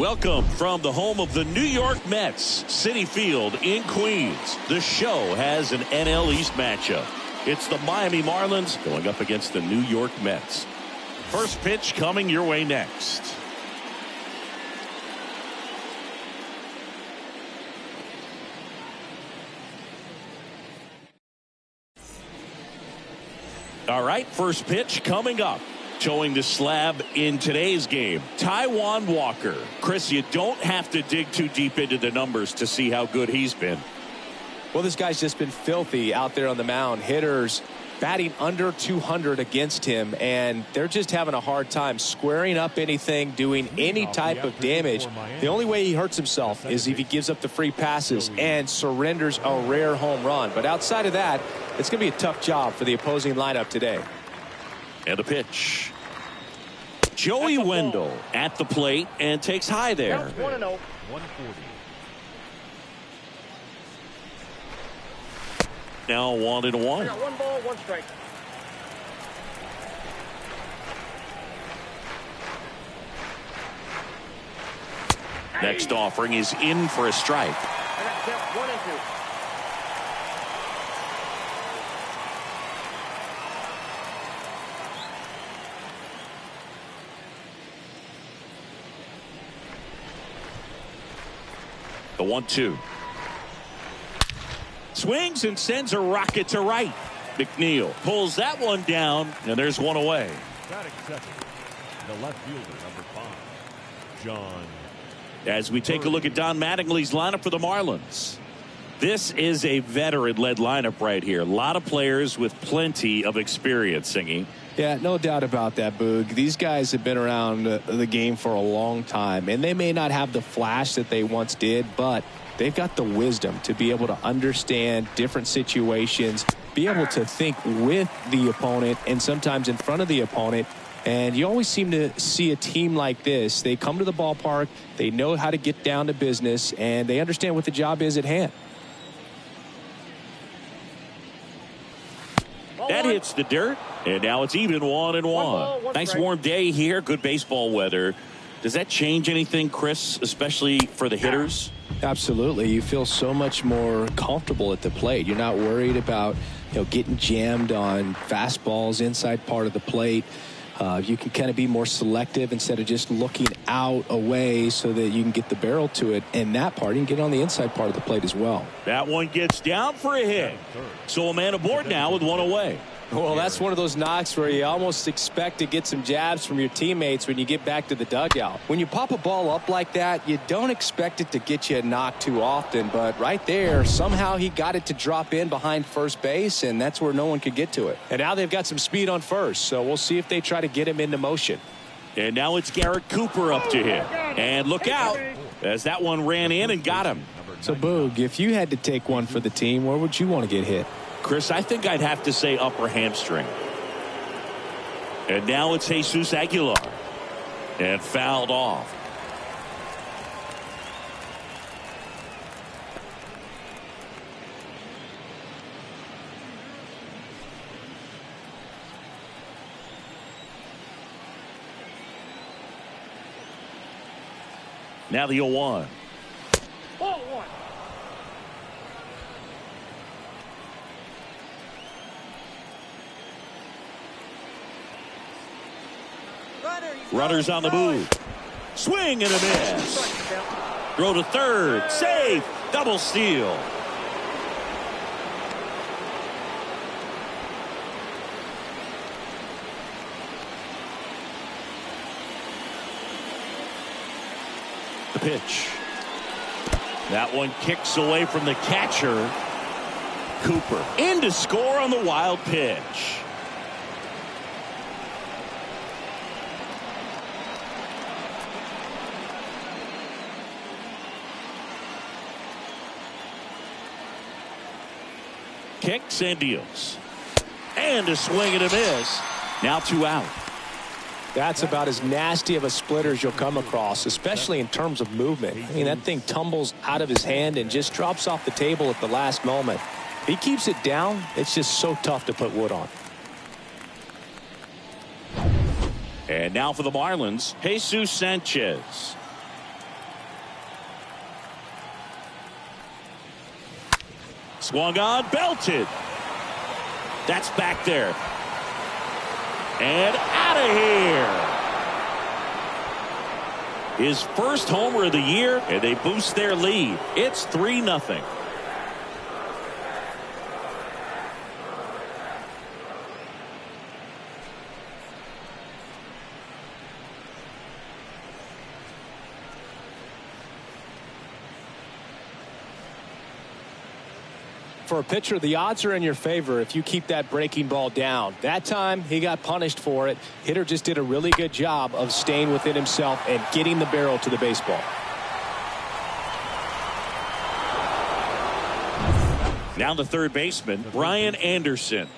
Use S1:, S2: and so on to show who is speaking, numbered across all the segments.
S1: Welcome from the home of the New York Mets, Citi Field in Queens. The show has an NL East matchup. It's the Miami Marlins going up against the New York Mets. First pitch coming your way next. All right, first pitch coming up. Showing the slab in today's game, Taiwan Walker. Chris, you don't have to dig too deep into the numbers to see how good he's been.
S2: Well, this guy's just been filthy out there on the mound. Hitters batting under 200 against him, and they're just having a hard time squaring up anything, doing any type of damage. The only way he hurts himself is if he gives up the free passes and surrenders a rare home run. But outside of that, it's going to be a tough job for the opposing lineup today.
S1: And a pitch. Joey Wendell at the plate and takes high there.
S3: 1-0.
S4: 140.
S1: Now 1-1.
S3: I got 1 ball, 1 strike.
S1: Next offering is in for a strike.
S3: I got kept 1 and 2.
S1: The 1-2. Swings and sends a rocket to right. McNeil pulls that one down, and there's one away.
S4: Batting second, the left fielder, number 5, John.
S1: As we take a look at Don Mattingly's lineup for the Marlins. This is a veteran-led lineup right here. A lot of players with plenty of experience, Singy.
S2: Yeah, no doubt about that, Boog. These guys have been around the game for a long time, and they may not have the flash that they once did, but they've got the wisdom to be able to understand different situations, be able to think with the opponent and sometimes in front of the opponent. And you always seem to see a team like this. They come to the ballpark, they know how to get down to business, and they understand what the job is at hand.
S1: That hits the dirt, and now it's even 1-1. Nice warm day here, good baseball weather. Does that change anything, Chris, especially for the hitters?
S2: Absolutely. You feel so much more comfortable at the plate. You're not worried about, getting jammed on fastballs inside part of the plate. You can kind of be more selective instead of just looking out away so that you can get the barrel to it. And that part, you can get on the inside part of the plate as well.
S1: That one gets down for a hit. So a man aboard now with one away.
S2: Well, that's one of those knocks where you almost expect to get some jabs from your teammates when you get back to the dugout. When you pop a ball up like that, you don't expect it to get you a knock too often. But right there, somehow he got it to drop in behind first base, and that's where no one could get to it. And now they've got some speed on first, so we'll see if they try to get him into motion.
S1: And now it's Garrett Cooper up to hit. And look out, as that one ran in and got him.
S2: So, Boog, if you had to take one for the team, where would you want to get hit?
S1: Chris, I think I'd have to say upper hamstring. And now it's Jesus Aguilar. And fouled off. Now the 0-1. Runners on the move. Swing and a miss. Throw to third. Safe. Double steal. The pitch. That one kicks away from the catcher. Cooper in to score on the wild pitch. Kicks and deals. And a swing and a miss. Now 2 out.
S2: That's about as nasty of a splitter as you'll come across, especially in terms of movement. I mean, that thing tumbles out of his hand and just drops off the table at the last moment. If he keeps it down, it's just so tough to put wood on.
S1: And now for the Marlins, Jesus Sanchez. Swung on, belted. That's back there. And out of here. His first homer of the year, and they boost their lead. It's 3-0.
S2: For a pitcher, the odds are in your favor if you keep that breaking ball down. That time, he got punished for it. Hitter just did a really good job of staying within himself and getting the barrel to the baseball.
S1: Now the third baseman, Brian Anderson.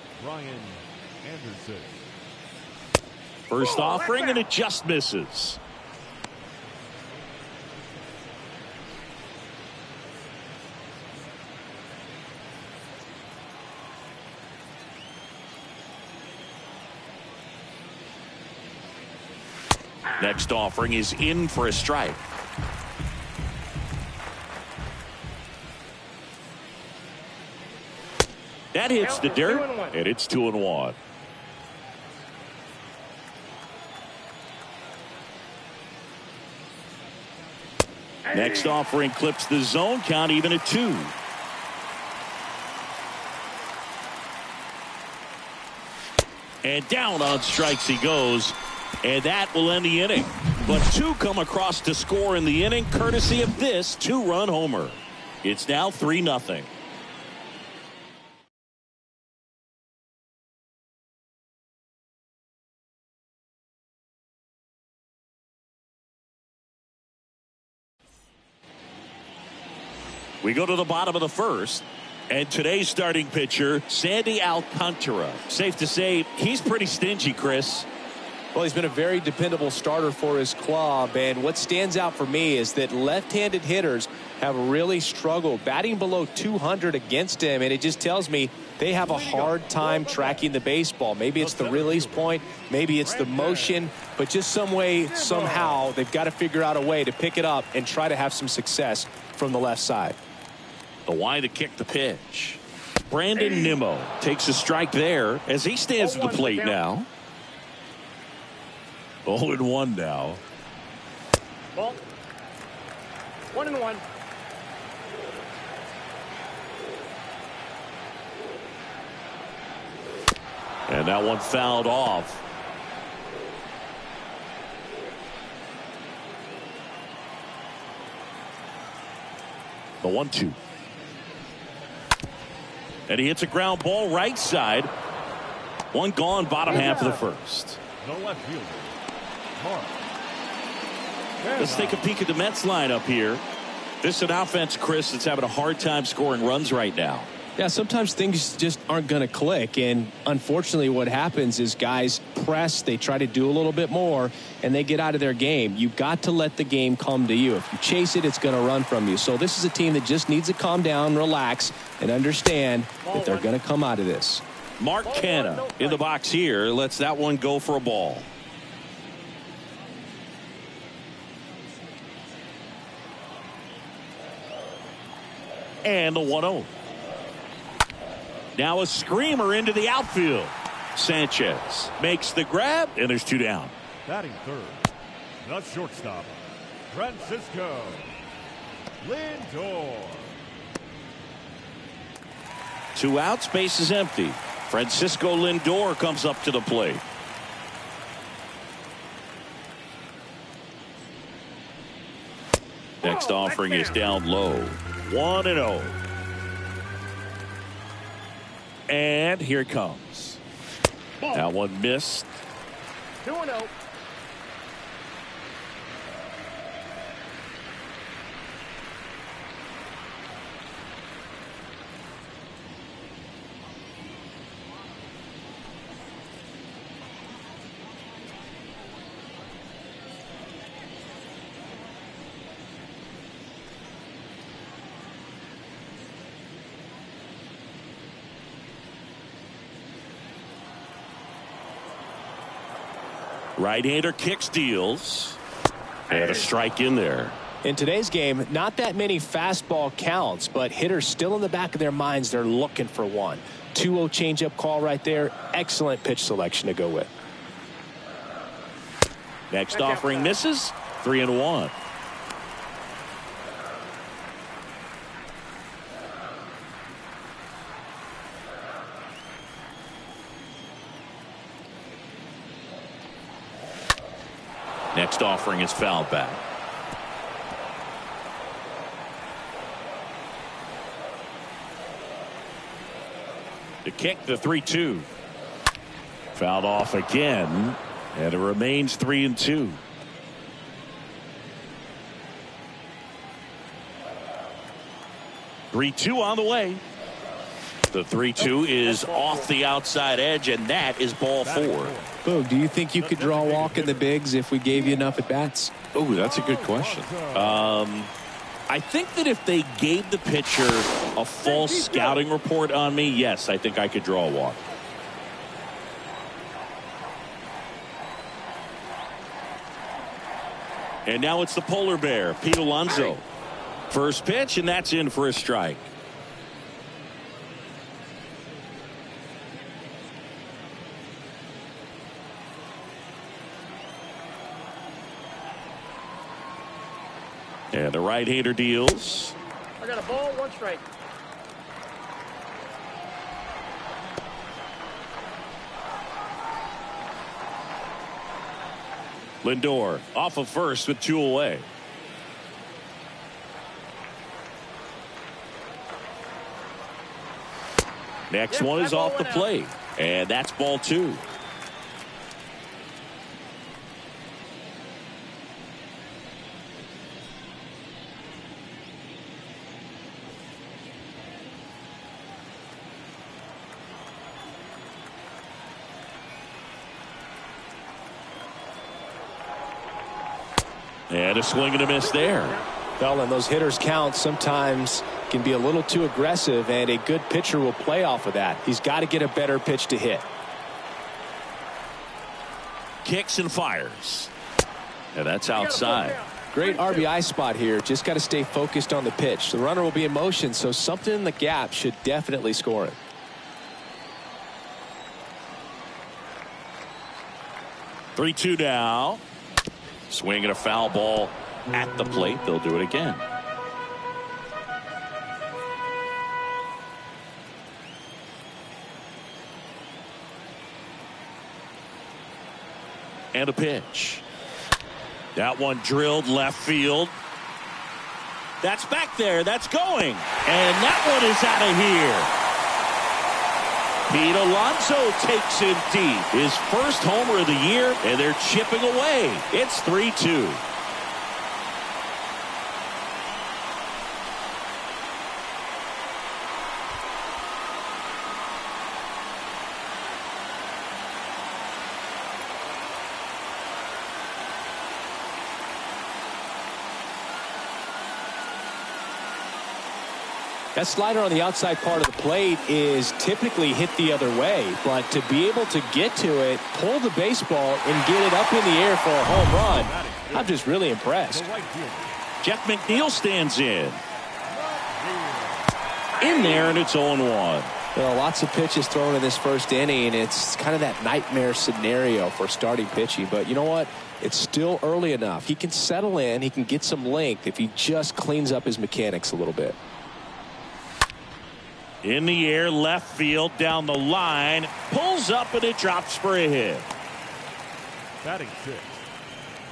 S1: First offering, and it just misses. Next offering is in for a strike. That hits the dirt, and it's 2-1. Next offering clips the zone, count even at 2. And down on strikes he goes. And that will end the inning. But 2 come across to score in the inning, courtesy of this 2-run homer. It's now 3-0. We go to the bottom of the first. And today's starting pitcher, Sandy Alcantara. Safe to say, he's pretty stingy, Chris.
S2: Well, he's been a very dependable starter for his club, and what stands out for me is that left-handed hitters have really struggled batting below 200 against him, and it just tells me they have a hard time tracking the baseball. Maybe it's the release point, maybe it's the motion, but just some way, somehow, they've got to figure out a way to pick it up and try to have some success from the left side.
S1: The wide to kick the pitch. Brandon Nimmo takes a strike there as he stands at the plate now. 0-1 now.
S3: Ball. 1-1.
S1: And that one fouled off. The 1-2. And he hits a ground ball right side. One gone, bottom half of the first.
S4: The left fielder.
S1: Let's take a peek at the Mets lineup here. This is an offense, Chris, that's having a hard time scoring runs right now.
S2: Yeah, sometimes things just aren't going to click, and unfortunately what happens is guys press, they try to do a little bit more, and they get out of their game. You've got to let the game come to you. If you chase it, it's going to run from you. So this is a team that just needs to calm down, relax, and understand that they're going to come out of this.
S1: Mark Canha in the box here lets that one go for a ball. And the 1-0. Now a screamer into the outfield. Sanchez makes the grab, and there's 2 down.
S4: Batting third, the shortstop, Francisco Lindor.
S1: 2 outs, base is empty. Francisco Lindor comes up to the plate. Next offering is down low. 1-0. And here it comes. That one missed.
S3: 2-0.
S1: Right-hander kicks, deals. And a strike in there.
S2: In today's game, not that many fastball counts, but hitters still in the back of their minds, they're looking for one. 2-0 changeup call right there. Excellent pitch selection to go with.
S1: Next offering misses. 3-1. Next offering is fouled back. To kick, the 3-2. Fouled off again, and it remains 3-2. Three-two on the way. The 3-2 is off the outside edge, and that is ball 4.
S2: Boog, do you think you could draw a walk in the bigs if we gave you enough at bats?
S1: Oh, that's a good question. I think that if they gave the pitcher a false scouting report on me, yes, I think I could draw a walk. And now it's the polar bear, Pete Alonso. First pitch, and that's in for a strike. And the right-hander deals.
S3: I got a ball, 1 strike.
S1: Lindor off of first with 2 away. Next one is off the plate, and that's ball 2. And a swing and a miss there.
S2: Well, and those hitters count sometimes can be a little too aggressive, and a good pitcher will play off of that. He's got to get a better pitch to hit.
S1: Kicks and fires. And that's outside.
S2: Great RBI spot here. Just got to stay focused on the pitch. The runner will be in motion, so something in the gap should definitely score it.
S1: Three-two now. Swing and a foul ball at the plate. They'll do it again. And a pitch. That one drilled left field. That's back there. That's going. And that one is out of here. Pete Alonso takes him deep. His first homer of the year, and they're chipping away. It's 3-2.
S2: That slider on the outside part of the plate is typically hit the other way, but to be able to get to it, pull the baseball, and get it up in the air for a home run, I'm just really impressed.
S1: Jeff McNeil stands in there, and it's 0-1.
S2: Well, lots of pitches thrown in this first inning. It's kind of that nightmare scenario for starting pitching, but you know what? It's still early enough. He can settle in. He can get some length if he just cleans up his mechanics a little bit.
S1: In the air, left field, down the line, pulls up, and it drops for a hit.
S4: Batting 6.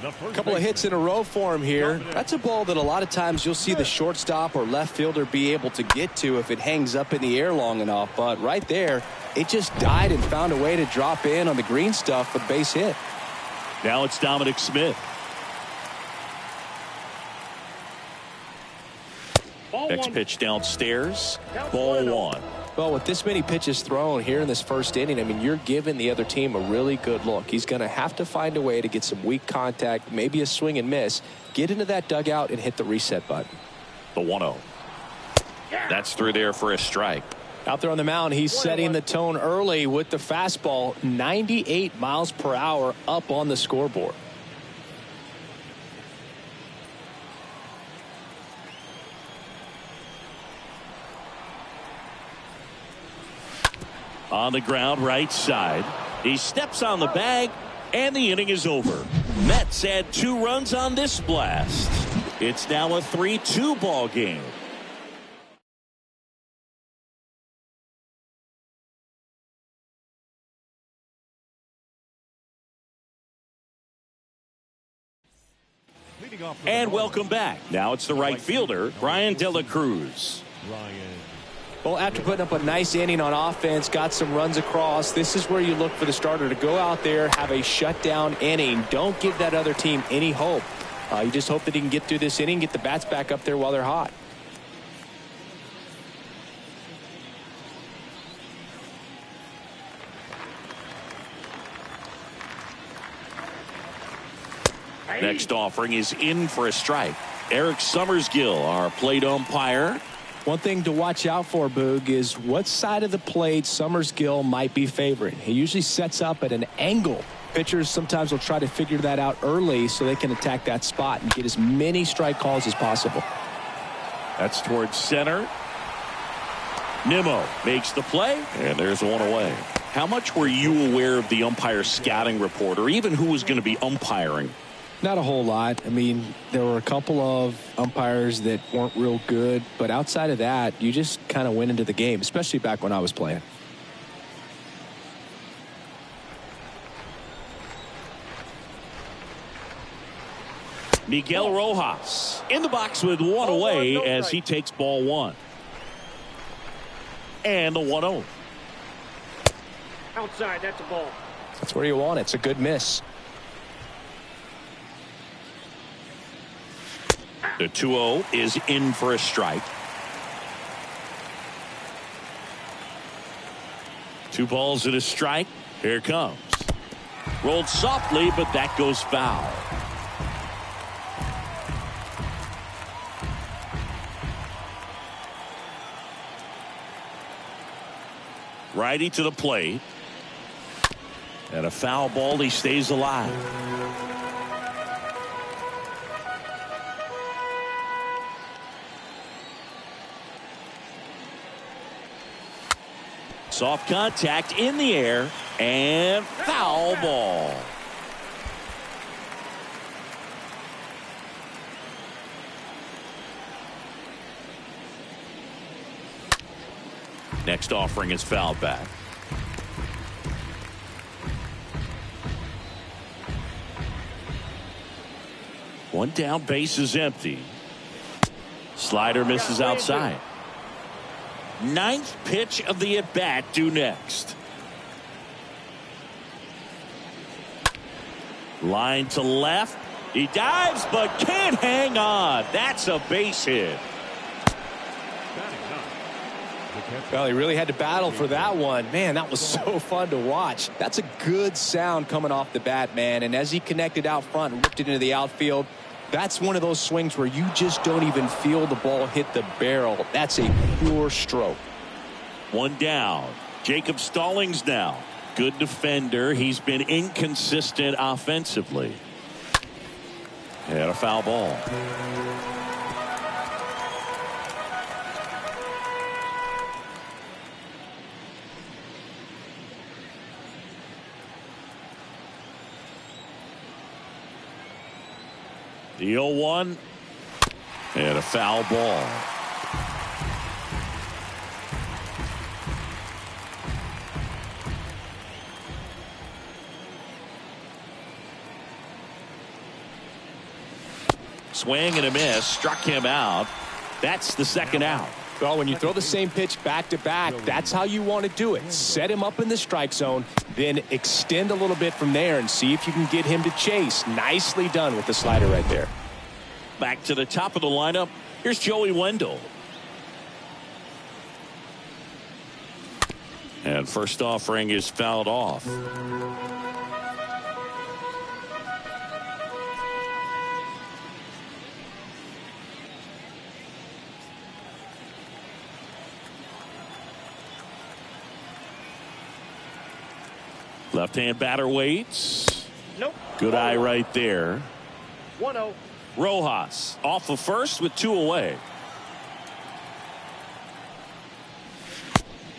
S2: A couple of hits in a row for him here. That's a ball that a lot of times you'll see the shortstop or left fielder be able to get to if it hangs up in the air long enough. But right there, it just died and found a way to drop in on the green stuff for the base hit.
S1: Now it's Dominic Smith. Next pitch downstairs. Ball 1.
S2: Well, with this many pitches thrown here in this first inning, I mean, you're giving the other team a really good look. He's going to have to find a way to get some weak contact, maybe a swing and miss, get into that dugout and hit the reset button.
S1: The 1-0. That's through there for a strike.
S2: Out there on the mound, he's setting the tone early with the fastball, 98 miles per hour up on the scoreboard.
S1: On the ground, right side. He steps on the bag, and the inning is over. Mets had 2 runs on this blast. It's now a 3-2 ball game. And welcome back. Now it's the right fielder, Ryan De La Cruz.
S2: Well, after putting up a nice inning on offense, got some runs across, this is where you look for the starter to go out there, have a shutdown inning. Don't give that other team any hope. You just hope that he can get through this inning, get the bats back up there while they're hot.
S1: Next offering is in for a strike. Eric Summersgill, our plate umpire.
S2: One thing to watch out for, Boog, is what side of the plate Summersgill might be favoring. He usually sets up at an angle. Pitchers sometimes will try to figure that out early so they can attack that spot and get as many strike calls as possible.
S1: That's towards center. Nimmo makes the play, and there's one away. How much were you aware of the umpire scouting report, or even who was going to be umpiring?
S2: Not a whole lot. I mean, there were a couple of umpires that weren't real good, but outside of that, you just kind of went into the game, especially back when I was playing.
S1: Miguel Rojas in the box with one away as he takes ball 1. And the 1-0.
S3: Outside, that's a ball.
S2: That's where you want it. It's a good miss.
S1: The 2-0 is in for a strike. 2 balls and a strike. Here it comes. Rolled softly, but that goes foul. Righty to the plate. And a foul ball. He stays alive. Soft contact in the air and foul ball. Next offering is fouled back. One down, base is empty. Slider misses outside. 9th pitch of the at-bat due next. Line to left. He dives but can't hang on. That's a base hit.
S2: Well, he really had to battle for that one. Man, that was so fun to watch. That's a good sound coming off the bat, man. And as he connected out front and ripped it into the outfield, that's one of those swings where you just don't even feel the ball hit the barrel. That's a pure stroke.
S1: 1 down. Jacob Stallings now. Good defender. He's been inconsistent offensively. And a foul ball. The 0-1 and a foul ball. Swing and a miss, struck him out. That's the 2nd out.
S2: Well, when you throw the same pitch back to back, that's how you want to do it. Set him up in the strike zone, then extend a little bit from there and see if you can get him to chase. Nicely done with the slider right there.
S1: Back to the top of the lineup. Here's Joey Wendell. And first offering is fouled off. Left-hand batter waits.
S3: Nope.
S1: Good eye right there.
S3: 1-0.
S1: Rojas off of first with 2 away.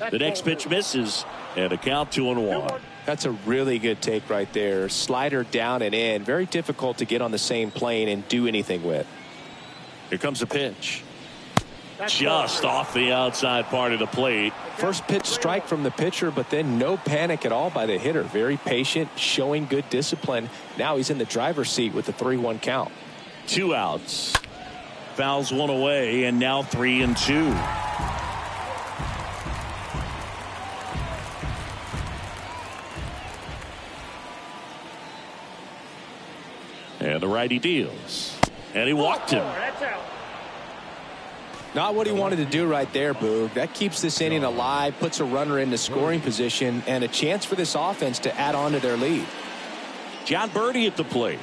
S1: The next pitch misses. And a count 2-1.
S2: That's a really good take right there. Slider down and in. Very difficult to get on the same plane and do anything with.
S1: Here comes a pitch. Just off the outside part of the plate.
S2: First pitch strike from the pitcher, but then no panic at all by the hitter. Very patient, showing good discipline. Now he's in the driver's seat with the 3-1 count.
S1: 2 outs. Fouls one away, and now 3-2. And the righty deals. And he walked him.
S2: Not what he wanted to do right there, Boog. That keeps this inning alive, puts a runner into scoring position, and a chance for this offense to add on to their lead.
S1: John Birdie at the plate.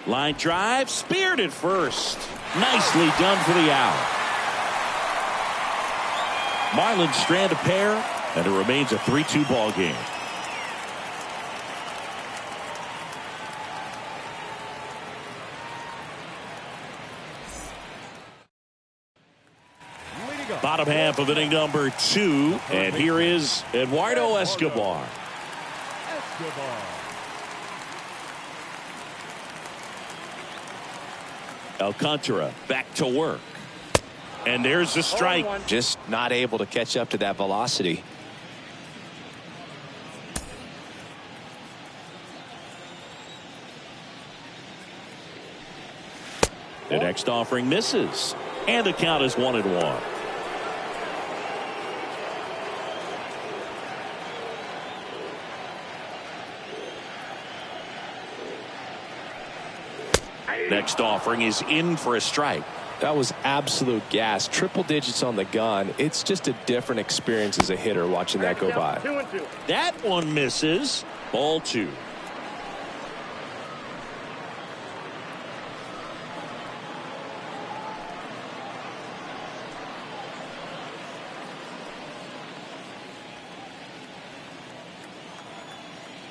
S1: Line drive, speared at first. Nicely done for the out. Marlins strand a pair, and it remains a 3-2 ball game. Bottom half of inning number 2, and here is Eduardo Escobar. Alcantara back to work. And there's the strike.
S2: Just not able to catch up to that velocity.
S1: The next offering misses. And the count is 1-1. Next offering is in for a strike.
S2: That was absolute gas. Triple digits on the gun. It's just a different experience as a hitter watching that go by.
S3: 2-2.
S1: That one misses. Ball 2.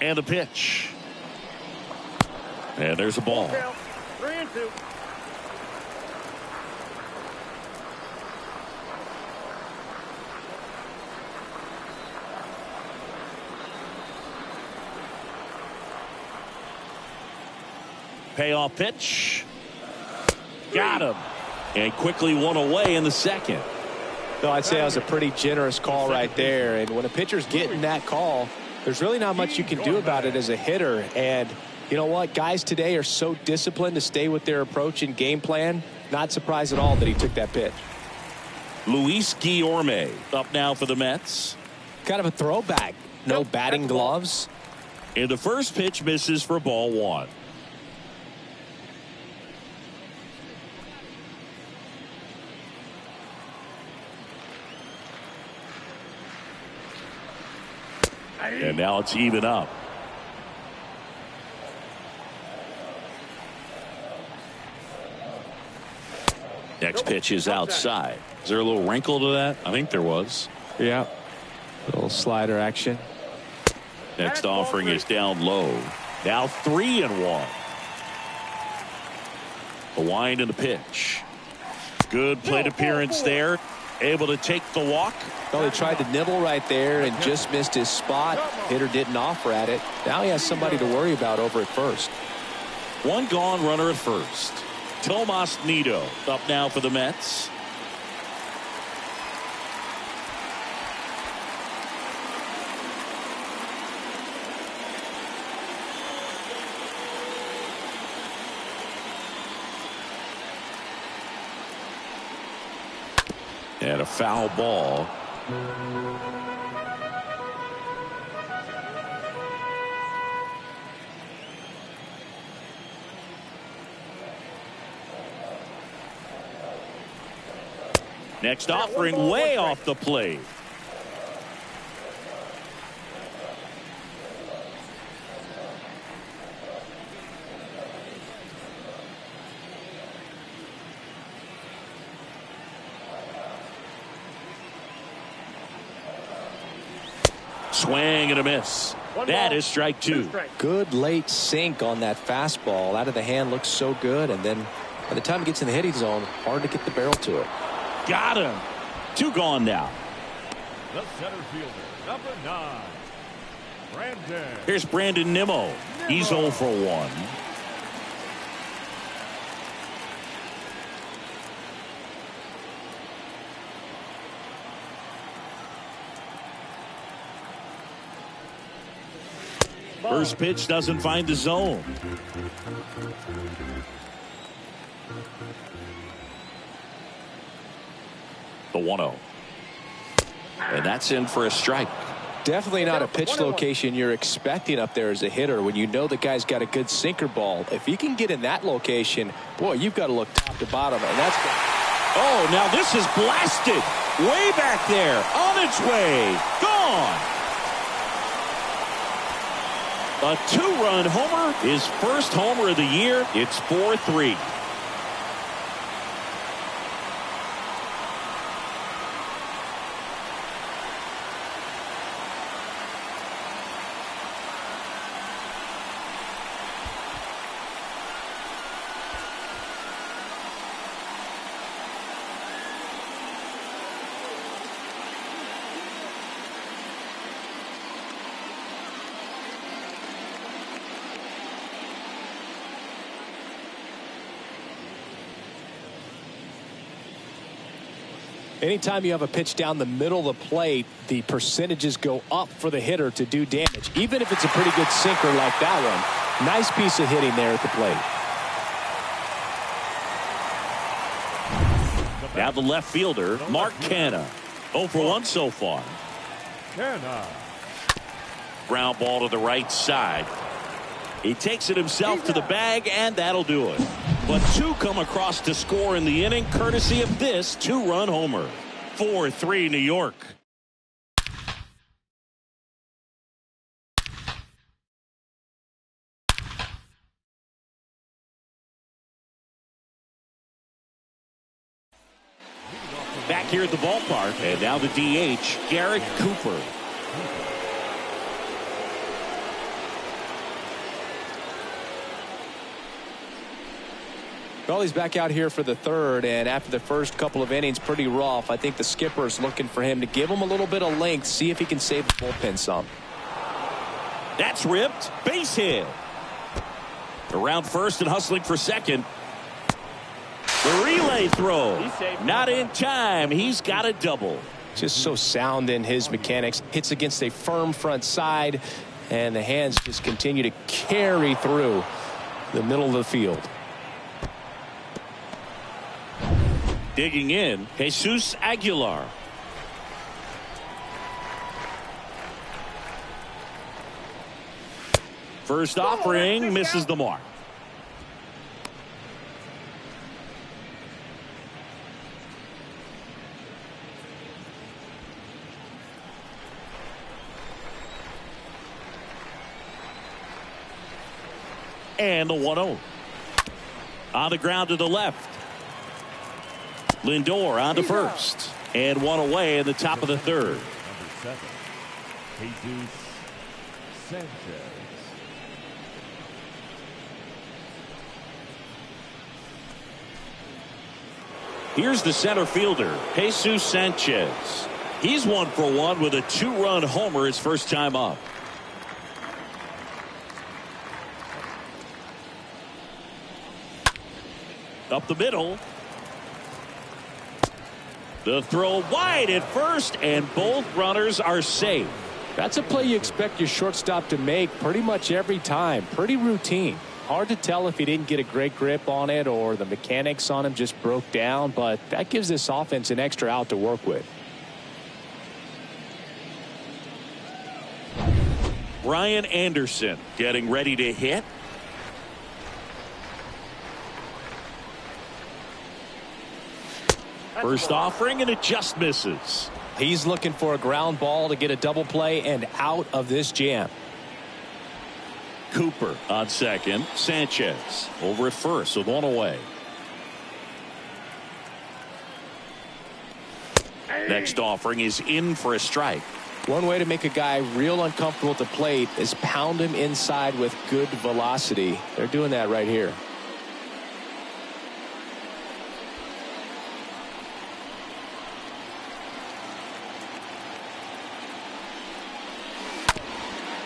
S1: And the pitch. And there's a ball.
S3: 3-2.
S1: Payoff pitch. Got him. And quickly one away in the second.
S2: No, I'd say that was a pretty generous call right there. And when a pitcher's getting that call, there's really not much you can do about it as a hitter. And you know what? Guys today are so disciplined to stay with their approach and game plan. Not surprised at all that he took that pitch.
S1: Luis Guillorme up now for the Mets.
S2: Kind of a throwback. No batting gloves.
S1: And the first pitch misses for ball 1. And now it's even up. Next pitch is outside. Is there a little wrinkle to that? I think there was.
S2: Yeah. Little slider action.
S1: Next offering is down low. Now 3-1. The wind and the pitch. Good plate appearance there. Able to take the walk.
S2: Well, he tried to nibble right there and just missed his spot. Hitter didn't offer at it. Now he has somebody to worry about over at first.
S1: One gone runner at first. Tomas Nido up now for the Mets. And a foul ball. Next offering way off the plate. Swing and a miss. That is strike two.
S2: Good late sink on that fastball. Out of the hand, looks so good, and then by the time it gets in the hitting zone, hard to get the barrel to it.
S1: Got him. Two gone now.
S4: The center fielder, number 9, Brandon.
S1: Here's Brandon Nimmo. He's 0 for 1. First pitch doesn't find the zone. The 1-0. And that's in for a strike.
S2: Definitely not a pitch location you're expecting up there as a hitter when you know the guy's got a good sinker ball. If he can get in that location, boy, you've got to look top to bottom. And that's
S1: oh, now this is blasted way back there, on its way, gone. A 2-run homer, his first homer of the year. It's 4-3.
S2: Anytime you have a pitch down the middle of the plate, the percentages go up for the hitter to do damage, even if it's a pretty good sinker like that one. Nice piece of hitting there at the plate.
S1: Now the left fielder, Mark Canha. 0 for 1 so far.
S4: Canha.
S1: Ground ball to the right side. He takes it himself to the bag, and that'll do it. But two come across to score in the inning, courtesy of this 2-run homer. 4-3 New York. Back here at the ballpark, and now the DH, Garrett Cooper.
S2: Well, he's back out here for the third, and after the first couple of innings, pretty rough. I think the skipper's looking for him to give him a little bit of length, see if he can save the bullpen some.
S1: That's ripped. Base hit. Around first and hustling for second. The relay throw. Not in time. He's got a double.
S2: Just so sound in his mechanics. Hits against a firm front side, and the hands just continue to carry through the middle of the field.
S1: Digging in, Jesus Aguilar. First offering misses the mark. And the 1-0. On the ground to the left. Lindor on to first. And one away in the top of the third.
S4: Number 7, Jesus Sanchez.
S1: Here's the center fielder, Jesus Sanchez. He's 1 for 1 with a 2-run homer his first time up. Up the middle. The throw wide at first, and both runners are safe.
S2: That's a play you expect your shortstop to make pretty much every time. Pretty routine. Hard to tell if he didn't get a great grip on it or the mechanics on him just broke down, but that gives this offense an extra out to work with.
S1: Brian Anderson getting ready to hit. First offering, and it just misses.
S2: He's looking for a ground ball to get a double play and out of this jam.
S1: Cooper on second. Sanchez over at first with one away. Next offering is in for a strike.
S2: One way to make a guy real uncomfortable at the plate is pound him inside with good velocity. They're doing that right here.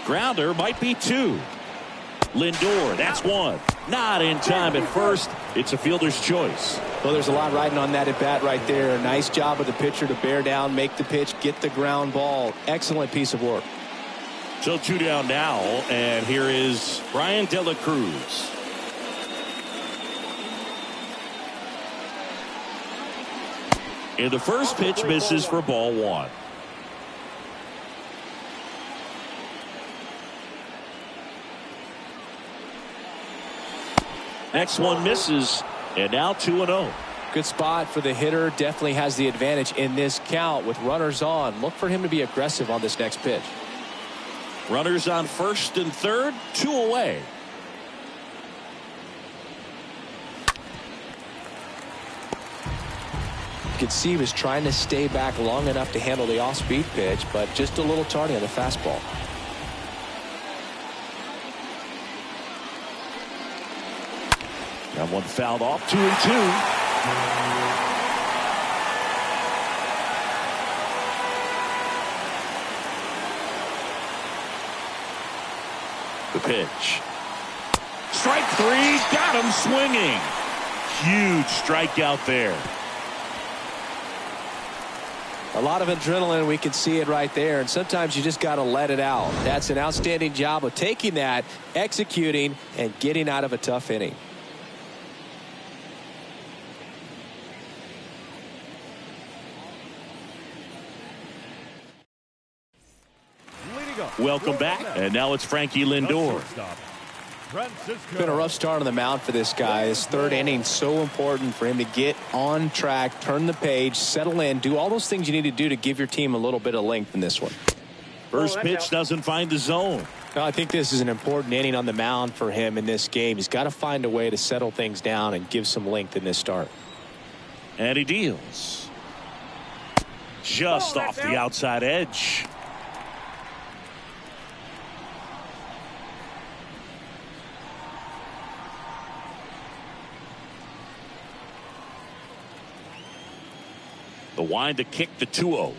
S1: Grounder might be 2. Lindor, that's 1. Not in time at first. It's a fielder's choice.
S2: Well, there's a lot riding on that at bat right there. Nice job of the pitcher to bear down, make the pitch, get the ground ball. Excellent piece of work.
S1: So 2 down now, and here is Brian De La Cruz. And the first pitch misses for ball 1. Next one misses, and now 2-0.
S2: Good spot for the hitter. Definitely has the advantage in this count with runners on. Look for him to be aggressive on this next pitch.
S1: Runners on first and third, 2 away.
S2: You could see he was trying to stay back long enough to handle the off-speed pitch, but just a little tardy on the fastball.
S1: Got one fouled off, 2-2. The pitch. Strike 3, got him swinging. Huge strikeout there.
S2: A lot of adrenaline, we can see it right there, and sometimes you just got to let it out. That's an outstanding job of taking that, executing, and getting out of a tough inning.
S1: Welcome back, and now it's Frankie Lindor.
S2: It's been a rough start on the mound for this guy. His third inning so important for him to get on track, turn the page, settle in, do all those things you need to do to give your team a little bit of length in this one.
S1: First pitch doesn't find the zone.
S2: No, I think this is an important inning on the mound for him in this game. He's got to find a way to settle things down and give some length in this start.
S1: And he deals. Just off the outside edge. The wind to kick the 2-0.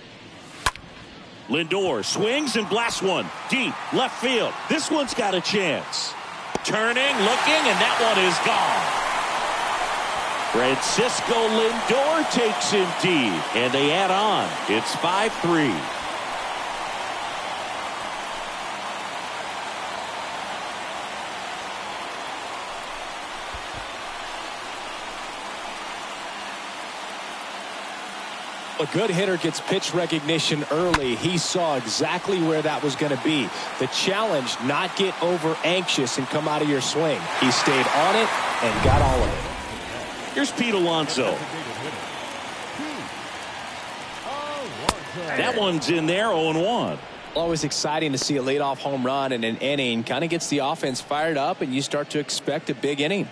S1: Lindor swings and blasts one deep left field. This one's got a chance. Turning, looking, and that one is gone. Francisco Lindor takes him deep, and they add on. It's 5-3.
S2: A good hitter gets pitch recognition early. He saw exactly where that was going to be. The challenge, not get over anxious and come out of your swing. He stayed on it and got all of it.
S1: Here's Pete Alonso. That one's in there, 0-1.
S2: Always exciting to see a leadoff home run in an inning. Kind of gets the offense fired up, and you start to expect a big inning.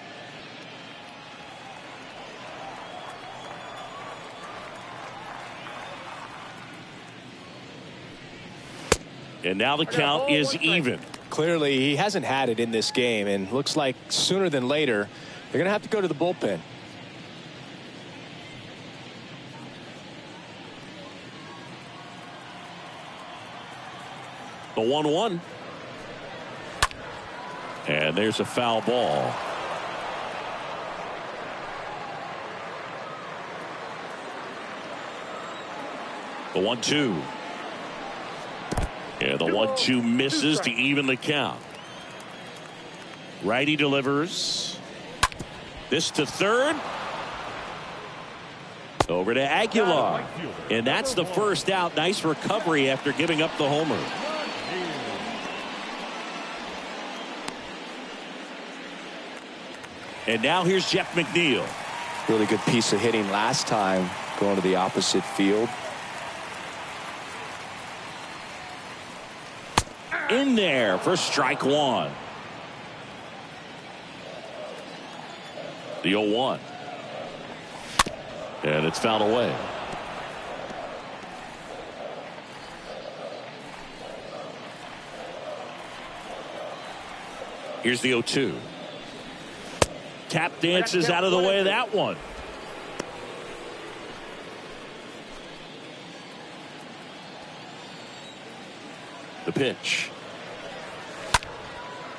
S1: And now the count is even.
S2: Clearly, he hasn't had it in this game, and looks like sooner than later, they're going to have to go to the bullpen.
S1: The 1-1. And there's a foul ball. The 1-2. Yeah, the 1-2 misses to even the count. Righty delivers. This to third. Over to Aguilar. And that's the first out. Nice recovery after giving up the homer. And now here's Jeff McNeil.
S2: Really good piece of hitting last time, going to the opposite field.
S1: In there for strike one. The 0-1. And it's fouled away. Here's the 0-2. Tap dances out of the way of that one. The pitch.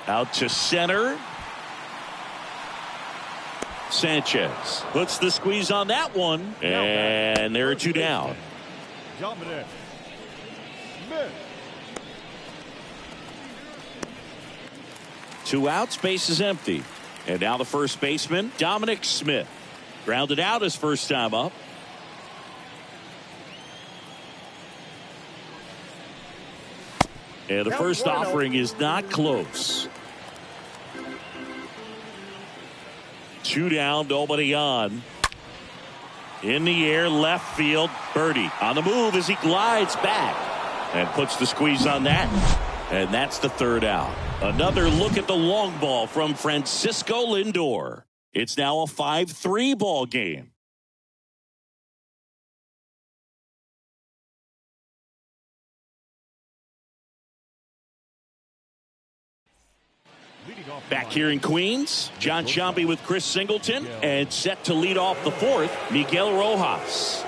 S1: Out to center. Sanchez puts the squeeze on that one. And there are 2 down.
S4: Dominic Smith.
S1: 2 outs, base is empty. And now the first baseman, Dominic Smith. Grounded out his first time up. And the first offering is not close. 2 down, nobody on. In the air, left field, birdie. On the move as he glides back. And puts the squeeze on that. And that's the 3rd out. Another look at the long ball from Francisco Lindor. It's now a 5-3 ball game. Back here in Queens, John Sciambi with Chris Singleton, and set to lead off the 4th, Miguel Rojas.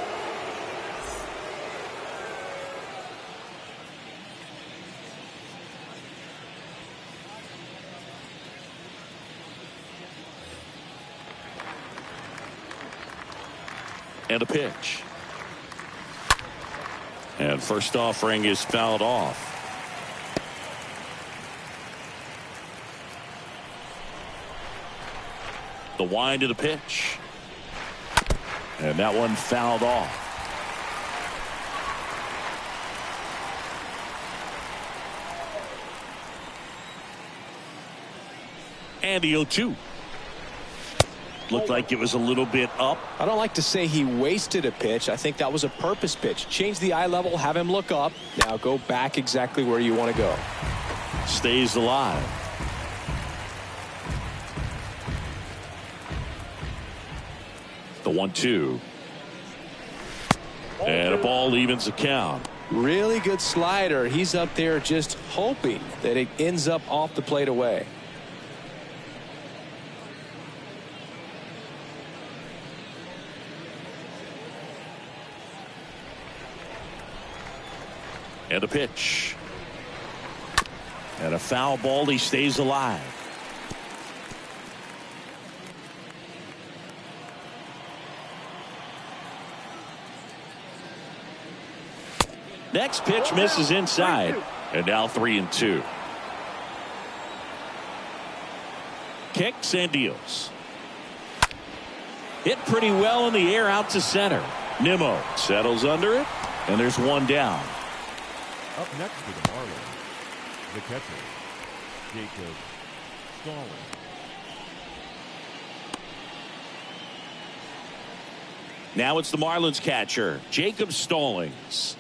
S1: And a pitch. And first offering is fouled off. The wind of the pitch. And that one fouled off. And the 0-2. Looked like it was a little bit up.
S2: I don't like to say he wasted a pitch. I think that was a purpose pitch. Change the eye level, have him look up. Now go back exactly where you want to go.
S1: Stays alive. The 1-2. And a ball evens the count.
S2: Really good slider. He's up there just hoping that it ends up off the plate away.
S1: And a pitch. And a foul ball. He stays alive. Next pitch misses inside. And now 3-2. Kicks and deals. Hit pretty well in the air out to center. Nimmo settles under it. And there's 1 down.
S4: Up next for the Marlins, the catcher, Jacob Stallings.
S1: Now it's the Marlins catcher, Jacob Stallings.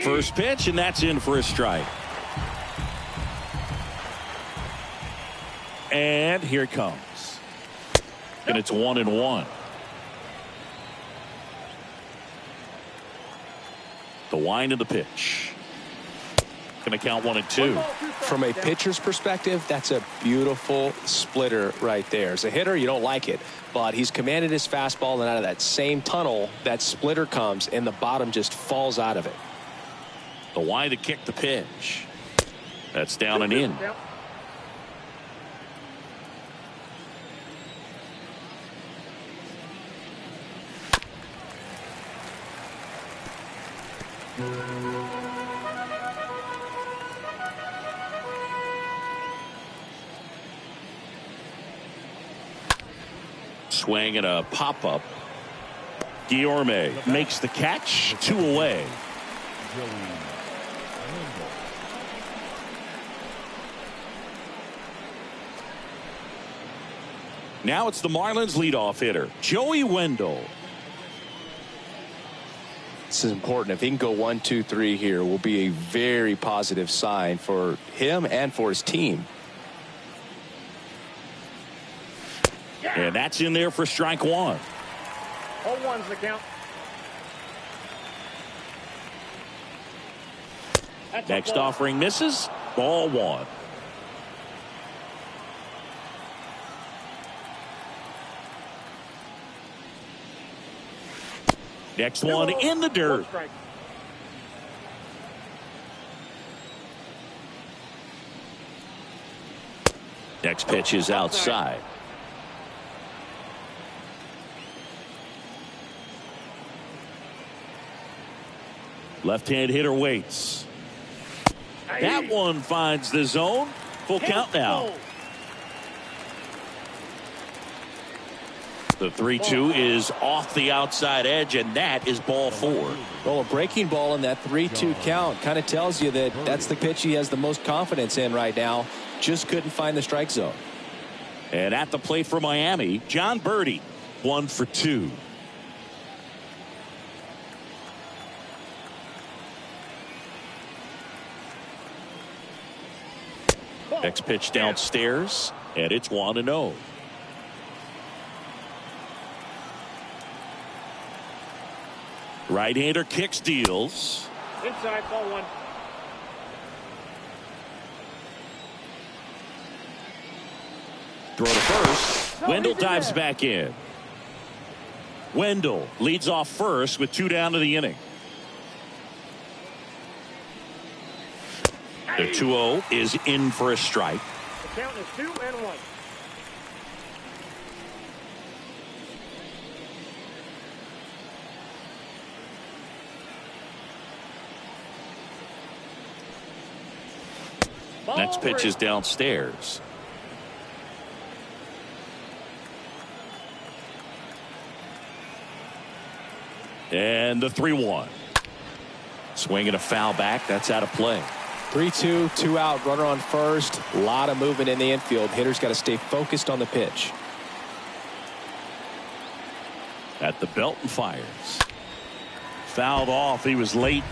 S1: First pitch, and that's in for a strike. And here it comes. And it's 1-1. The wind of the pitch. Going to count 1-2.
S2: From a pitcher's perspective, that's a beautiful splitter right there. As a hitter, you don't like it, but he's commanded his fastball, and out of that same tunnel, that splitter comes, and the bottom just falls out of it.
S1: The wind to kick the pitch. That's down and in. Swing and a pop-up. Guillorme makes the catch. 2 away. Now it's the Marlins leadoff hitter, Joey Wendell.
S2: This is important. If he can go 1, 2, 3 here, will be a very positive sign for him and for his team.
S1: And that's in there for strike 1.
S3: 0-1's the count.
S1: Next offering misses. Ball one. Next one in the dirt. Next pitch is outside. Left-hand hitter waits. That one finds the zone. Full count now. The 3-2 is off the outside edge, and that is ball four.
S2: Well, a breaking ball in that 3-2 count kind of tells you that that's the pitch he has the most confidence in right now. Just couldn't find the strike zone.
S1: And at the plate for Miami, John Birdie, 1 for 2. Next pitch downstairs, and it's 1-0. Right-hander kicks, deals.
S3: Inside, ball one.
S1: Throw to first. Wendell dives back in. Wendell leads off first with 2 down to the inning. The 2-0 is in for a strike.
S3: The count is 2-1.
S1: Next pitch is downstairs. And the 3-1. Swing and a foul back. That's out of play.
S2: 3-2, 2 out, runner on first. A lot of movement in the infield. Hitter's got to stay focused on the pitch.
S1: At the belt and fires. Fouled off. He was late.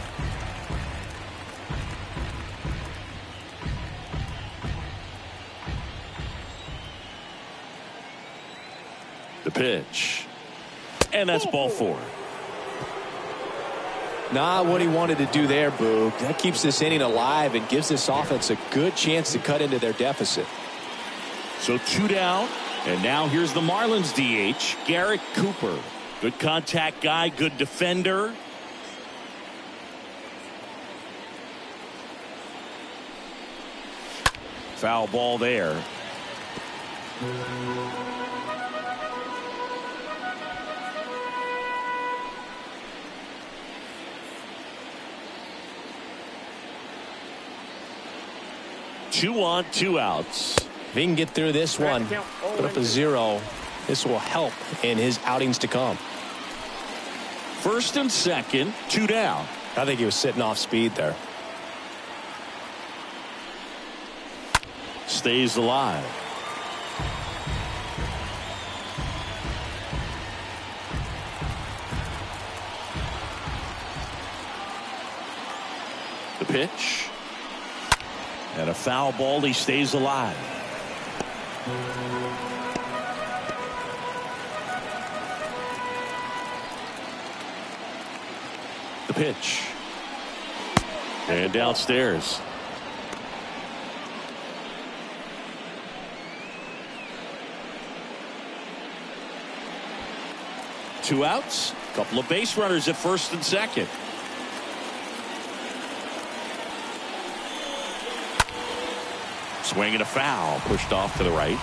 S1: The pitch. And that's ball four.
S2: Not what he wanted to do there, Boog. That keeps this inning alive and gives this offense a good chance to cut into their deficit.
S1: So 2 down, and now here's the Marlins DH, Garrett Cooper. Good contact guy, good defender. Foul ball there. Two on, 2 outs.
S2: If he can get through this one, put up a 0, this will help in his outings to come.
S1: First and second, 2 down.
S2: I think he was sitting off speed there.
S1: Stays alive. The pitch. And a foul ball. He stays alive. The pitch. And downstairs. Two outs. Couple of base runners at first and second. Swing and a foul. Pushed off to the right.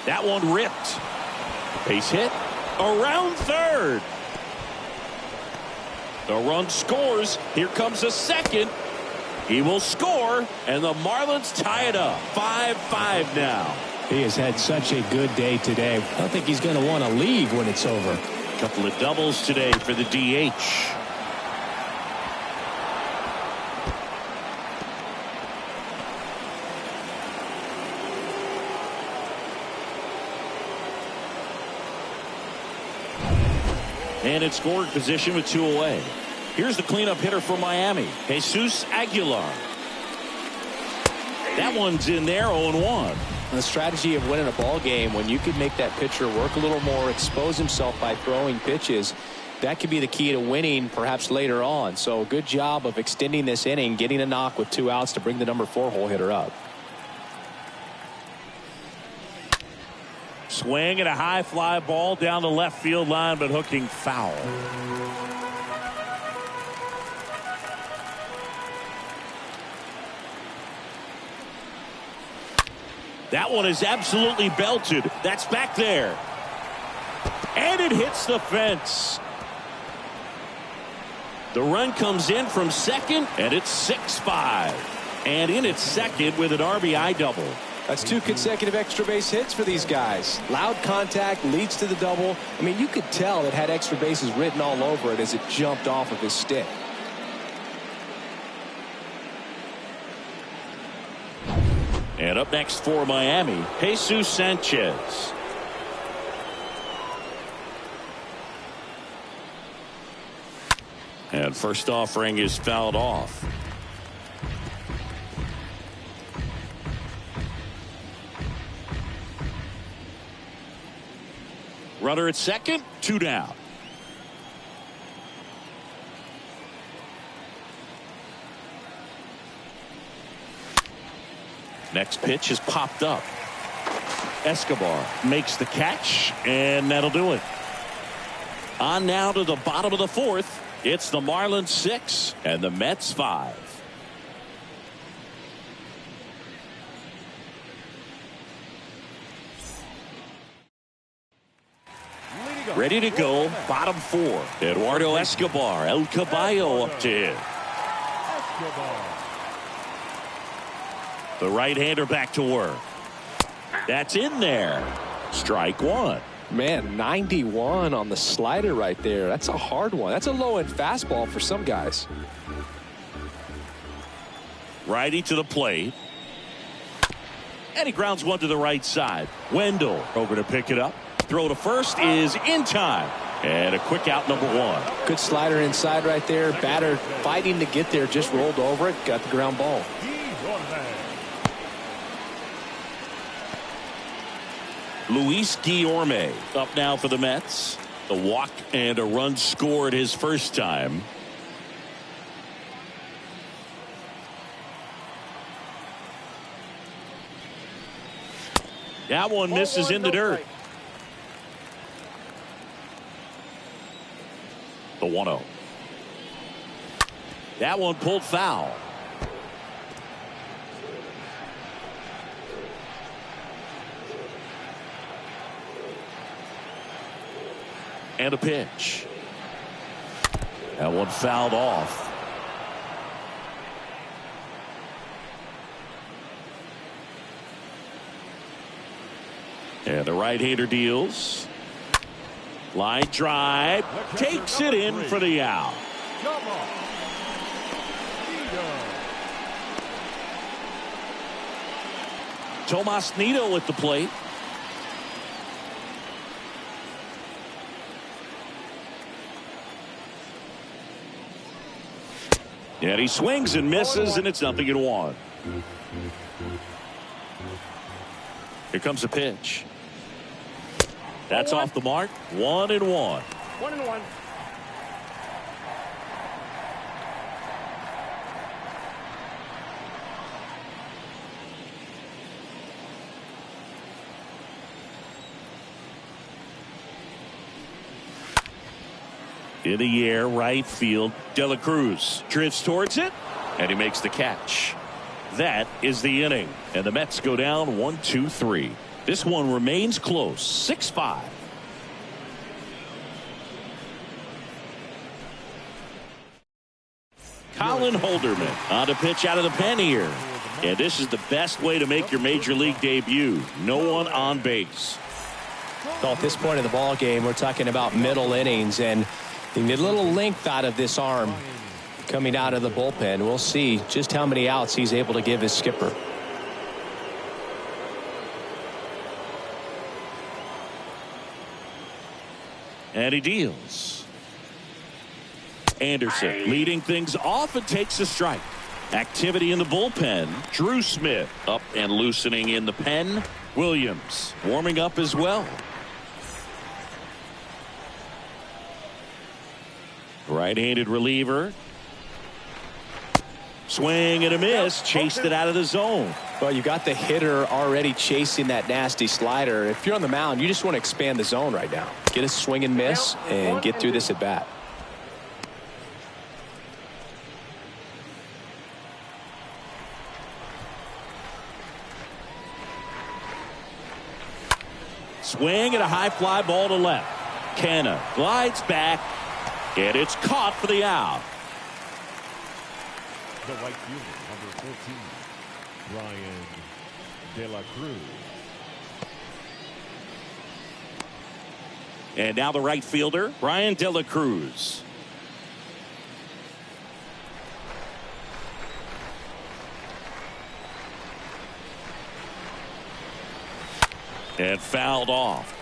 S1: That one ripped. Base hit. Around third. The run scores. Here comes a second. He will score, and the Marlins tie it up. 5-5 now.
S2: He has had such a good day today. I don't think he's going to want to leave when it's over.
S1: Couple of doubles today for the DH. And in scoring position with 2 away. Here's the cleanup hitter for Miami, Jesus Aguilar. That one's in there, 0-1.
S2: The strategy of winning a ball game, when you can make that pitcher work a little more, expose himself by throwing pitches, that could be the key to winning perhaps later on. So good job of extending this inning, getting a knock with 2 outs to bring the number 4 hole hitter up.
S1: Swing and a high fly ball down the left field line, but hooking foul. That one is absolutely belted. That's back there. And it hits the fence. The run comes in from second, and it's 6-5. And in at second with an RBI double.
S2: That's 2 consecutive extra base hits for these guys. Loud contact leads to the double. I mean, you could tell it had extra bases written all over it as it jumped off of his stick.
S1: And up next for Miami, Jesus Sanchez. And first offering is fouled off. Runner at second, 2 down. Next pitch is popped up. Escobar makes the catch, and that'll do it. On now to the bottom of the 4th. It's the Marlins 6 and the Mets 5. Ready to go, bottom 4. Eduardo Escobar, El Caballo up to him. The right-hander back to work. That's in there. Strike 1.
S2: Man, 91 on the slider right there. That's a hard one. That's a low-end fastball for some guys.
S1: Righty to the plate. And he grounds one to the right side. Wendell over to pick it up. Throw to first is in time. And a quick out, number 1.
S2: Good slider inside right there. Batter fighting to get there. Just rolled over it. Got the ground ball.
S1: Luis Guillorme up now for the Mets. The walk and a run scored his first time. That one misses in the dirt. The 1-0. That one pulled foul. And a pitch. That one fouled off. And the right-hander deals. Line drive. Takes it in for the out. Tomas Nido at the plate. And he swings and misses, and it's 0-1. Here comes a pitch. That's off the mark. 1-1.
S3: 1-1.
S1: In the air, right field. De La Cruz drifts towards it, and he makes the catch. That is the inning, and the Mets go down 1-2-3. This one remains close, 6-5. Colin Holderman on to pitch out of the pen here. And this is the best way to make your major league debut. No one on base.
S2: Well, at this point in the ball game, we're talking about middle innings, and you need a little length out of this arm coming out of the bullpen. We'll see just how many outs he's able to give his skipper.
S1: And he deals. Anderson leading things off and takes a strike. Activity in the bullpen. Drew Smith up and loosening in the pen. Williams warming up as well. Right-handed reliever. Swing and a miss. Chased it out of the zone.
S2: Well, you got the hitter already chasing that nasty slider. If you're on the mound, you just want to expand the zone right now. Get a swing and miss and get through this at bat.
S1: Swing and a high fly ball to left. Canna glides back, and it's caught for the out.
S4: The right fielder, number 14, Brian De La Cruz.
S1: And now the right fielder, Brian De La Cruz. And fouled off.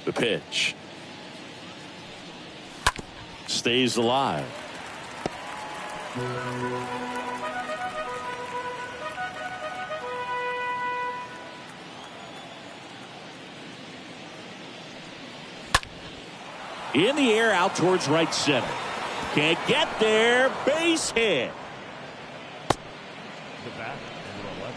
S1: The pitch. Stays alive. In the air out towards right center. Can't get there. Base hit.
S4: The bat, number 11.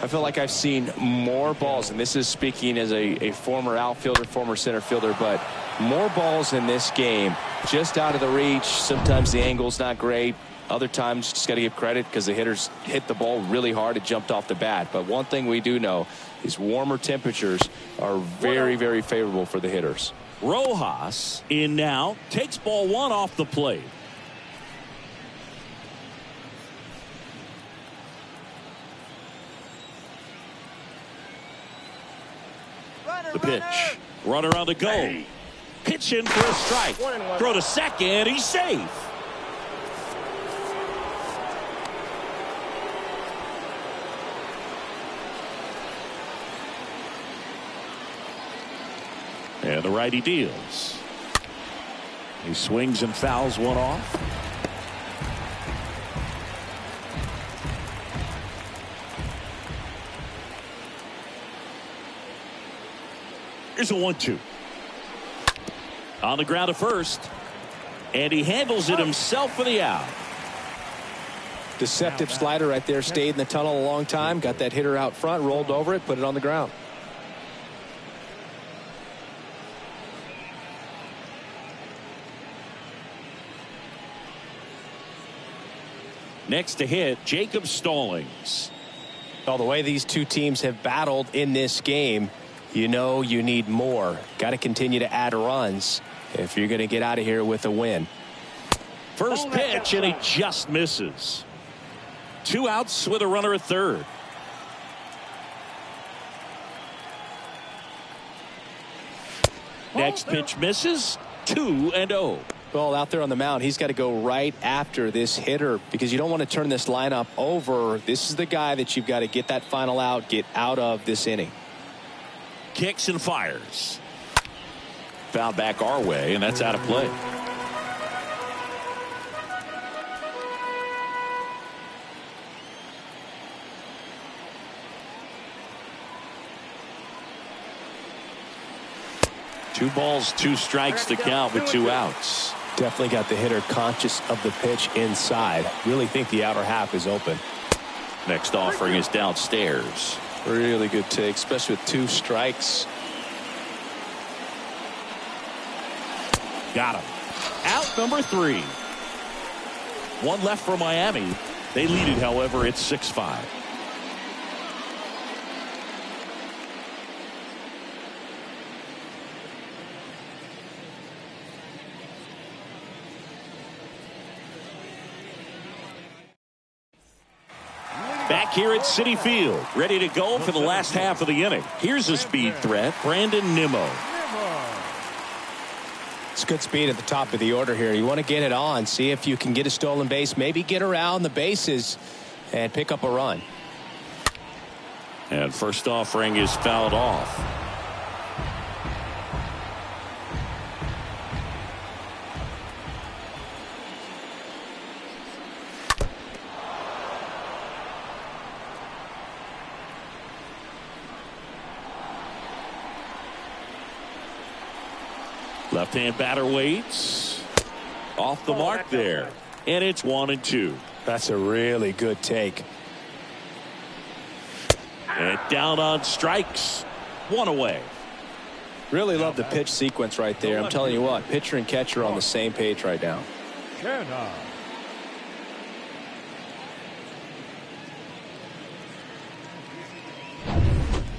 S2: I feel like I've seen more balls, and this is speaking as a former outfielder, former center fielder, but more balls in this game just out of the reach. Sometimes the angle's not great. Other times just got to give credit because the hitters hit the ball really hard. It jumped off the bat. But one thing we do know is warmer temperatures are very, very favorable for the hitters.
S1: Rojas in now, takes ball one off the plate. The pitch. Runner on the go. Pitch in for a strike. Throw to second. He's safe. And the righty deals. He swings and fouls one off. Here's a 1-2. On the ground to first. And he handles it himself for the out.
S2: Deceptive slider right there. Stayed in the tunnel a long time. Got that hitter out front. Rolled over it. Put it on the ground.
S1: Next to hit, Jacob Stallings.
S2: Well, the way these two teams have battled in this game, you know you need more. Got to continue to add runs if you're going to get out of here with a win.
S1: First pitch, and he just misses. 2 outs with a runner at third. Next pitch misses. 2-0.
S2: Well, out there on the mound, he's got to go right after this hitter because you don't want to turn this lineup over. This is the guy that you've got to get that final out, get out of this inning.
S1: Kicks and fires. Foul back our way, and that's out of play. Two balls, 2 strikes to count with 2 outs.
S2: Definitely got the hitter conscious of the pitch inside. Really think the outer half is open.
S1: Next offering is downstairs.
S2: Really good take, especially with 2 strikes.
S1: Got him. Out number 3. 1 left for Miami. They lead it, however, it's 6-5. Back here at Citi Field, ready to go for the last half of the inning. Here's a speed threat, Brandon Nimmo.
S2: It's good speed at the top of the order here. You want to get it on, see if you can get a stolen base, maybe get around the bases and pick up a run.
S1: And first offering is fouled off. Left-hand batter waits. Off the mark there. And it's 1-2.
S2: That's a really good take.
S1: And down on strikes. One away.
S2: Really love the pitch sequence right there. I'm telling you what, pitcher and catcher are on the same page right now.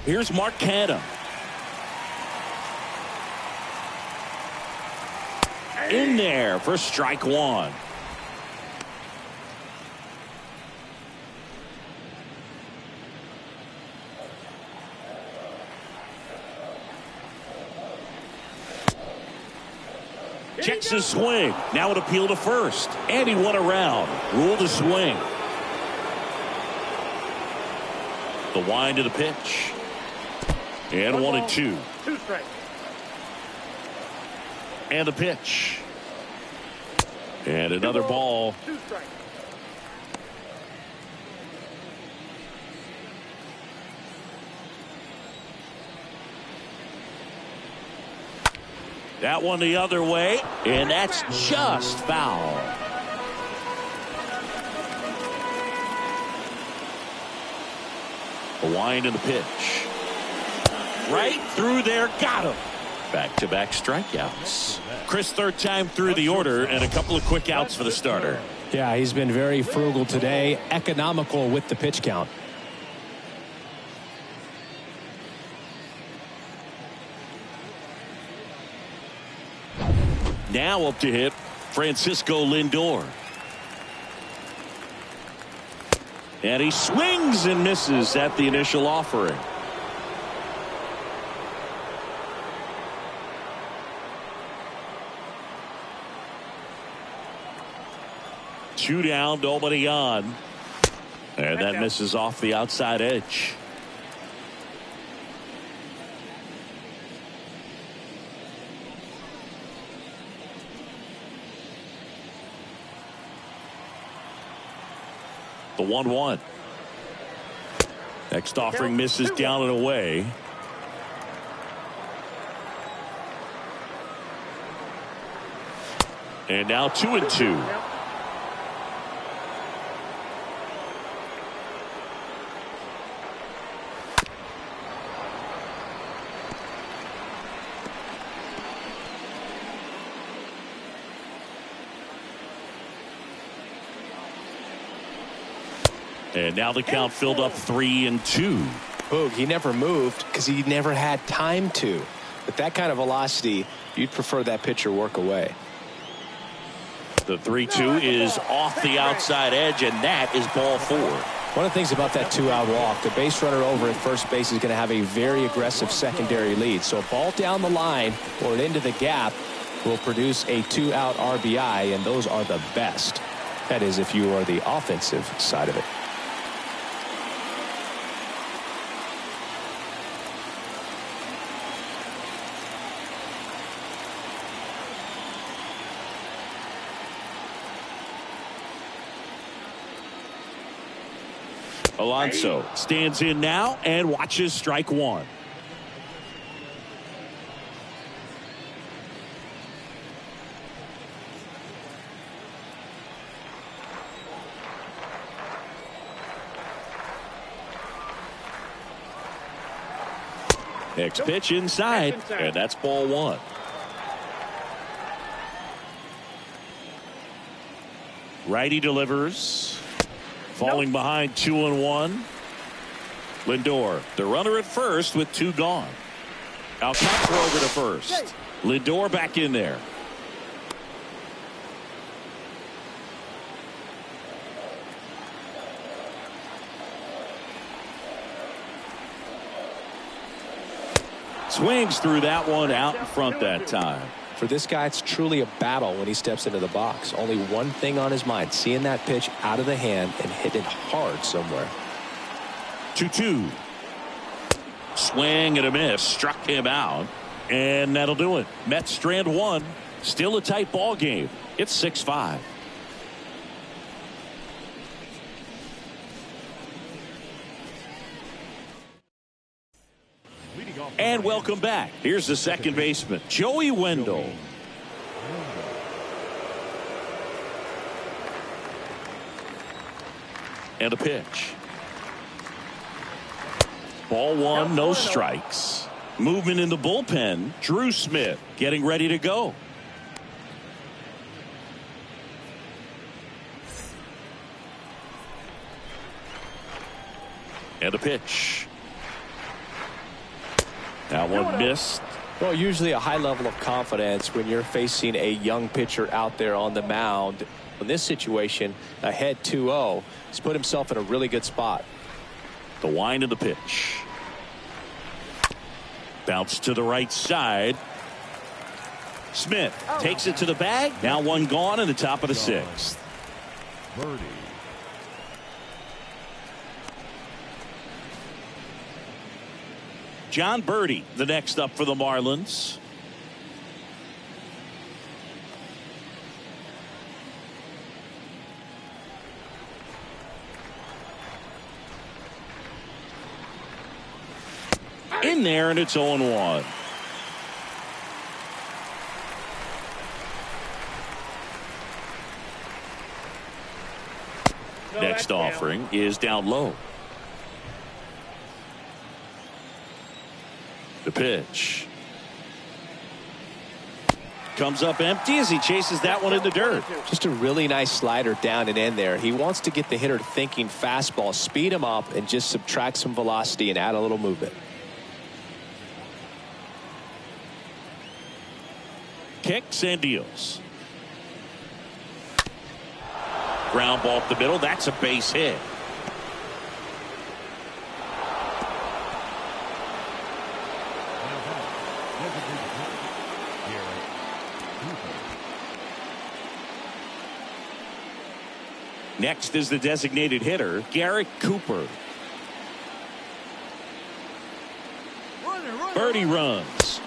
S1: Here's Mark Canha. In there for strike one. Checks his swing. Now an appeal to first. And he went around. Ruled a swing. The wind of the pitch. And 1-2.
S3: 2 strikes.
S1: And the pitch. And another ball.
S3: 2 strikes.
S1: That one the other way. And that's just foul. The wind and the pitch. Right through there. Got him. Back-to-back strikeouts. Chris, third time through the order and a couple of quick outs for the starter.
S2: Yeah, he's been very frugal today, economical with the pitch count.
S1: Now up to hit Francisco Lindor. And he swings and misses at the initial offering. Two down, nobody on. And that misses off the outside edge. The 1-1. Next offering misses down and away. And now 2-2. And now the count filled up 3-2.
S2: Boog, he never moved because he never had time to. With that kind of velocity, you'd prefer that pitcher work away.
S1: The 3-2 is off the outside edge, and that is ball 4.
S2: One of the things about that 2-out walk, the base runner over at first base is going to have a very aggressive secondary lead. So a ball down the line or into the gap will produce a 2-out RBI, and those are the best. That is, if you are the offensive side of it.
S1: Alonso stands in now and watches strike one. Next pitch inside, and that's ball 1. Righty delivers. Falling behind 2-1. Lindor, the runner at first with 2 gone. Alcantara over to first. Lindor back in there. Swings through that one out in front that time.
S2: For this guy, it's truly a battle when he steps into the box. Only one thing on his mind, seeing that pitch out of the hand and hit it hard somewhere.
S1: 2-2. Swing and a miss. Struck him out. And that'll do it. Mets strand one. Still a tight ball game. It's 6-5. And welcome back. Here's the second baseman, Joey Wendell. And a pitch. Ball one, no strikes. Movement in the bullpen. Drew Smith getting ready to go. And a pitch. That one missed.
S2: Well, usually a high level of confidence when you're facing a young pitcher out there on the mound. In this situation, ahead 2-0, he's put himself in a really good spot.
S1: The wind of the pitch. Bounce to the right side. Smith takes it to the bag. Now one gone in the top of the sixth.
S4: Birdie.
S1: John Birdie, the next up for the Marlins. In there, and it's 0-1. Next offering is down low. The pitch comes up empty as he chases that one in the dirt.
S2: Just a really nice slider down and in there. He wants to get the hitter thinking fastball, speed him up, and just subtract some velocity and add a little movement.
S1: Kicks and deals. Ground ball up the middle. That's a base hit. Next is the designated hitter, Garrett Cooper. Birdie runs.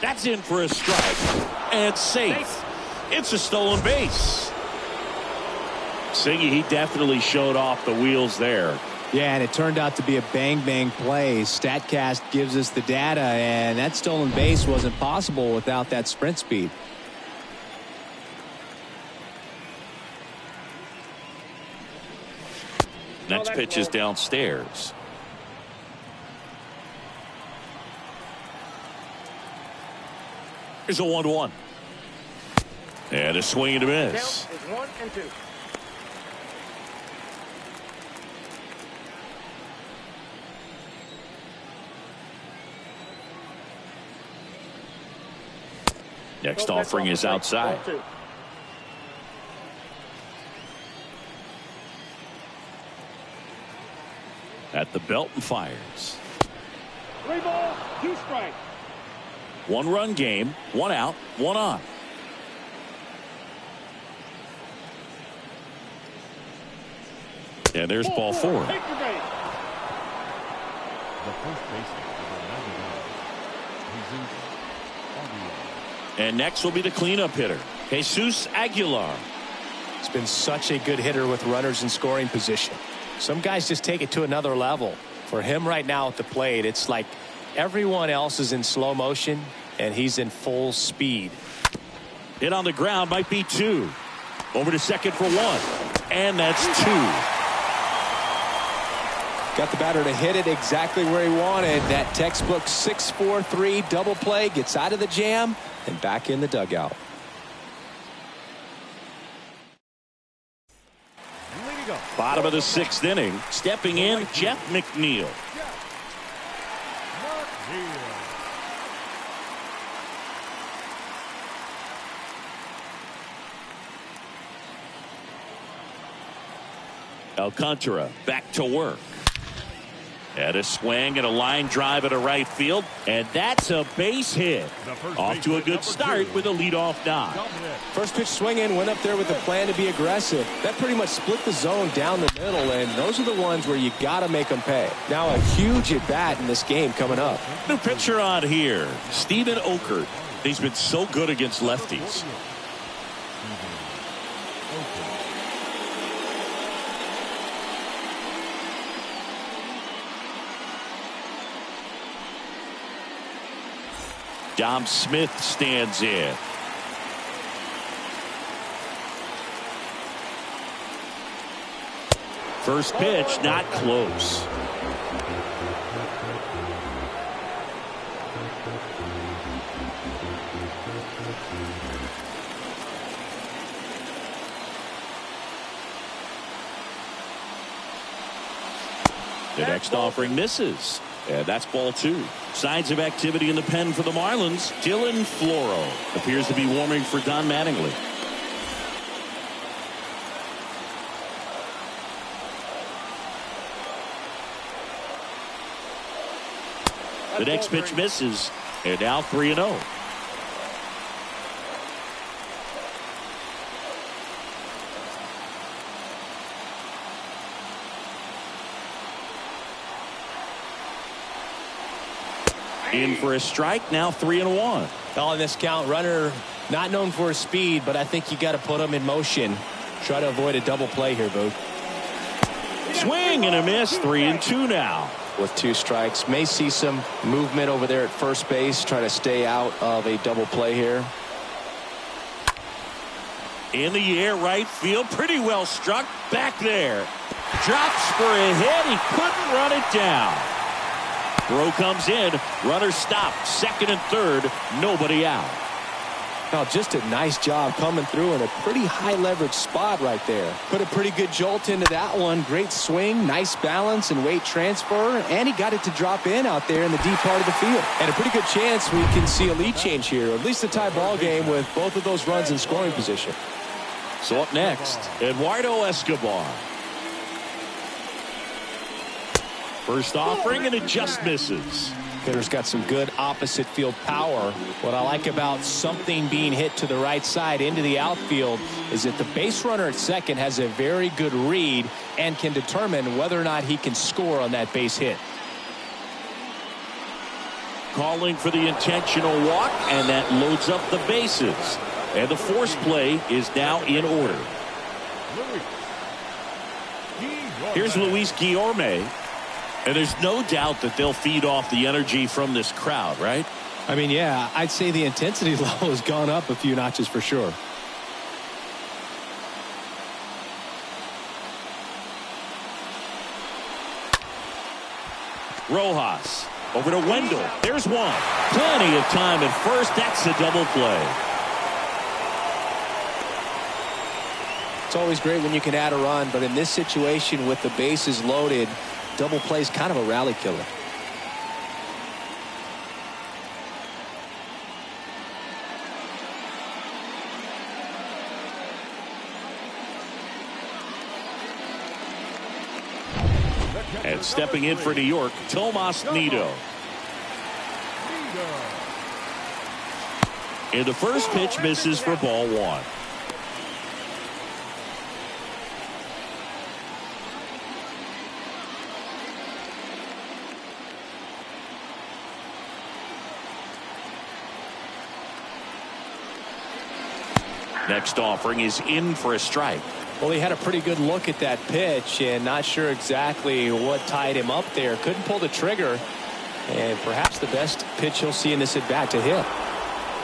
S1: That's in for a strike. And safe. It's a stolen base. Siggy, he definitely showed off the wheels there.
S5: Yeah, and it turned out to be a bang-bang play. StatCast gives us the data, and that stolen base wasn't possible without that sprint speed.
S1: Next pitch is downstairs. Here's a 1-1. And a swing and a miss.
S3: Count is 1 and 2.
S1: Next offering is outside. At the belt and fires.
S3: 3 balls, 2 strikes.
S1: 1-run game, 1 out, 1 on. And there's ball 4.
S3: Take your base.
S4: The first baseman, number 99, Jesus Aguilar.
S1: And next will be the cleanup hitter, Jesus Aguilar.
S2: He's been such a good hitter with runners in scoring position. Some guys just take it to another level. For him right now at the plate, it's like everyone else is in slow motion and he's in full speed.
S1: Hit on the ground, might be 2. Over to second for 1. And that's 2.
S2: Got the batter to hit it exactly where he wanted. That textbook 6-4-3 double play, gets out of the jam and back in the dugout.
S1: Bottom of the 6th inning. Stepping in, Jeff McNeil. Alcantara back to work. And a swing and a line drive at a right field. And that's a base hit. Off to a good start with a leadoff knock.
S2: First pitch swinging, went up there with a plan to be aggressive. That pretty much split the zone down the middle, and those are the ones where you got to make them pay. Now a huge at-bat in this game coming up.
S1: New pitcher on here, Steven Okert. He's been so good against lefties. Dom Smith stands in. First pitch, not close. The next offering misses. And that's ball 2. Signs of activity in the pen for the Marlins. Dylan Floro appears to be warming for Don Mattingly. The next pitch misses. And now 3-0. In for a strike, now 3-1.
S2: On this count, runner not known for his speed, but I think you got to put him in motion. Try to avoid a double play here, Boog.
S1: Swing and a miss, 3-2 now.
S2: With 2 strikes, may see some movement over there at first base, try to stay out of a double play here.
S1: In the air, right field, pretty well struck, back there. Drops for a hit, he couldn't run it down. Throw comes in, runner stopped, second and third, nobody out.
S2: Now just a nice job coming through in a pretty high leverage spot right there. Put a pretty good jolt into that one. Great swing, nice balance and weight transfer, and he got it to drop in out there in the deep part of the field. And a pretty good chance we can see a lead change here, or at least a tie ball game with both of those runs in scoring position.
S1: So up next, Eduardo Escobar. First offering, and it just misses.
S2: Hitter's got some good opposite field power. What I like about something being hit to the right side into the outfield is that the base runner at second has a very good read and can determine whether or not he can score on that base hit.
S1: Calling for the intentional walk, and that loads up the bases. And the force play is now in order. Here's Luis Guillorme. And there's no doubt that they'll feed off the energy from this crowd, right?
S2: I mean, yeah, I'd say the intensity level has gone up a few notches for sure.
S1: Rojas over to Wendell. There's one. Plenty of time at first. That's a double play.
S2: It's always great when you can add a run, but in this situation with the bases loaded, double play is kind of a rally killer.
S1: And stepping in for New York, Tomas Nido. And the first pitch misses for ball 1. Next offering is in for a strike.
S2: Well, he had a pretty good look at that pitch and not sure exactly what tied him up there. Couldn't pull the trigger, and perhaps the best pitch he'll see in this at bat to hit.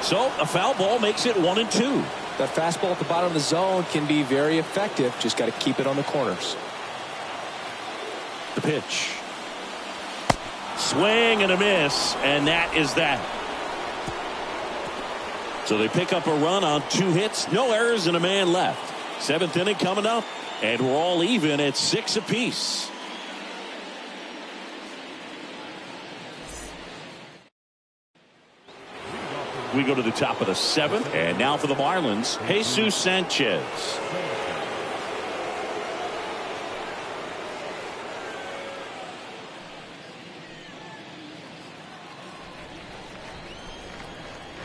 S1: So a foul ball makes it 1-2.
S2: That fastball at the bottom of the zone can be very effective. Just got to keep it on the corners.
S1: The pitch. Swing and a miss, and that is that. So they pick up a run on 2 hits, no errors, and a man left. 7th inning coming up, and we're all even at 6 apiece. We go to the top of the 7th, and now for the Marlins, Jesus Sanchez.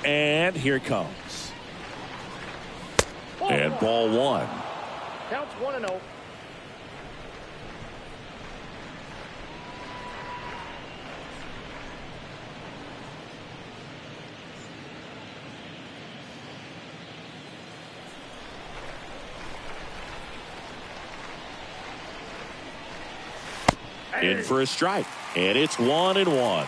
S1: And here it comes. And ball one.
S3: Counts 1-0.
S1: In for a strike. And it's 1-1.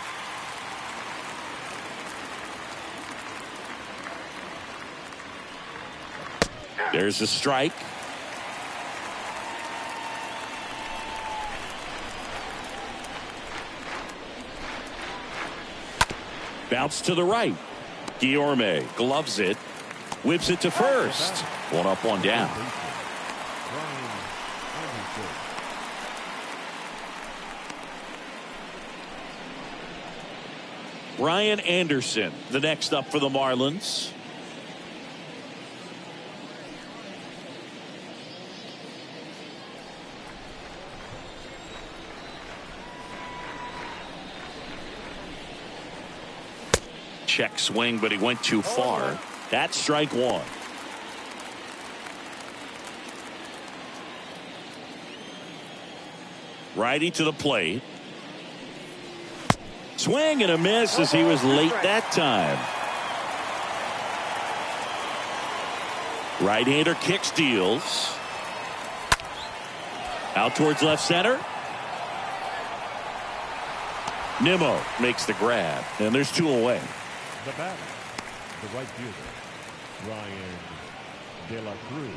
S1: There's a strike. Bounce to the right. Guillorme gloves it. Whips it to first. One up, one down. Brian Anderson, the next up for the Marlins. Check swing, but he went too far. That's strike one. Righty to the plate. Swing and a miss as he was late that time. Right-hander kicks, deals. Out towards left center. Nimmo makes the grab, and there's two away.
S4: The batter, the right fielder, Ryan De La Cruz.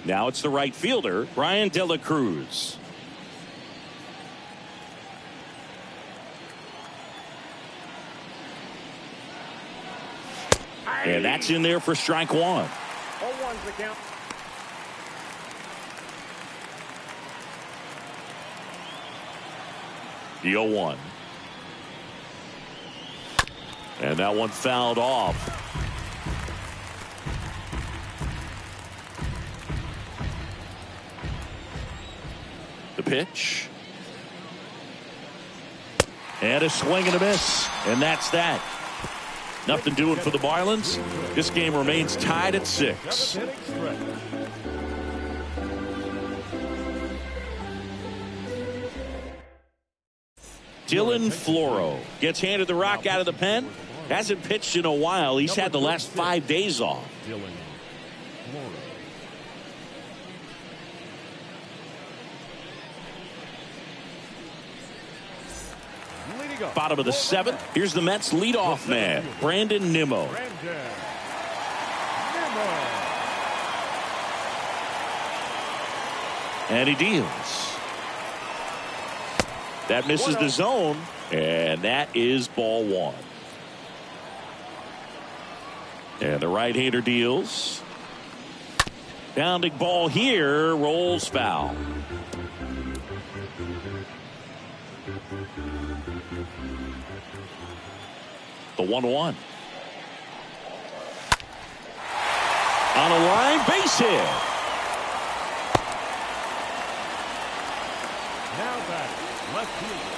S1: Now it's the right fielder, Ryan De La Cruz. And that's in there for strike one.
S3: 0-1's the count.
S1: The 0-1. And that one fouled off. The pitch. And a swing and a miss. And that's that. Nothing doing for the Marlins. This game remains tied at 6. Dylan Floro gets handed the rock out of the pen. Hasn't pitched in a while. He's had the last 5 days off.
S4: Dylan Floro.
S1: Bottom of the 7th. Here's the Mets leadoff man, Brandon Nimmo. And he deals. That misses the zone, and that is ball one. And the right-hander deals. Bounding ball here, rolls foul. The 1-1. On a line, base hit.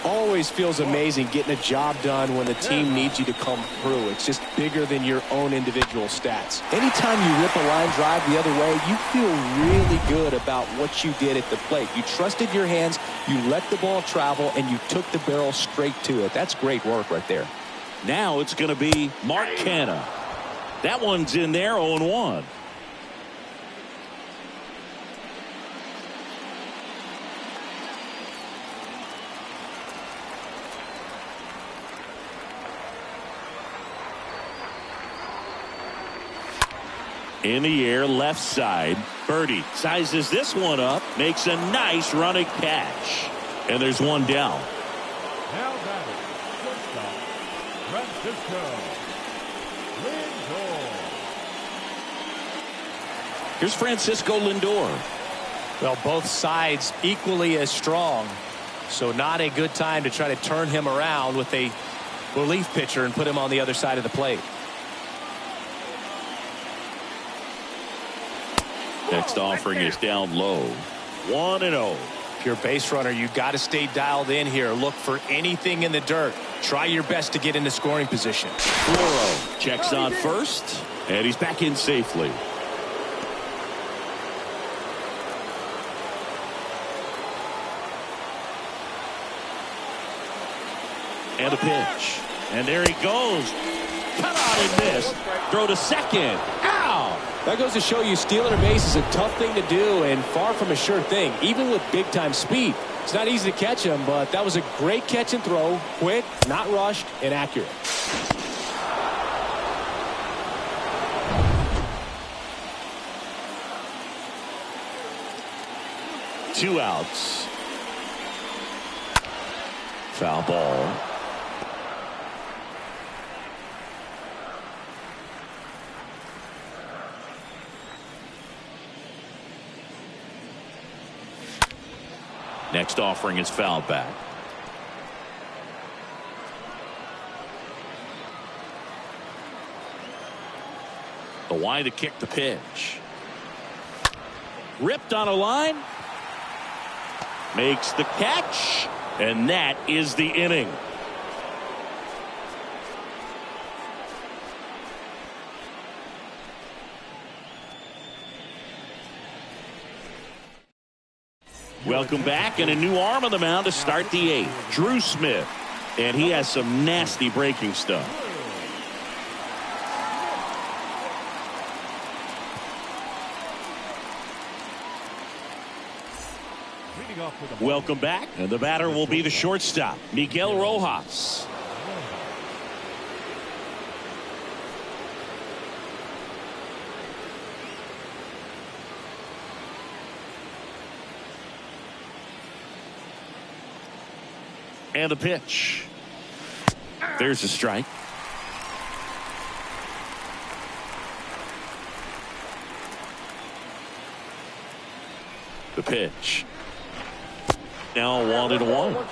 S5: Always feels amazing getting a job done when the team needs you to come through. It's just bigger than your own individual stats. Anytime you rip a line drive the other way, you feel really good about what you did at the plate. You trusted your hands, you let the ball travel, and you took the barrel straight to it. That's great work right there.
S1: Now it's going to be Mark Canha. That one's in there, 0-1. In the air, left side. Birdie sizes this one up, makes a nice running catch. And there's one down.
S4: Now batting, shortstop, Francisco Lindor.
S1: Here's Francisco Lindor.
S5: Well, both sides equally as strong. So not a good time to try to turn him around with a relief pitcher and put him on the other side of the plate.
S1: Next offering is down low. 1-0.
S5: If you're a base runner, you got to stay dialed in here. Look for anything in the dirt. Try your best to get into scoring position.
S1: Floro checks on first, and he's back in safely. And a pitch. And there he goes. Cut out and miss. Throw to second. Ow!
S5: That goes to show you stealing a base is a tough thing to do and far from a sure thing, even with big-time speed. It's not easy to catch him, but that was a great catch and throw. Quick, not rushed, and accurate.
S1: Two outs. Foul ball. Next offering is fouled back. The wide to kick the pitch. Ripped on a line. Makes the catch. And that is the inning. Welcome back, and a new arm on the mound to start the eighth. Drew Smith, and he has some nasty breaking stuff. Welcome back, and the batter will be the shortstop, Miguel Rojas. And a pitch. There's a strike. The pitch. Now 1-1.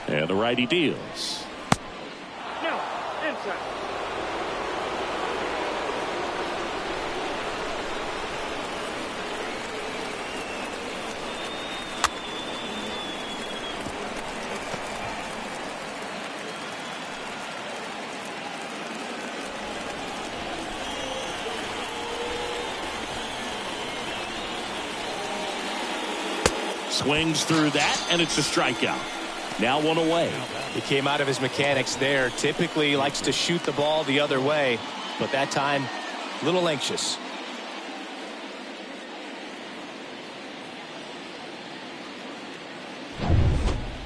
S1: And the righty deals.
S3: Now, inside.
S1: Swings through that, and it's a strikeout. Now one away.
S5: He came out of his mechanics there. Typically likes to shoot the ball the other way, but that time a little anxious.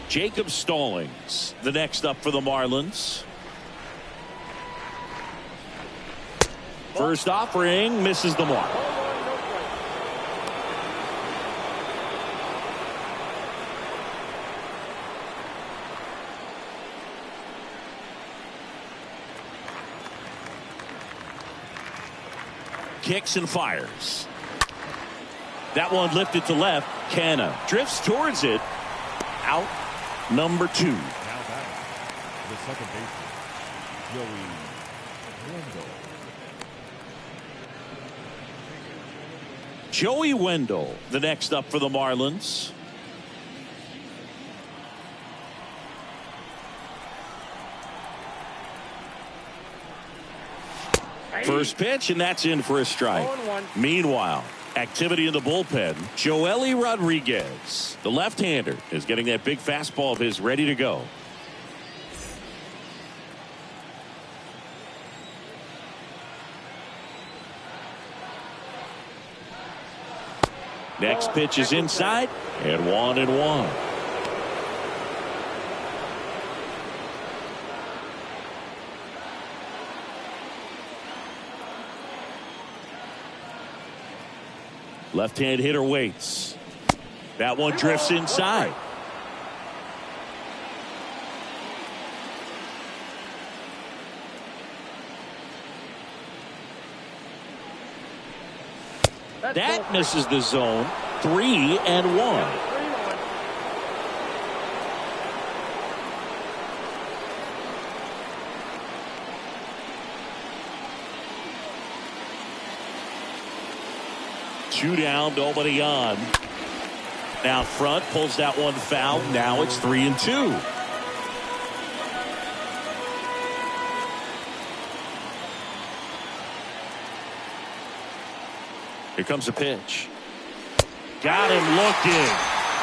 S1: Jacob Stallings, the next up for the Marlins. First offering misses the mark. Kicks and fires. That one lifted to left. Canna drifts towards it. Out number 2.
S4: Now back to the second baseman,
S1: Joey Wendell, the next up for the Marlins. First pitch, and that's in for a strike. Meanwhile, activity in the bullpen. Joely Rodriguez, the left-hander, is getting that big fastball of his ready to go. Next pitch is inside, and 1-1. Left-hand hitter waits. That one drifts inside. That misses the zone. 3-1. 2 down, nobody on. Now front, pulls that one foul. Now it's 3-2. Here comes the pitch. Got him looking.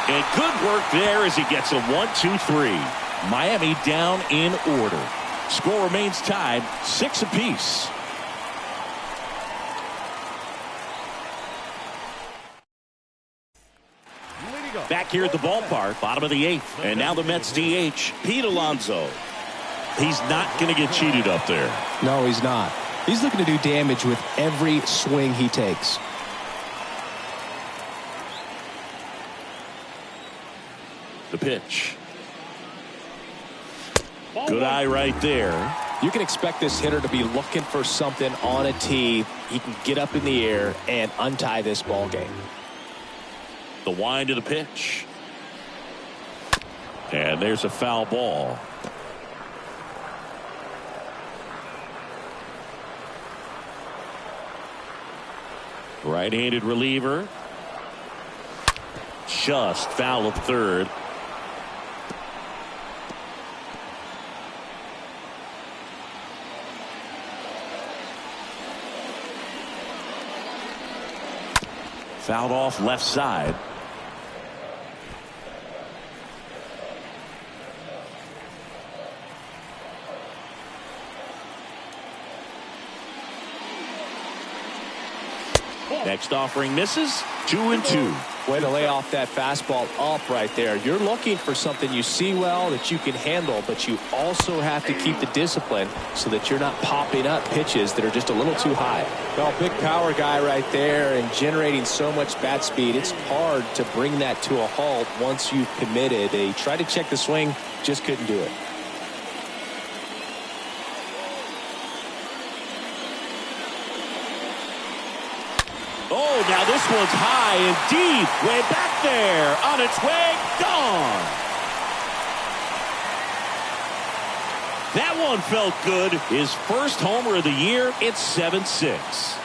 S1: And good work there as he gets a 1-2-3. Miami down in order. Score remains tied, 6 apiece. Back here at the ballpark, bottom of the 8th. And now the Mets DH, Pete Alonso. He's not going to get cheated up there.
S2: No, he's not. He's looking to do damage with every swing he takes.
S1: The pitch. Good eye right there.
S2: You can expect this hitter to be looking for something on a tee. He can get up in the air and untie this ball game.
S1: The wind of the pitch. And there's a foul ball. Right-handed reliever. Just foul of third. Fouled off left side. Next offering misses. 2-2.
S2: Way to lay off that fastball up right there. You're looking for something you see well that you can handle, but you also have to keep the discipline so that you're not popping up pitches that are just a little too high. Well, big power guy right there and generating so much bat speed. It's hard to bring that to a halt once you've committed. He tried to check the swing, just couldn't do it.
S1: Oh, now this one's high and deep. Way back there. On its way. Gone. That one felt good. His first homer of the year. It's 7-6.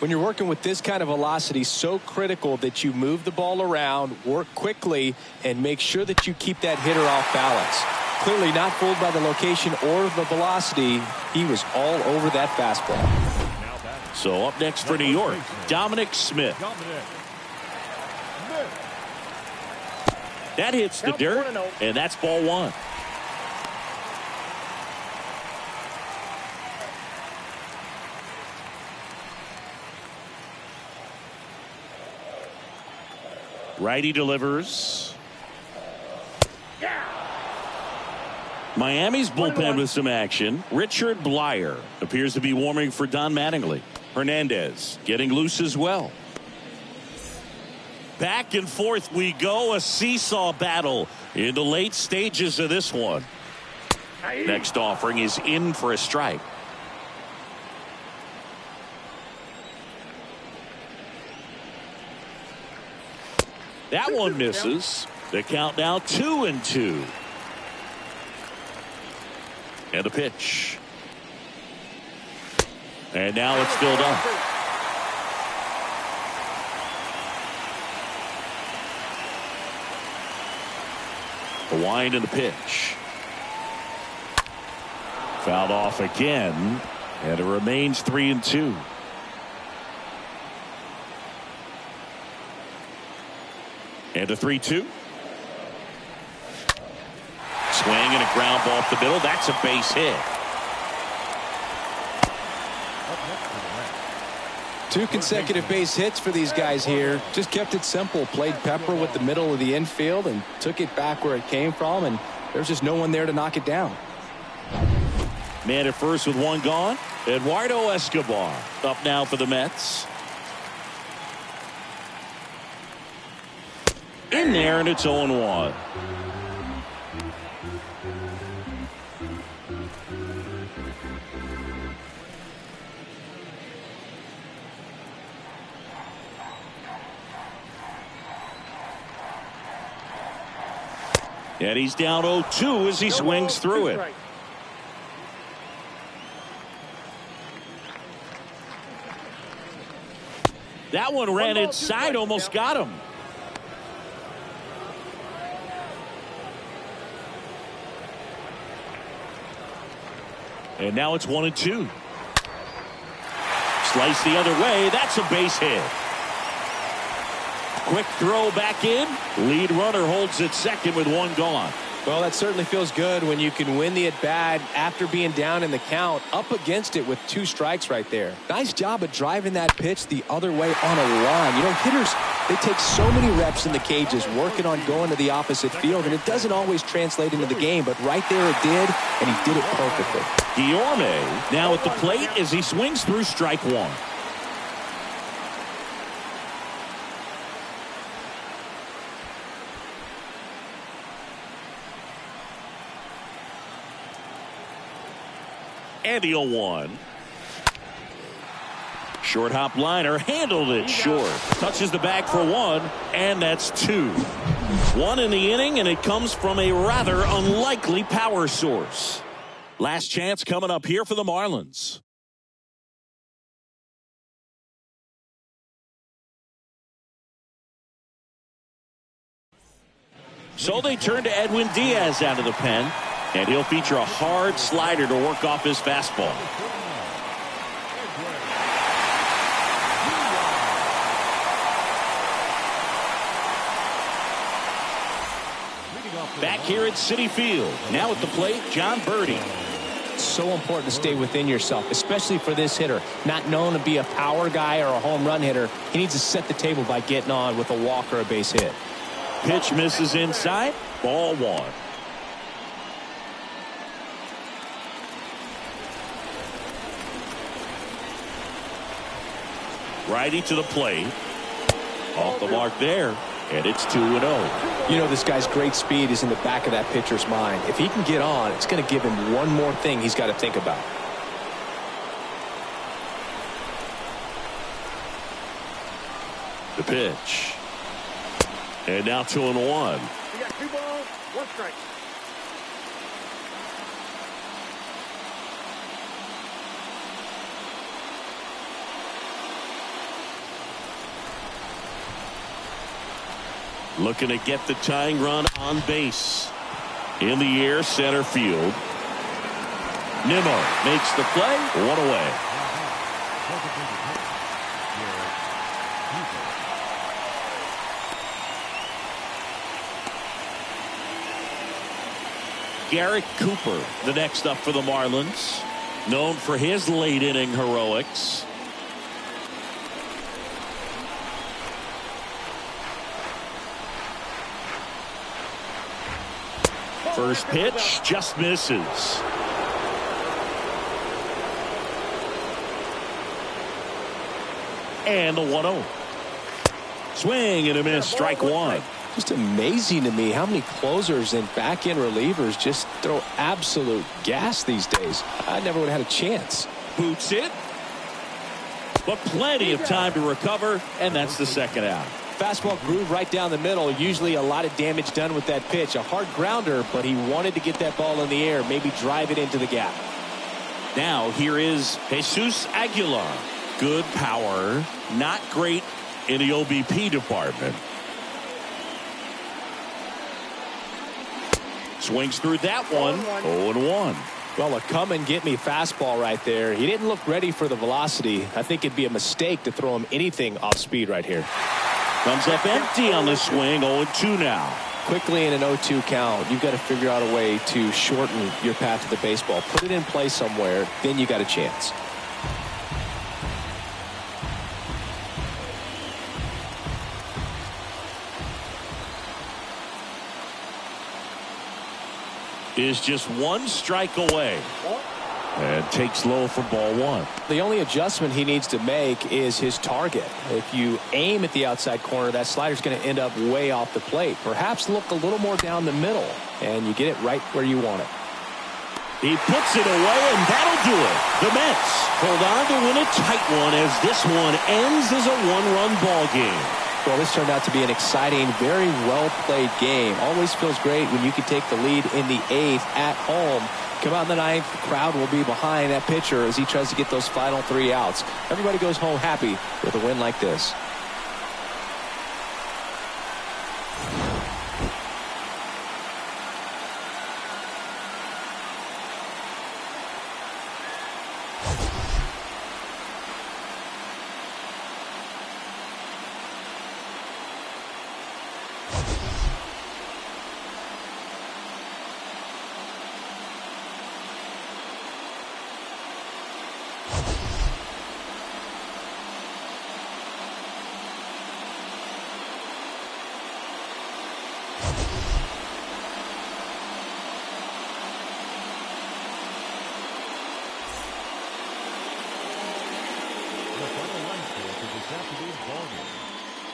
S2: When you're working with this kind of velocity, so critical that you move the ball around, work quickly, and make sure that you keep that hitter off balance. Clearly not fooled by the location or the velocity. He was all over that fastball.
S1: So up next for New York, Dominic Smith. That hits the dirt, and that's ball 1. Righty delivers. Miami's bullpen with some action. Richard Blyer appears to be warming for Don Mattingly. Hernandez getting loose as well. Back and forth we go. A seesaw battle in the late stages of this one. Next offering is in for a strike. That one misses. The count now 2-2. And the pitch. And now it's filled up. The wind and the pitch. Fouled off again. And it remains 3-2. And a 3-2. Swing and a ground ball up the middle. That's a base hit.
S2: Two consecutive base hits for these guys here. Just kept it simple. Played pepper with the middle of the infield and took it back where it came from. And there's just no one there to knock it down.
S1: Man at first with one gone. Eduardo Escobar up now for the Mets. in there, and it's 0-1. And he's down 0-2 as he swings through it. That one ran inside, almost got him. And now it's 1-2. Slice the other way. That's a base hit. Quick throw back in. Lead runner holds at second with one gone.
S5: Well, that certainly feels good when you can win the at-bat after being down in the count, up against it with 2 strikes right there. Nice job of driving that pitch the other way on a line. You know, hitters, they take so many reps in the cages working on going to the opposite field, and it doesn't always translate into the game, but right there it did, and he did it perfectly.
S1: Guillorme now at the plate as he swings through strike one. And the 0-1. Short hop liner, handled it short. Touches the bag for one, and that's 2. 1 in the inning, and it comes from a rather unlikely power source. Last chance coming up here for the Marlins. So they turn to Edwin Diaz out of the pen. And he'll feature a hard slider to work off his fastball. Back here at Citi Field. Now at the plate, John Birdie.
S5: It's so important to stay within yourself, especially for this hitter. Not known to be a power guy or a home run hitter. He needs to set the table by getting on with a walk or a base hit.
S1: Pitch misses inside. Ball 1. Righty to the plate. Off the mark there. And it's 2-0.
S5: You know, this guy's great speed is in the back of that pitcher's mind. If he can get on, it's going to give him one more thing he's got to think about.
S1: The pitch. And now 2-1.
S3: You got 2 balls, 1 strike.
S1: Looking to get the tying run on base. In the air, center field. Nimmo makes the play. 1 away. Garrett Cooper, the next up for the Marlins. Known for his late inning heroics. First pitch just misses. And the 1-0. Swing and a miss, strike 1.
S5: Just amazing to me how many closers and back-end relievers just throw absolute gas these days. I never would have had a chance.
S1: Boots it. But plenty of time to recover, and that's the second out.
S5: Fastball groove right down the middle. Usually a lot of damage done with that pitch. A hard grounder, but he wanted to get that ball in the air, maybe drive it into the gap.
S1: Now here is Jesus Aguilar. Good power, not great in the OBP department. Swings through that one. 0-1.
S5: Well, a come and get me fastball right there. He didn't look ready for the velocity. I think it'd be a mistake to throw him anything off speed right here.
S1: Comes up empty on the swing. 0-2 now.
S5: Quickly in an 0-2 count, you've got to figure out a way to shorten your path to the baseball. Put it in play somewhere, then you got a chance.
S1: Is just 1 strike away. And takes low for ball one.
S2: The only adjustment he needs to make is his target. If you aim at the outside corner, that slider's going to end up way off the plate. Perhaps look a little more down the middle, and you get it right where you want it.
S1: He puts it away, and that'll do it. The Mets hold on to win a tight one as this one ends as a one-run ball game.
S2: Well, this turned out to be an exciting, very well-played game. Always feels great when you can take the lead in the 8th at home. Come out in the 9th, the crowd will be behind that pitcher as he tries to get those final 3 outs. Everybody goes home happy with a win like this.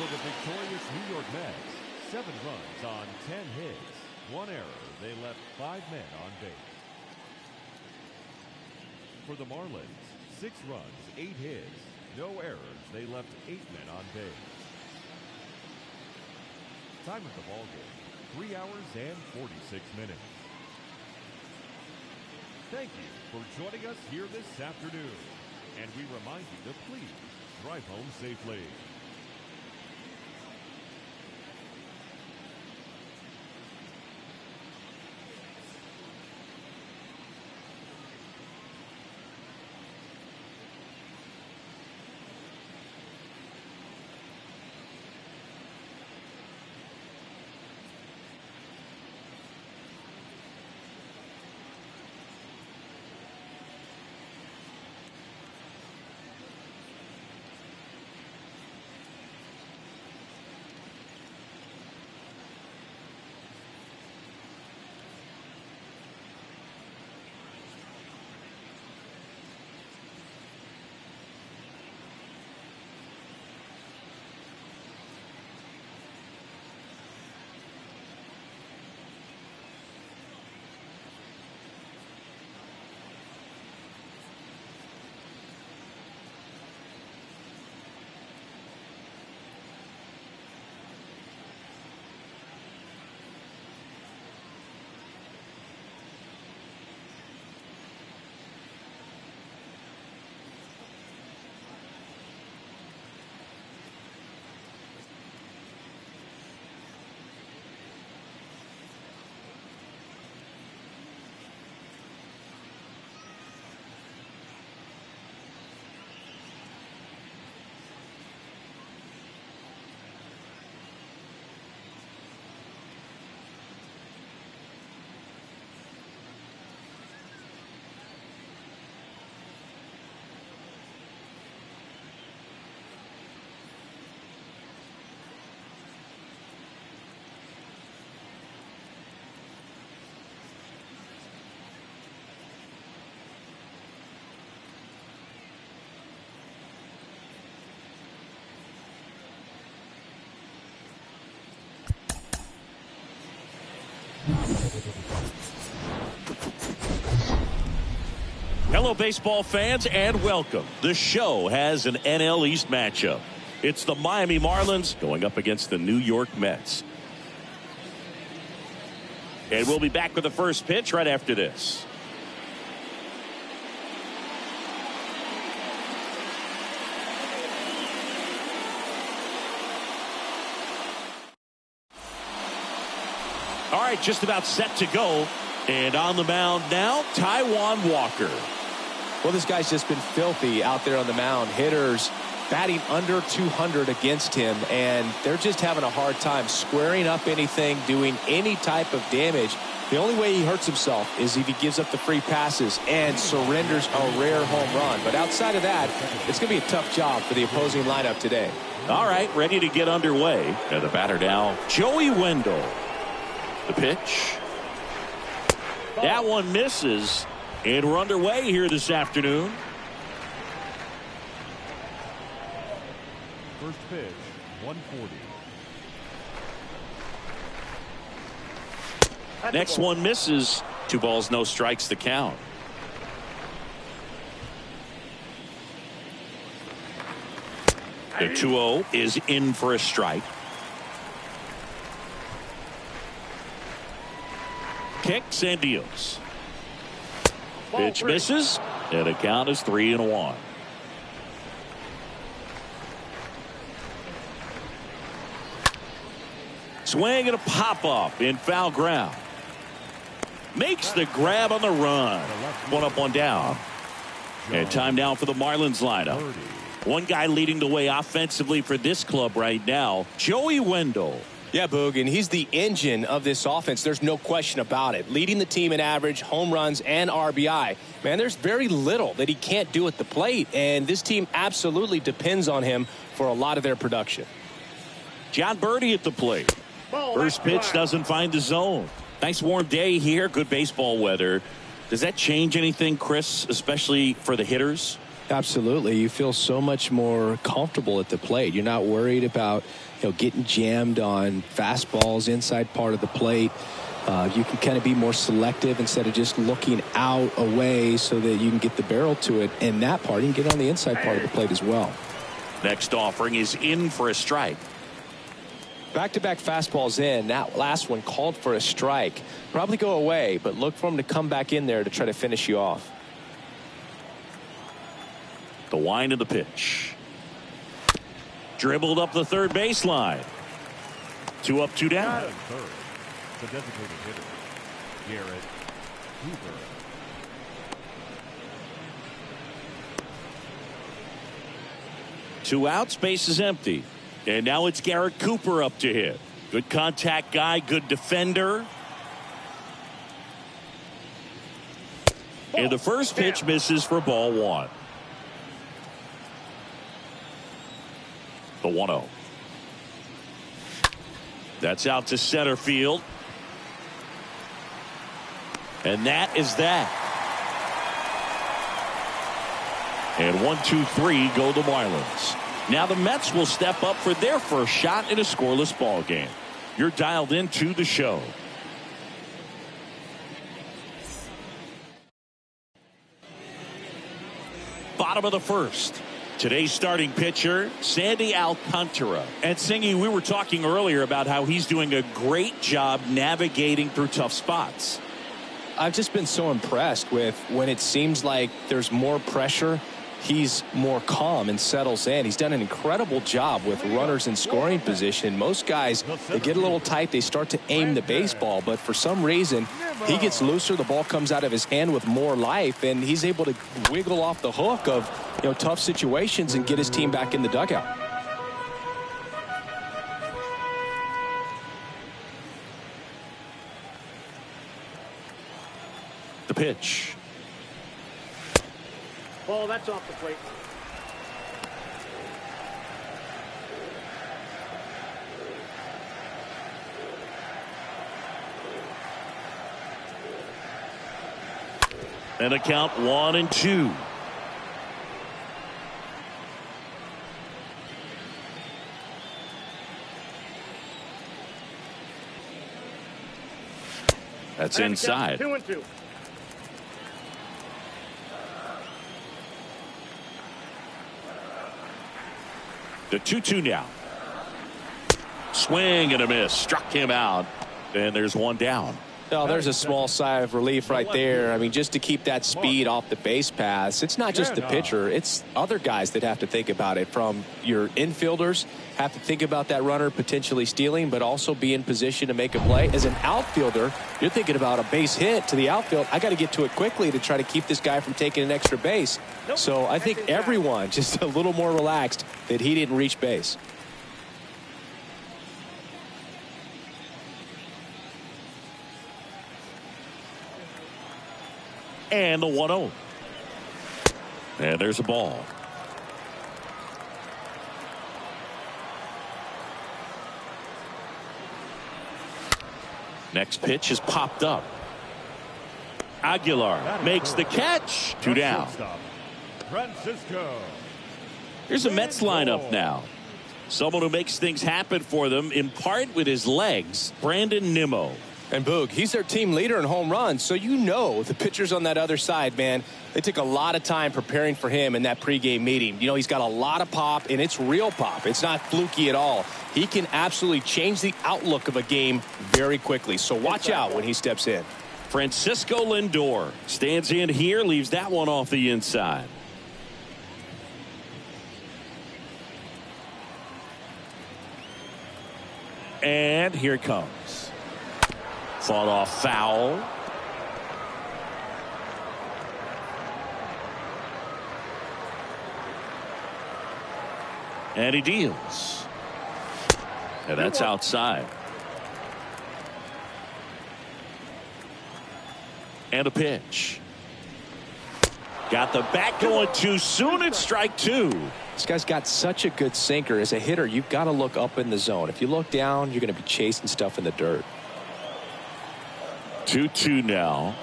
S4: For the victorious New York Mets, 7 runs on 10 hits, 1 error. They left 5 men on base. For the Marlins, 6 runs, 8 hits, no errors. They left 8 men on base. Time of the ball game, 3 hours and 46 minutes. Thank you for joining us here this afternoon. And we remind you to please drive home safely.
S1: Hello, baseball fans, and welcome. The show has an NL East matchup. It's the Miami Marlins going up against the New York Mets. And we'll be back with the first pitch right after this. All right, just about set to go. And on the mound now, Taiwan Walker.
S2: Well, this guy's just been filthy out there on the mound. Hitters batting under 200 against him, and they're just having a hard time squaring up anything, doing any type of damage. The only way he hurts himself is if he gives up the free passes and surrenders a rare home run. But outside of that, it's going to be a tough job for the opposing lineup today.
S1: All right, ready to get underway. And the batter now, Joey Wendell. The pitch. That one misses. And we're underway here this afternoon.
S4: First pitch, 140.
S1: Next one misses. 2 balls, no strikes, the count. The 2-0 is in for a strike. Kicks and deals. Pitch misses, and the count is 3-1. Swing and a pop-up in foul ground. Makes the grab on the run. 1 up, 1 down. And time now for the Marlins lineup. One guy leading the way offensively for this club right now, Joey Wendell.
S5: Yeah, Boog, and he's the engine of this offense. There's no question about it. Leading the team in average, home runs, and RBI. Man, there's very little that he can't do at the plate, and this team absolutely depends on him for a lot of their production.
S1: John Birdie at the plate. First pitch doesn't find the zone. Nice warm day here. Good baseball weather. Does that change anything, Chris, especially for the hitters?
S2: Absolutely. You feel so much more comfortable at the plate. You're not worried about, getting jammed on fastballs inside part of the plate. You can kind of be more selective instead of just looking out away so that you can get the barrel to it. And that part, you can get on the inside part of the plate as well.
S1: Next offering is in for a strike.
S5: Back-to-back fastballs in. That last one called for a strike. Probably go away, but look for him to come back in there to try to finish you off.
S1: The wind of the pitch. Dribbled up the third baseline. 2 up, 2 down.
S4: Third, the designated hitter, Garrett Cooper.
S1: Two outs, base is empty. And now it's Garrett Cooper up to hit. Good contact guy, good defender. And the first pitch misses for ball 1. The 1-0. That's out to center field. And that is that. And 1, 2, 3 go the Marlins. Now the Mets will step up for their first shot in a scoreless ball game. You're dialed into the show. Bottom of the first. Today's starting pitcher, Sandy Alcantara. And Singy, we were talking earlier about how he's doing a great job navigating through tough spots.
S5: I've just been so impressed with when it seems like there's more pressure, he's more calm and settles in. He's done an incredible job with runners in scoring position. Most guys, they get a little tight, they start to aim the baseball, but for some reason he gets looser, the ball comes out of his hand with more life, and he's able to wiggle off the hook of tough situations and get his team back in the dugout.
S1: The pitch.
S3: Ball, that's off the plate.
S1: And a count 1 and 2. That's inside.
S3: 2 and 2.
S1: The 2-2 now. Swing and a miss. Struck him out. And there's 1 down.
S5: Oh, there's a small sigh of relief right there. I mean, just to keep that speed off the base paths. It's not just the pitcher. It's other guys that have to think about it. From your infielders have to think about that runner potentially stealing, but also be in position to make a play. As an outfielder, you're thinking about a base hit to the outfield. I got to get to it quickly to try to keep this guy from taking an extra base. So I think everyone just a little more relaxed that he didn't reach base.
S1: And the 1-0. And there's a ball. Next pitch is popped up. Aguilar makes the catch. 2 down.
S4: Francisco.
S1: Here's a Mets lineup now. Someone who makes things happen for them, in part with his legs, Brandon Nimmo.
S5: And Boog, he's their team leader in home runs, so you know the pitchers on that other side, man, they took a lot of time preparing for him in that pregame meeting. You know, he's got a lot of pop, and it's real pop. It's not fluky at all. He can absolutely change the outlook of a game very quickly, so watch out when he steps in.
S1: Francisco Lindor stands in here, leaves that one off the inside. And here it comes. Fought off foul. And he deals. And that's outside. And a pitch. Got the bat going too soon. It's strike 2.
S5: This guy's got such a good sinker. As a hitter, you've got to look up in the zone. If you look down, you're going to be chasing stuff in the dirt.
S1: 2-2 now.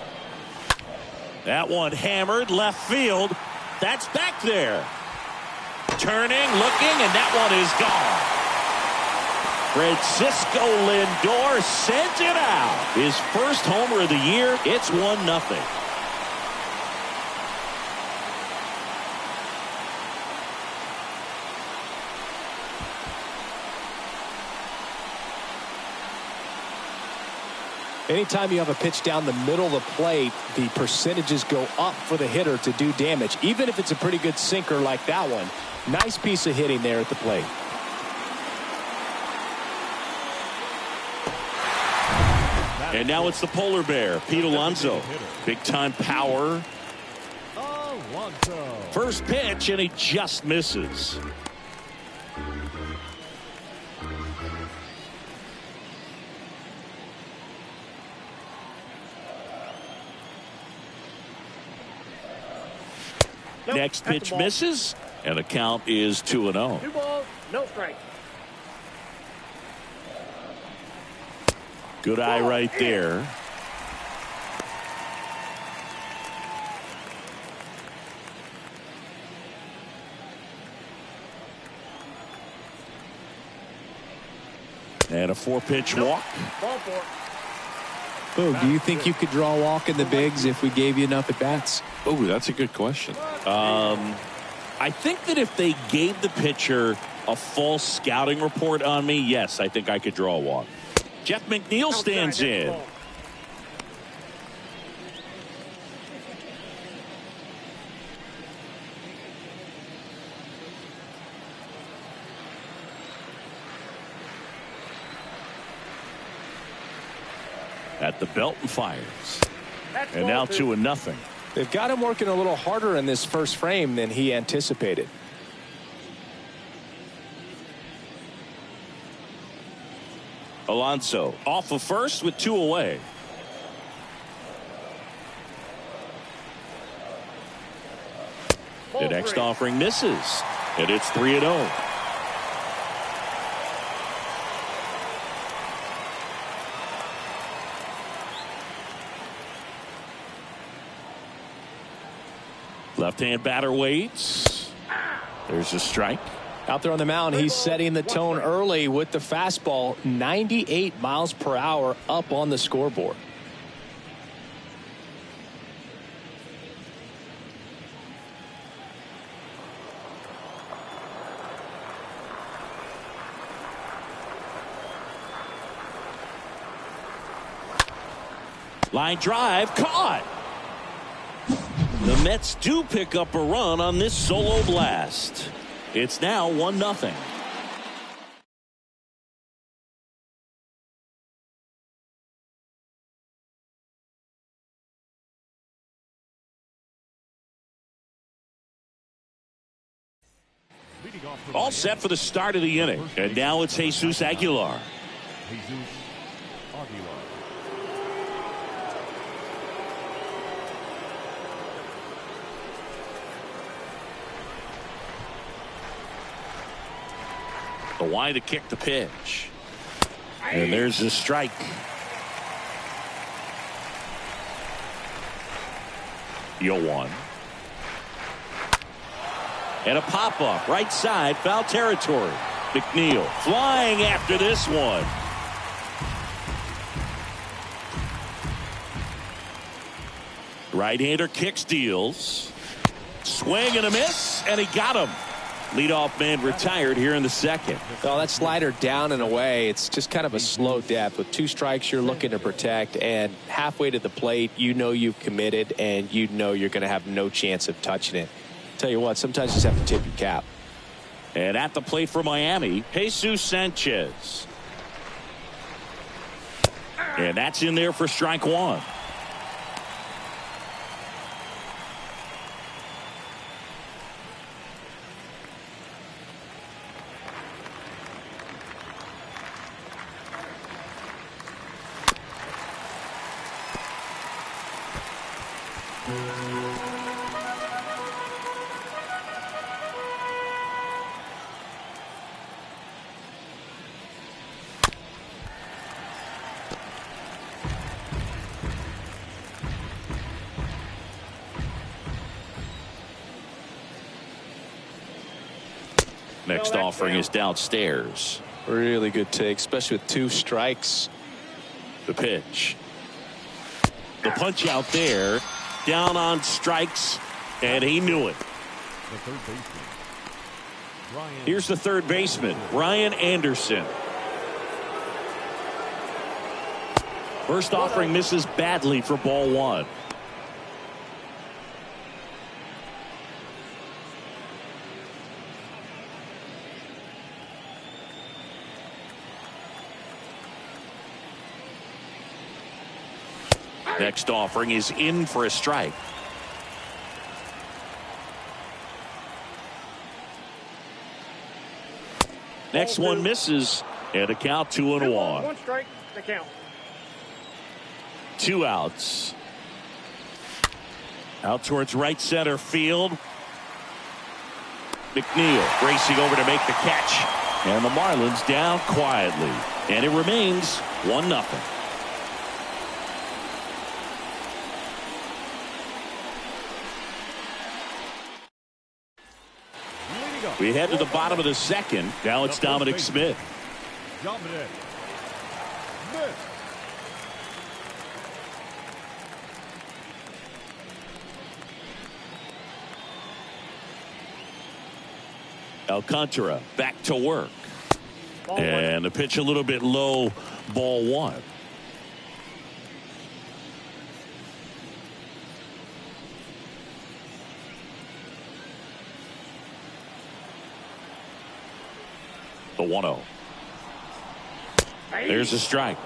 S1: That one hammered left field. That's back there. Turning, looking, and that one is gone. Francisco Lindor sent it out. His first homer of the year. It's 1-0.
S5: Anytime you have a pitch down the middle of the plate, the percentages go up for the hitter to do damage, even if it's a pretty good sinker like that one. Nice piece of hitting there at the plate.
S1: And now it's the polar bear, Pete Alonso. Big time power. First pitch, and he just misses. Next pitch misses, and the count is 2-0.
S3: 2 balls, no strike.
S1: Good eye right there. And a 4-pitch walk.
S3: Ball 4.
S2: Oh, do you think you could draw a walk in the bigs if we gave you enough at bats?
S1: Oh, that's a good question. I think that if they gave the pitcher a false scouting report on me, yes, I think I could draw a walk. Jeff McNeil stands in. At the belt and fires. And now 2-0.
S5: They've got him working a little harder in this first frame than he anticipated.
S1: Alonso off of first with 2 away. The next offering misses, and it's 3-0. Left-hand batter waits. There's a strike.
S5: Out there on the mound, he's setting the tone early with the fastball. 98 miles per hour up on the scoreboard.
S1: Line drive caught. The Mets do pick up a run on this solo blast. It's now 1-0. All set for the start of the inning. And now it's Jesus Aguilar. The wide to kick the pitch. And there's the strike. 0-1. And a pop-up right side, foul territory. McNeil flying after this one. Right-hander kick steals. Swing and a miss, and he got him. Leadoff man retired here in the second.
S2: Well, that slider down and away, it's just kind of a slow death. With 2 strikes, you're looking to protect, and halfway to the plate, you know you've committed, and you know you're going to have no chance of touching it. Tell you what, sometimes you just have to tip your cap.
S1: And at the plate for Miami, Jesus Sanchez. And that's in there for strike 1. Next offering is downstairs.
S2: Really good take, especially with 2 strikes.
S1: The pitch. The punch out there. Down on strikes, and he knew it.
S4: The third baseman, Ryan.
S1: Here's the third baseman, Ryan Anderson. First offering misses badly for ball 1. Next offering is in for a strike. Next one misses, and a count 2-1.
S3: 1 strike, the count.
S1: 2 outs. Out towards right center field. McNeil racing over to make the catch, and the Marlins down quietly, and it remains 1-0. We head to the bottom of the second. Now it's Dominic Smith.
S4: Dominic Smith.
S1: Alcantara back to work. And the pitch a little bit low, ball 1. The 1-0. There's a strike.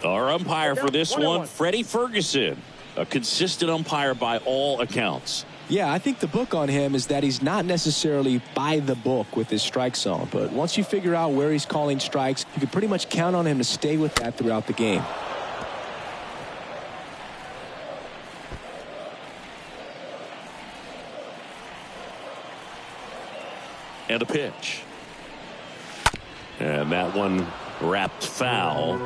S1: Our umpire for this one, Freddie Ferguson, a consistent umpire by all accounts.
S2: Yeah, I think the book on him is that he's not necessarily by the book with his strike zone, but once you figure out where he's calling strikes, you can pretty much count on him to stay with that throughout the game.
S1: And a pitch. And that one wrapped foul.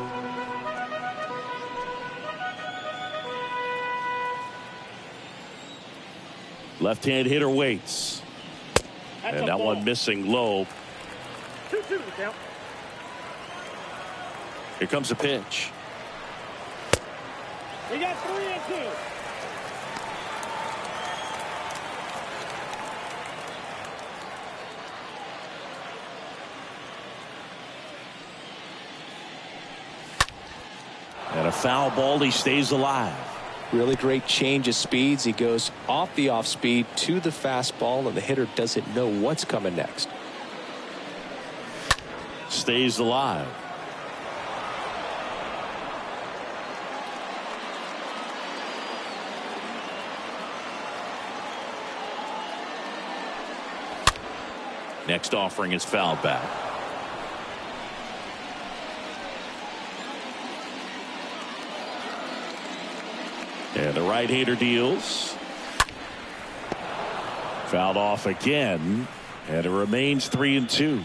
S1: Left-hand hitter waits. And that one missing low.
S3: 2-2 the count.
S1: Here comes a pitch.
S3: We got 3-2.
S1: And a foul ball, he stays alive.
S2: Really great change of speeds. He goes off the off speed to the fastball, and the hitter doesn't know what's coming next.
S1: Stays alive. Next offering is fouled back. And the right-hander deals. Fouled off again, and it remains 3-2.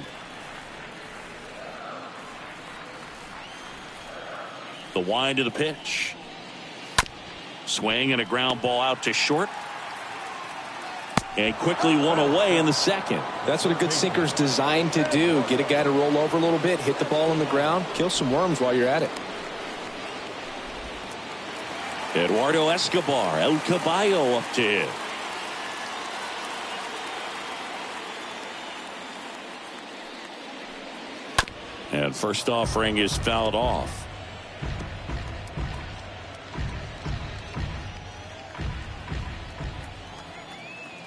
S1: The wind of the pitch. Swing and a ground ball out to short. And quickly one away in the second.
S5: That's what a good sinker's designed to do. Get a guy to roll over a little bit, hit the ball on the ground, kill some worms while you're at it.
S1: Eduardo Escobar, El Caballo up to hit. And first offering is fouled off.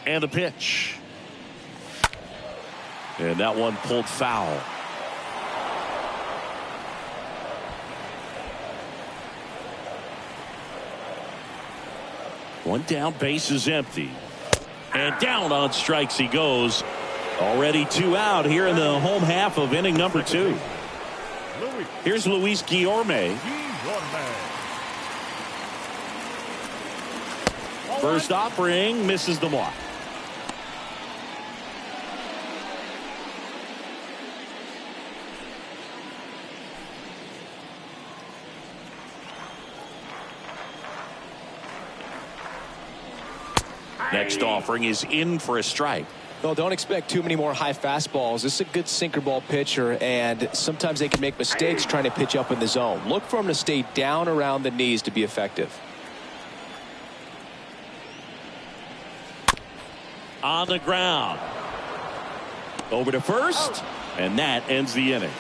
S1: And a pitch. And that one pulled foul. One down, base is empty. And down on strikes he goes. Already 2 out here in the home half of inning number 2. Here's Luis Guillorme. First offering misses the mark. Next offering is in for a strike.
S5: Well, don't expect too many more high fastballs. This is a good sinker ball pitcher, and sometimes they can make mistakes trying to pitch up in the zone. Look for him to stay down around the knees to be effective.
S1: On the ground. Over to first, and that ends the inning.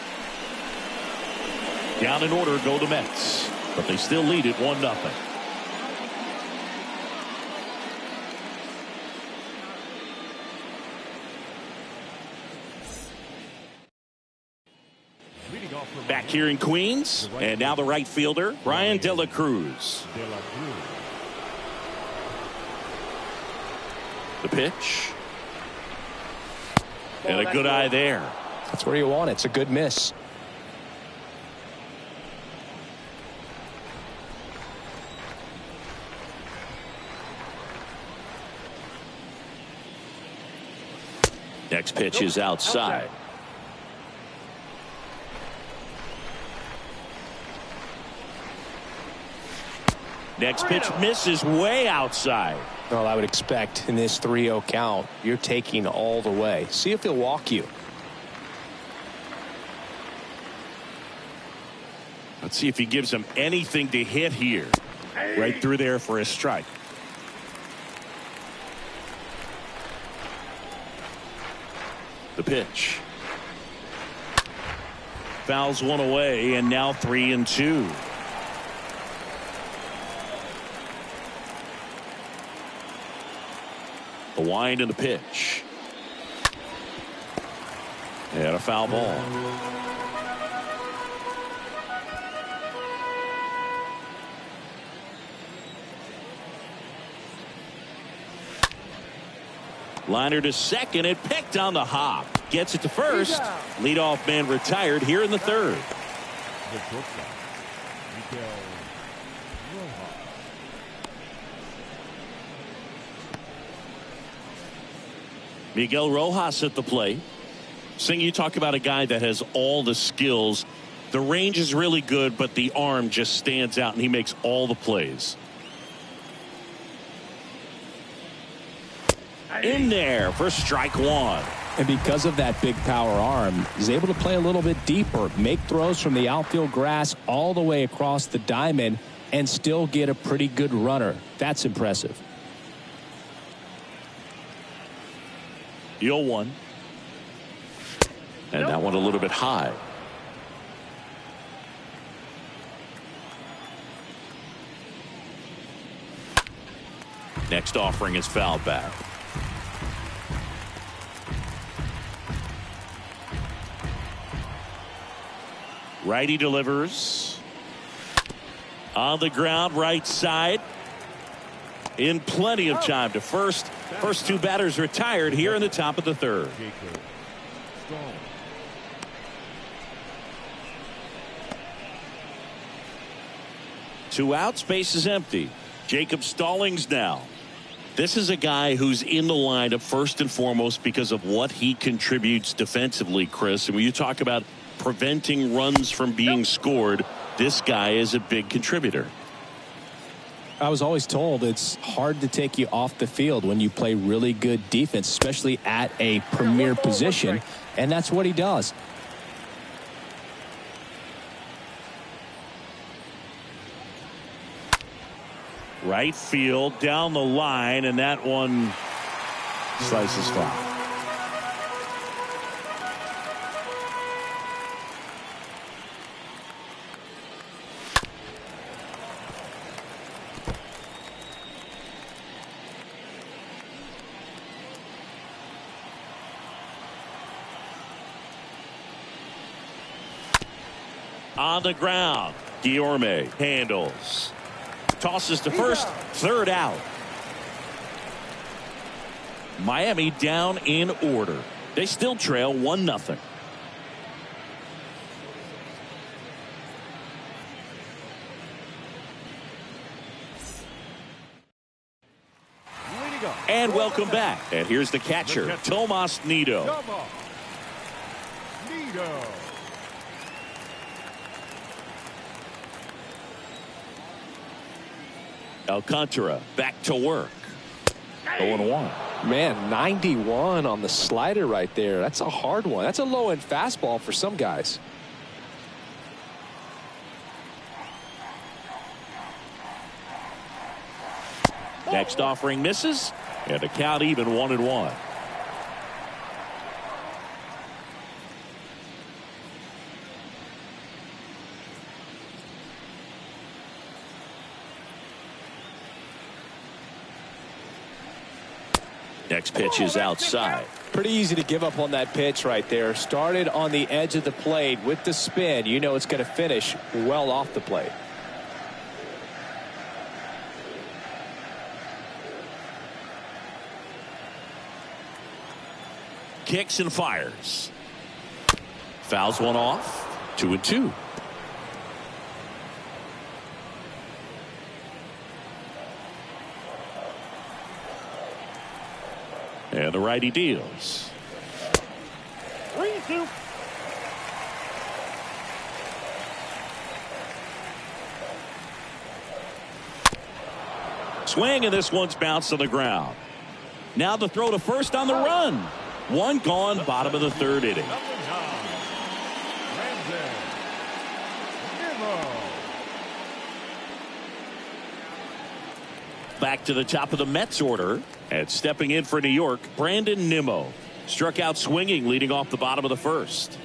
S1: Down in order go the Mets, but they still lead it 1-0. Back here in Queens, and now the right fielder, Brian De La Cruz. The pitch. And a good eye there.
S5: That's where you want it. It's a good miss.
S1: Next pitch is outside. Next pitch misses way outside.
S5: Well, I would expect in this 3-0 count, you're taking all the way. See if he'll walk you.
S1: Let's see if he gives him anything to hit here. Right through there for a strike. The pitch. Fouls one away, and now 3-2. The wind and the pitch. And a foul ball. Liner to second and picked on the hop. Gets it to first. Leadoff man retired here in the third. Miguel Rojas at the plate. Sing, you talk about a guy that has all the skills. The range is really good, but the arm just stands out, and he makes all the plays. In there for strike one.
S2: And because of that big power arm, he's able to play a little bit deeper, make throws from the outfield grass all the way across the diamond, and still get a pretty good runner. That's impressive.
S1: 0-1. And that one a little bit high. Next offering is fouled back. Righty delivers. On the ground, right side. In plenty of time to first. First two batters retired here in the top of the third. Two outs, base is empty. Jacob Stallings now. This is a guy who's in the lineup first and foremost because of what he contributes defensively, Chris. And when you talk about preventing runs from being scored, this guy is a big contributor.
S2: I was always told it's hard to take you off the field when you play really good defense, especially at a premier position, and that's what he does.
S1: Right field, down the line, and that one slices foul. On the ground, Guillorme handles. Tosses to first, third out. Miami down in order. They still trail 1-0. And welcome back. And here's the catcher, Tomas Nido. Alcantara back to work. 0-1.
S5: Man, 91 on the slider right there. That's a hard one. That's a low-end fastball for some guys.
S1: Next offering misses, and the count even 1-1. Next pitch is outside.
S5: Pretty easy to give up on that pitch right there. Started on the edge of the plate with the spin. You know it's going to finish well off the plate.
S1: Kicks and fires. Fouls one off. 2-2. And the righty deals.
S3: 3-2.
S1: Swing, and this one's bounced to the ground. Now the throw to first on the run. One gone, bottom of the third inning. Back to the top of the Mets order, and stepping in for New York, Brandon Nimmo. Struck out swinging, leading off the bottom of the first.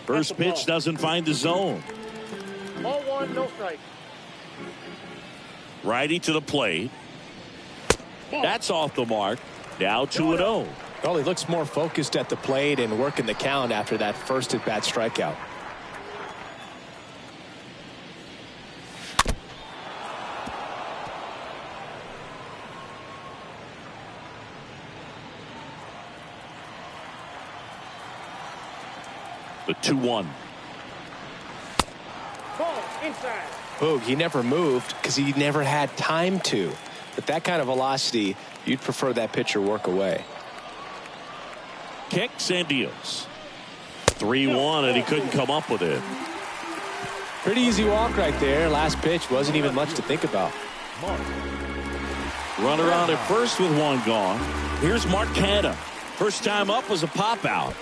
S1: First pitch doesn't find the zone.
S3: Ball one, no strike.
S1: Righty to the plate. That's off the mark. Now 2-0.
S5: Well, he looks more focused at the plate and working the count after that first at-bat strikeout.
S1: The 2-1.
S3: Ball inside.
S5: Boog, he never moved because he never had time to. But that kind of velocity, you'd prefer that pitcher work away.
S1: Kicks and deals. 3-1, and he couldn't come up with it.
S5: Pretty easy walk right there. Last pitch wasn't even much to think about.
S1: Runner on at first with one gone. Here's Mark Canha. First time up was a pop out.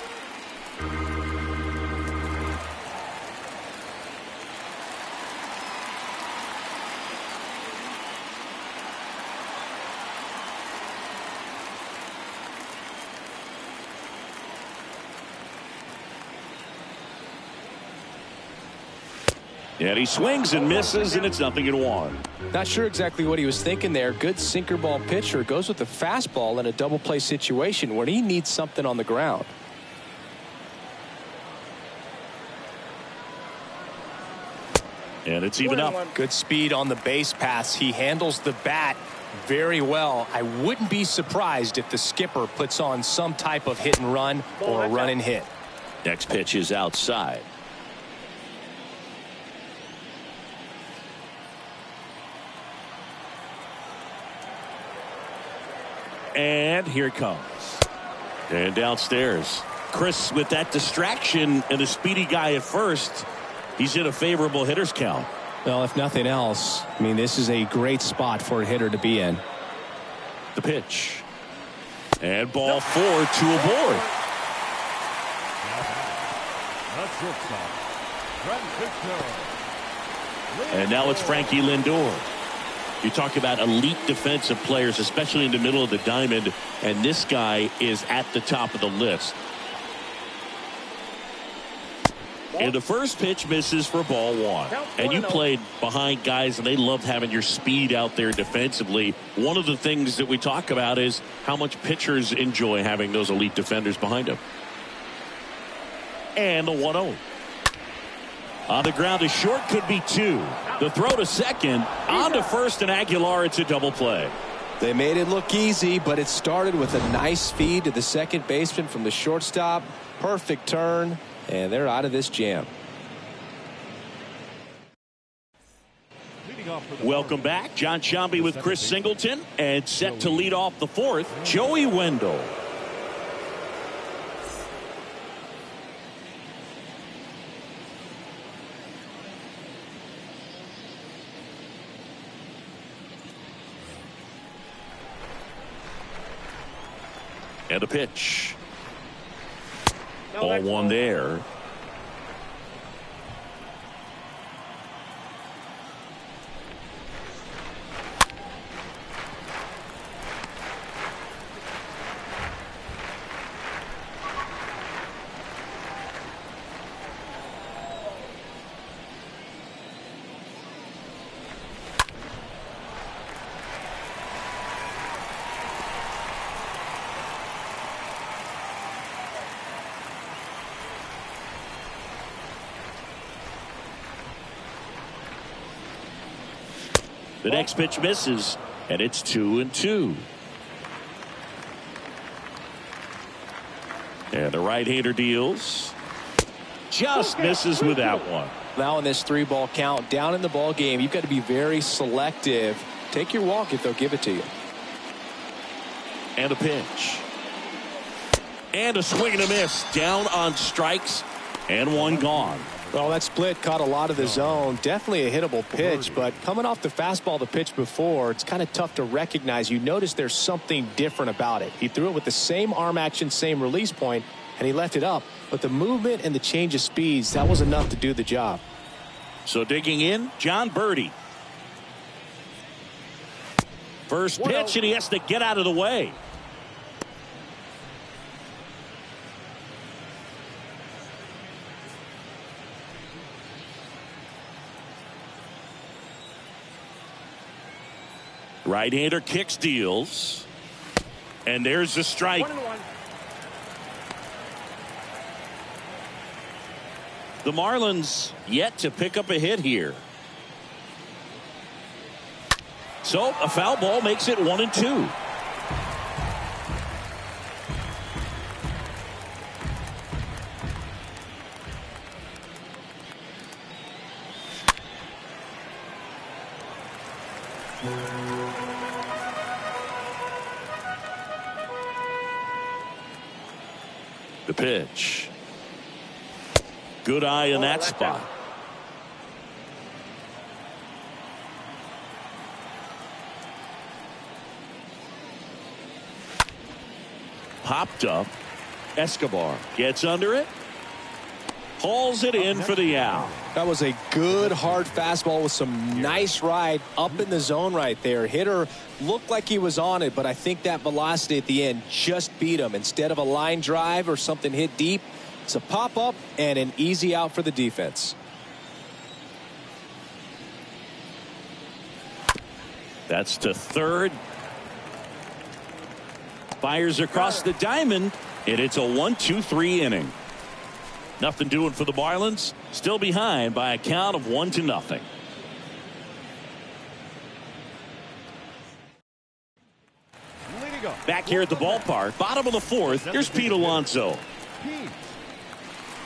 S1: And he swings and misses, and it's 0-1.
S5: Not sure exactly what he was thinking there. Good sinker ball pitcher goes with the fastball in a double play situation when he needs something on the ground.
S1: And it's even up.
S5: Good speed on the base pass. He handles the bat very well. I wouldn't be surprised if the skipper puts on some type of hit and run or a run and hit.
S1: Next pitch is outside. And here it comes. And downstairs. Chris, with that distraction and a speedy guy at first, he's in a favorable hitter's count.
S2: Well, if nothing else, I mean, this is a great spot for a hitter to be in.
S1: The pitch. And ball 4, 2 aboard. And now it's Frankie Lindor. You talk about elite defensive players, especially in the middle of the diamond, and this guy is at the top of the list. And the first pitch misses for ball 1. And you played behind guys, and they loved having your speed out there defensively. One of the things that we talk about is how much pitchers enjoy having those elite defenders behind them. And the 1-0. On the ground to short, could be 2. The throw to second, on to first, and Aguilar, it's a double play.
S2: They made it look easy, but it started with a nice feed to the second baseman from the shortstop. Perfect turn, and they're out of this jam.
S1: Welcome back. John Sciambi with Chris Singleton, and set to lead off the 4th, Joey Wendell. And a pitch. Ball 1 there. The next pitch misses, and it's 2-2. And the right-hander deals. Just misses with that one.
S2: Now in this 3-ball count, down in the ball game, you've got to be very selective. Take your walk if they'll give it to you.
S1: And a pitch. And a swing and a miss. Down on strikes, and 1 gone.
S2: Well, that split caught a lot of the zone. Definitely a hittable pitch, but coming off the fastball the pitch before, it's kind of tough to recognize. You notice there's something different about it. He threw it with the same arm action, same release point, and he left it up. But the movement and the change of speeds, that was enough to do the job.
S1: So digging in, John Birdie. First pitch, and he has to get out of the way. Right-hander kicks, deals. And there's the strike.
S3: 1-1.
S1: The Marlins yet to pick up a hit here. So a foul ball makes it 1-2. The pitch. Good eye in that spot. Popped up. Escobar gets under it. Hauls it in for the out.
S2: That was a good hard fastball with some nice ride up in the zone right there. Hitter looked like he was on it, but I think that velocity at the end just beat him. Instead of a line drive or something hit deep, it's a pop up and an easy out for the defense.
S1: That's to third. Fires across the diamond, and it's a 1-2-3 inning. Nothing doing for the Marlins. Still behind by a count of 1-0. Back here at the ballpark, bottom of the 4th, here's Pete Alonso.
S4: Pete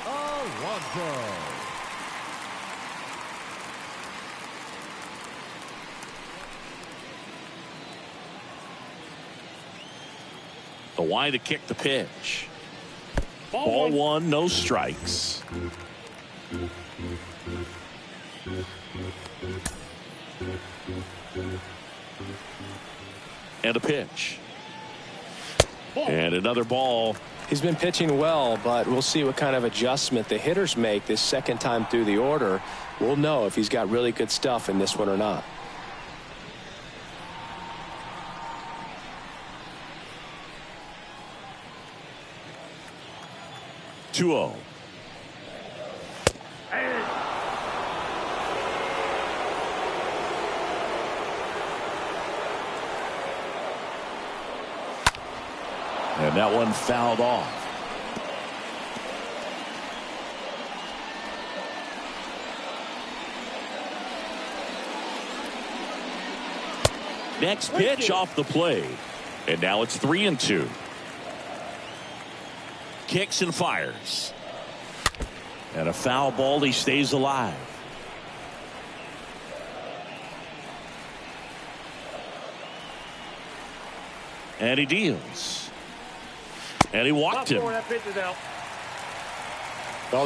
S4: Alonso.
S1: The wide to kick the pitch. Ball one, no strikes. And a pitch. And another ball.
S5: He's been pitching well, but we'll see what kind of adjustment the hitters make this second time through the order. We'll know if he's got really good stuff in this one or not.
S1: Two-oh. And that one fouled off. Next pitch off the plate. And now it's 3-2. Kicks and fires. And a foul ball. He stays alive. And he deals. And he walked him.
S5: Well,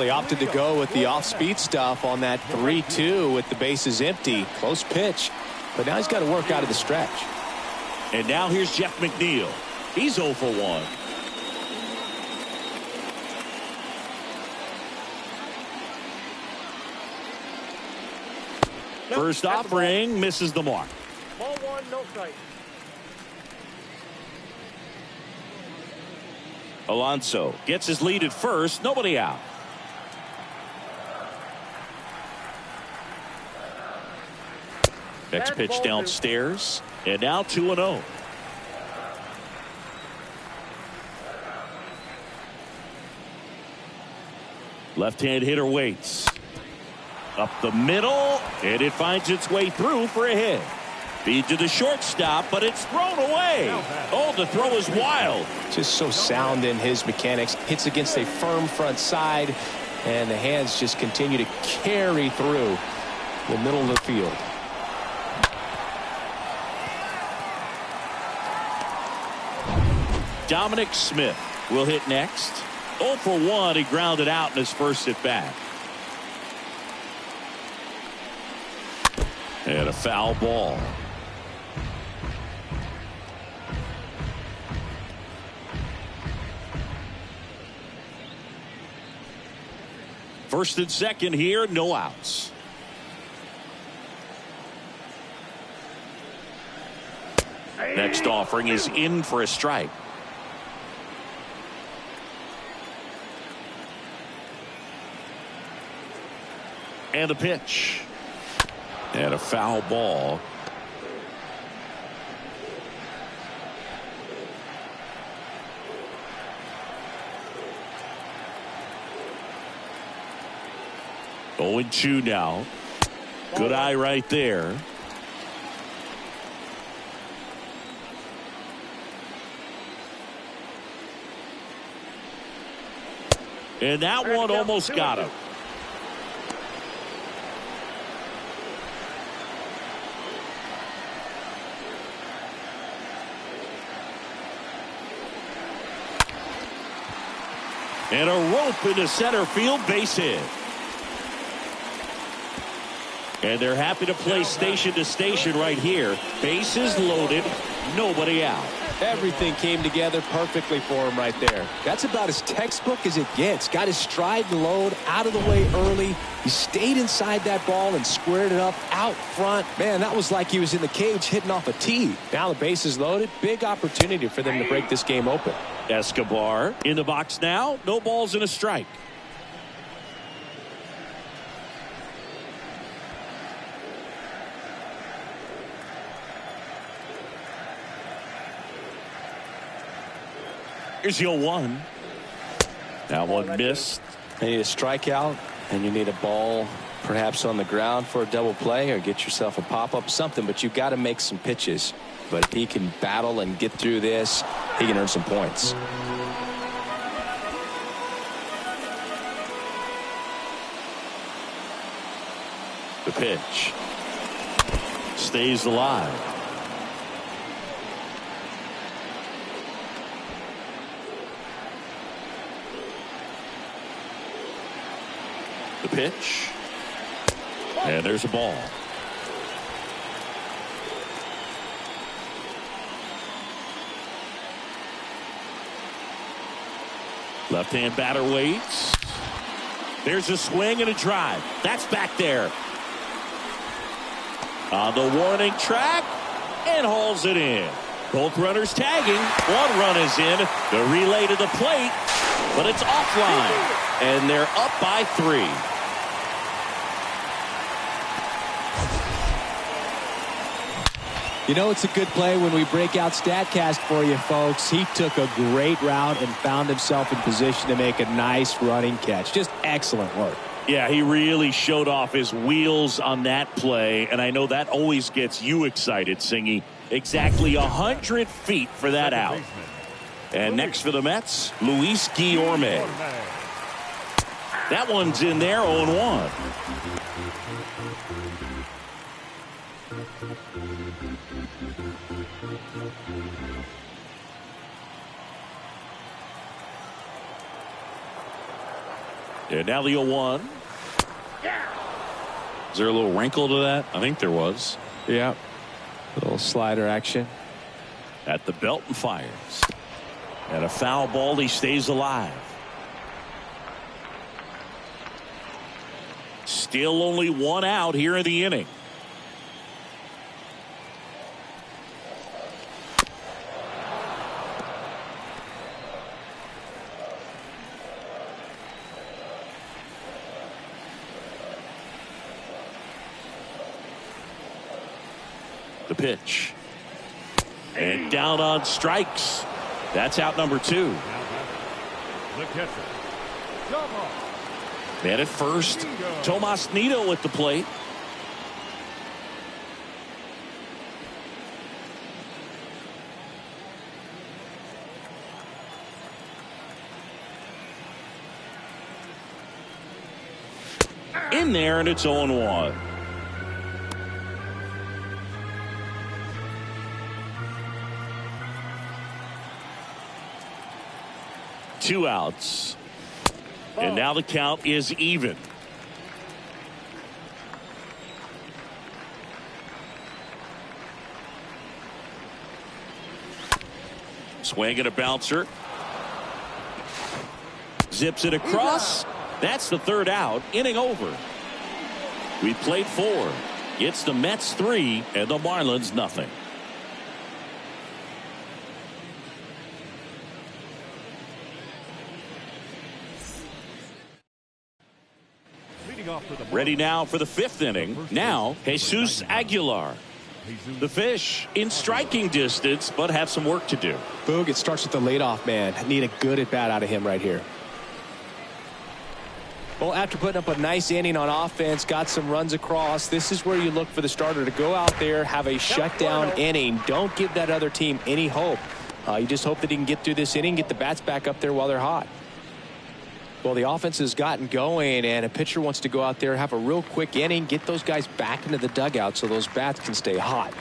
S5: he opted to go with the off-speed stuff on that 3-2 with the bases empty. Close pitch. But now he's got to work out of the stretch.
S1: And now here's Jeff McNeil. He's 0 for 1. First offering misses the mark.
S3: Ball one, no strike.
S1: Alonso gets his lead at first. Nobody out. Next pitch downstairs. And now 2-0. Left-hand hitter waits. Up the middle. And it finds its way through for a hit. Feed to the shortstop, but it's thrown away. Oh, the throw is wild.
S5: Just so sound in his mechanics. Hits against a firm front side, and the hands just continue to carry through the middle of the field.
S1: Dominic Smith will hit next. 0 for 1. He grounded out in his first at bat. And a foul ball. First and second here, no outs. Next offering is in for a strike. And a pitch. And a foul ball. Going 2 now. Good eye right there. And that one almost got him. And a rope into center field, base hit. And they're happy to play station to station right here. Bases loaded, nobody out.
S5: Everything came together perfectly for him right there. That's about as textbook as it gets. Got his stride and load out of the way early. He stayed inside that ball and squared it up out front. Man, that was like he was in the cage hitting off a tee. Now the base is loaded. Big opportunity for them to break this game open.
S1: Escobar in the box now. No balls and a strike. Here's your 1. That one missed.
S5: You need a strikeout, and you need a ball perhaps on the ground for a double play, or get yourself a pop-up, something, but you've got to make some pitches. But if he can battle and get through this, he can earn some points.
S1: The pitch stays alive. The pitch. And there's a ball. Left-hand batter waits. There's a swing and a drive. That's back there. On the warning track and hauls it in. Both runners tagging. One run is in. The relay to the plate, but it's offline. And they're up by 3.
S5: You know, it's a good play when we break out StatCast for you, folks. He took a great route and found himself in position to make a nice running catch. Just excellent work.
S1: Yeah, he really showed off his wheels on that play, and I know that always gets you excited, Singy. Exactly 100 feet for that out. And next for the Mets, Luis Guillorme. That one's in there, 0-1. And now the 0-1. Is there a little wrinkle to that? I think there was.
S2: Yeah. A little slider action.
S1: At the belt and fires. And a foul ball. He stays alive. Still only one out here in the inning. The pitch. And down on strikes. That's out number 2.
S4: The catcher.
S1: Man at first. Tomas Nido at the plate. In there, and it's 0-1. Two outs. And now the count is even. Swing and a bouncer. Zips it across. That's the 3rd out. Inning over. We played 4. It's the Mets 3 and the Marlins nothing. Ready now for the 5th inning. Now, Jesus Aguilar. The Fish in striking distance, but have some work to do.
S5: Boog, it starts with the leadoff man. Need a good at-bat out of him right here. Well, after putting up a nice inning on offense, got some runs across, this is where you look for the starter to go out there, have a shutdown inning. Don't give that other team any hope. You just hope that he can get through this inning, get the bats back up there while they're hot. Well, the offense has gotten going, and a pitcher wants to go out there, have a real quick inning, get those guys back into the dugout so those bats can stay hot.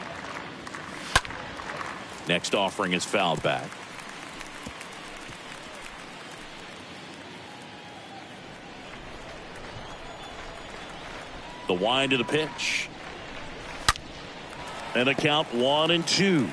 S1: Next offering is fouled back. The wind of the pitch. And a count 1-2.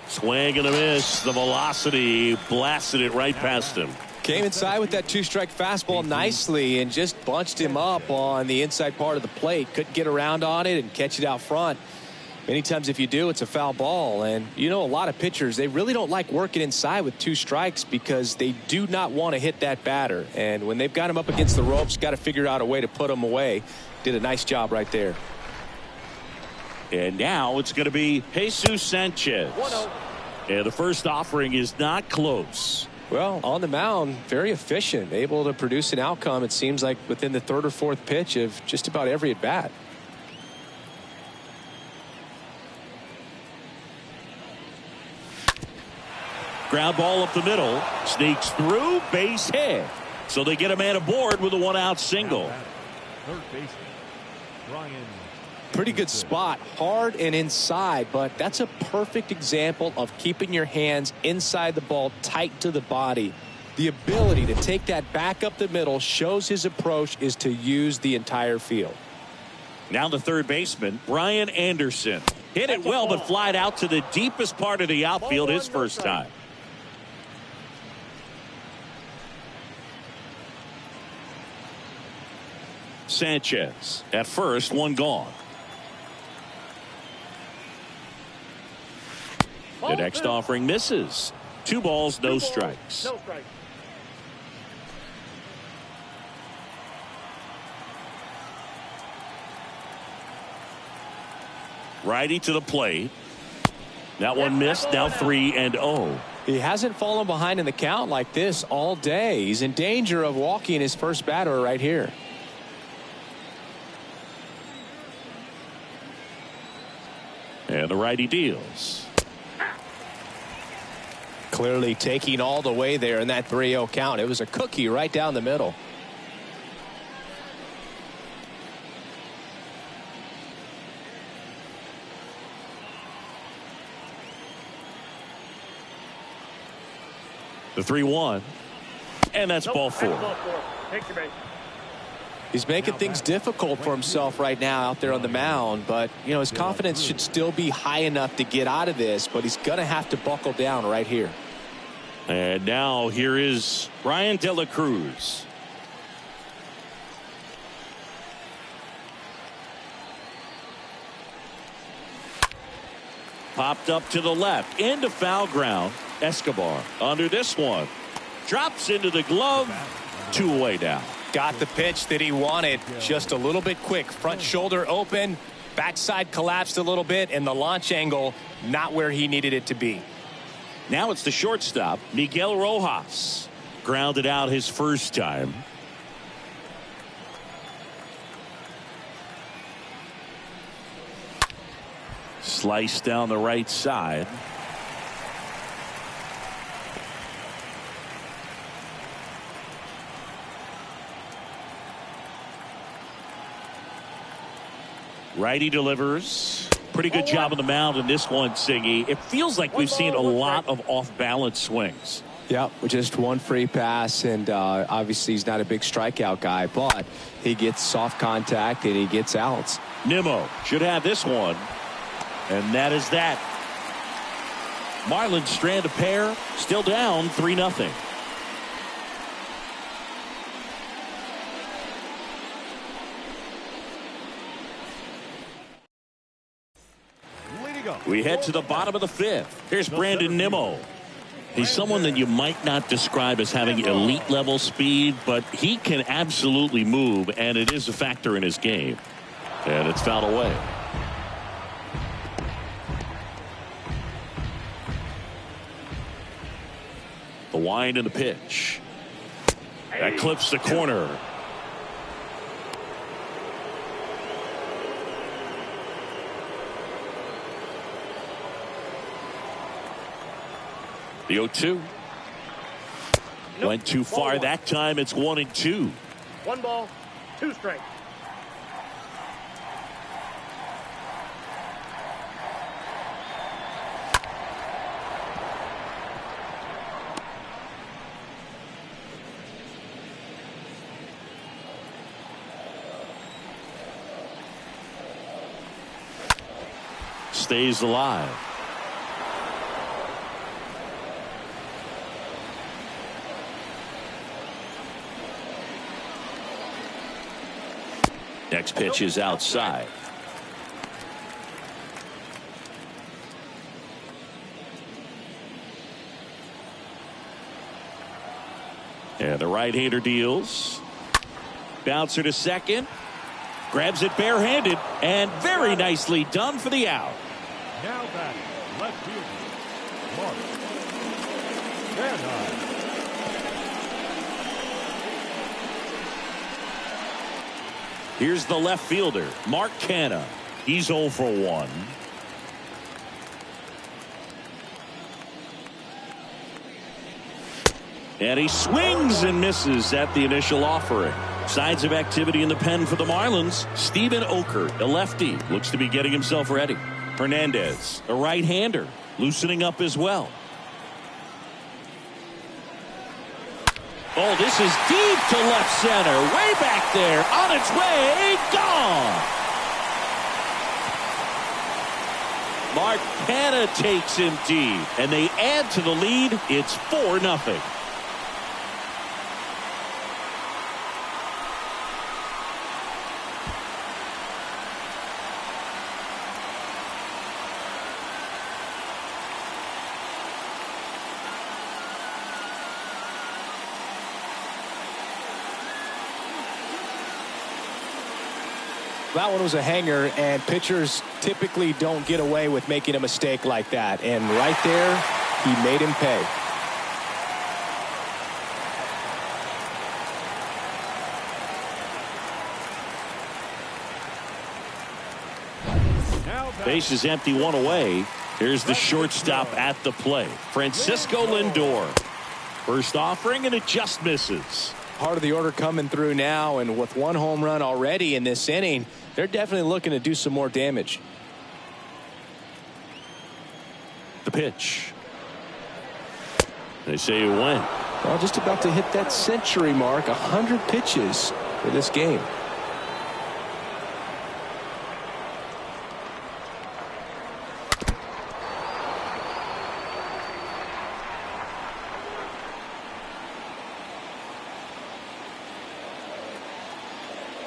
S1: Swing and a miss. The velocity blasted it right past him.
S5: Came inside with that 2-strike fastball nicely and just bunched him up on the inside part of the plate. Couldn't get around on it and catch it out front. Many times if you do, it's a foul ball. And you know, a lot of pitchers, they really don't like working inside with 2 strikes because they do not want to hit that batter. And when they've got him up against the ropes, got to figure out a way to put him away. Did a nice job right there.
S1: And now it's going to be Jesus Sanchez.
S3: 1-0.
S1: And the first offering is not close.
S5: Well, on the mound, very efficient, able to produce an outcome, it seems like, within the 3rd or 4th pitch of just about every at-bat.
S1: Ground ball up the middle. Sneaks through. Base hit. So they get a man aboard with a 1-out single.
S4: Third baseman, Brian
S2: Pretty good spot, hard and inside, but that's a perfect example of keeping your hands inside the ball, tight to the body. The ability to take that back up the middle shows his approach is to use the entire field.
S1: Now the third baseman, Brian Anderson. Hit it well, but flied out to the deepest part of the outfield his first time. Sanchez at first, one gone. The next offering misses. 2 balls, no strikes.
S3: No strikes.
S1: Righty to the plate. That one missed. Now 3-0.
S2: He hasn't fallen behind in the count like this all day. He's in danger of walking his first batter right here.
S1: And the righty deals.
S2: Clearly taking all the way there in that 3-0 count. It was a cookie right down the middle.
S1: The 3-1. And that's ball 4.
S3: Take your base.
S2: He's making things difficult for himself right now out there on the mound, but you know his confidence should still be high enough to get out of this, but he's gonna have to buckle down right here.
S1: And now here is Ryan De La Cruz. Popped up to the left into foul ground. Escobar under this one, drops into the glove. 2 away now.
S2: Got the pitch that he wanted, just a little bit quick. Front shoulder open, backside collapsed a little bit, and the launch angle not where he needed it to be.
S1: Now it's the shortstop, Miguel Rojas. Grounded out his first time. Sliced down the right side. Righty delivers. Pretty good job on the mound in this one, Siggy. It feels like we've seen a lot of off-balance swings.
S2: Yep, just one free pass, and obviously he's not a big strikeout guy, but he gets soft contact and he gets outs.
S1: Nimmo should have this one, and that is that. Marlins strand a pair, still down 3-0. We head to the bottom of the 5th. Here's Brandon Nimmo. He's someone that you might not describe as having elite level speed, but he can absolutely move, and it is a factor in his game. And it's fouled away. The wind and the pitch. That clips the corner. The 0-2. Went too far that time. It's 1-2.
S3: 1 ball, 2 strikes.
S1: Stays alive. Next pitch is outside. And the right-hander deals. Bouncer to second. Grabs it barehanded, and very nicely done for the out.
S4: Now batting, left fielder, Mark Canha.
S1: Here's the left fielder, Mark Canha. He's 0 for 1. And he swings and misses at the initial offering. Signs of activity in the pen for the Marlins. Steven Oker, a lefty, looks to be getting himself ready. Hernandez, a right-hander, loosening up as well. Oh, this is deep to left center. Way back there. On its way. Gone. Mark Canha takes him deep. And they add to the lead. It's 4-0.
S2: That one was a hanger, and pitchers typically don't get away with making a mistake like that. And right there, he made him pay.
S1: Base is empty, one away. Here's the shortstop at the plate, Francisco Lindor. First offering, and it just misses.
S2: Part of the order coming through now, and with one home run already in this inning, they're definitely looking to do some more damage.
S1: The pitch. They say you win.
S2: Well, just about to hit that century mark, 100 pitches for this game.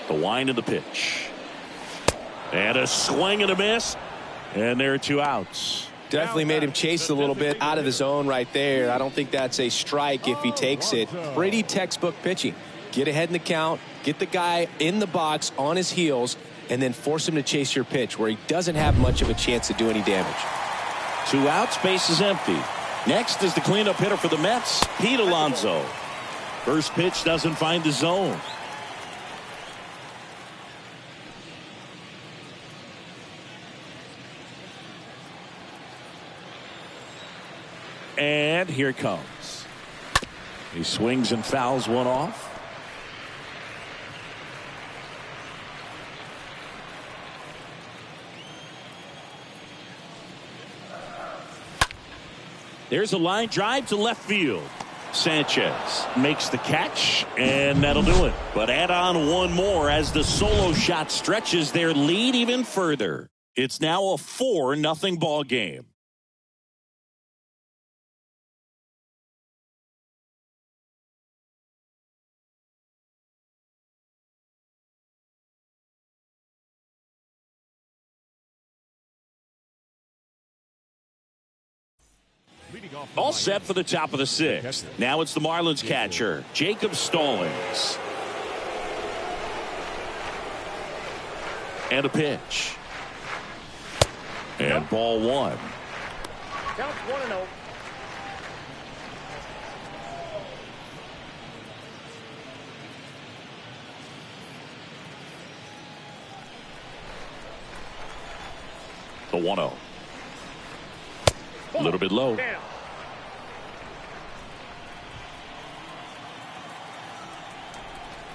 S1: The wind of the pitch. And a swing and a miss. And there are 2 outs.
S2: Definitely made him chase a little bit out of the zone right there. I don't think that's a strike if he takes it. Pretty textbook pitching. Get ahead in the count, get the guy in the box on his heels, and then force him to chase your pitch where he doesn't have much of a chance to do any damage.
S1: 2 outs, base is empty. Next is the cleanup hitter for the Mets, Pete Alonso. First pitch doesn't find the zone. And here it comes. He swings and fouls one off. There's a line drive to left field. Sanchez makes the catch, and that'll do it. But add on one more as the solo shot stretches their lead even further. It's now a 4-0 ball game. All set for the top of the 6th. Now it's the Marlins catcher, Jacob Stallings. And a pitch. And ball 1.
S3: Count 1-0.
S1: The 1-0. A little bit low.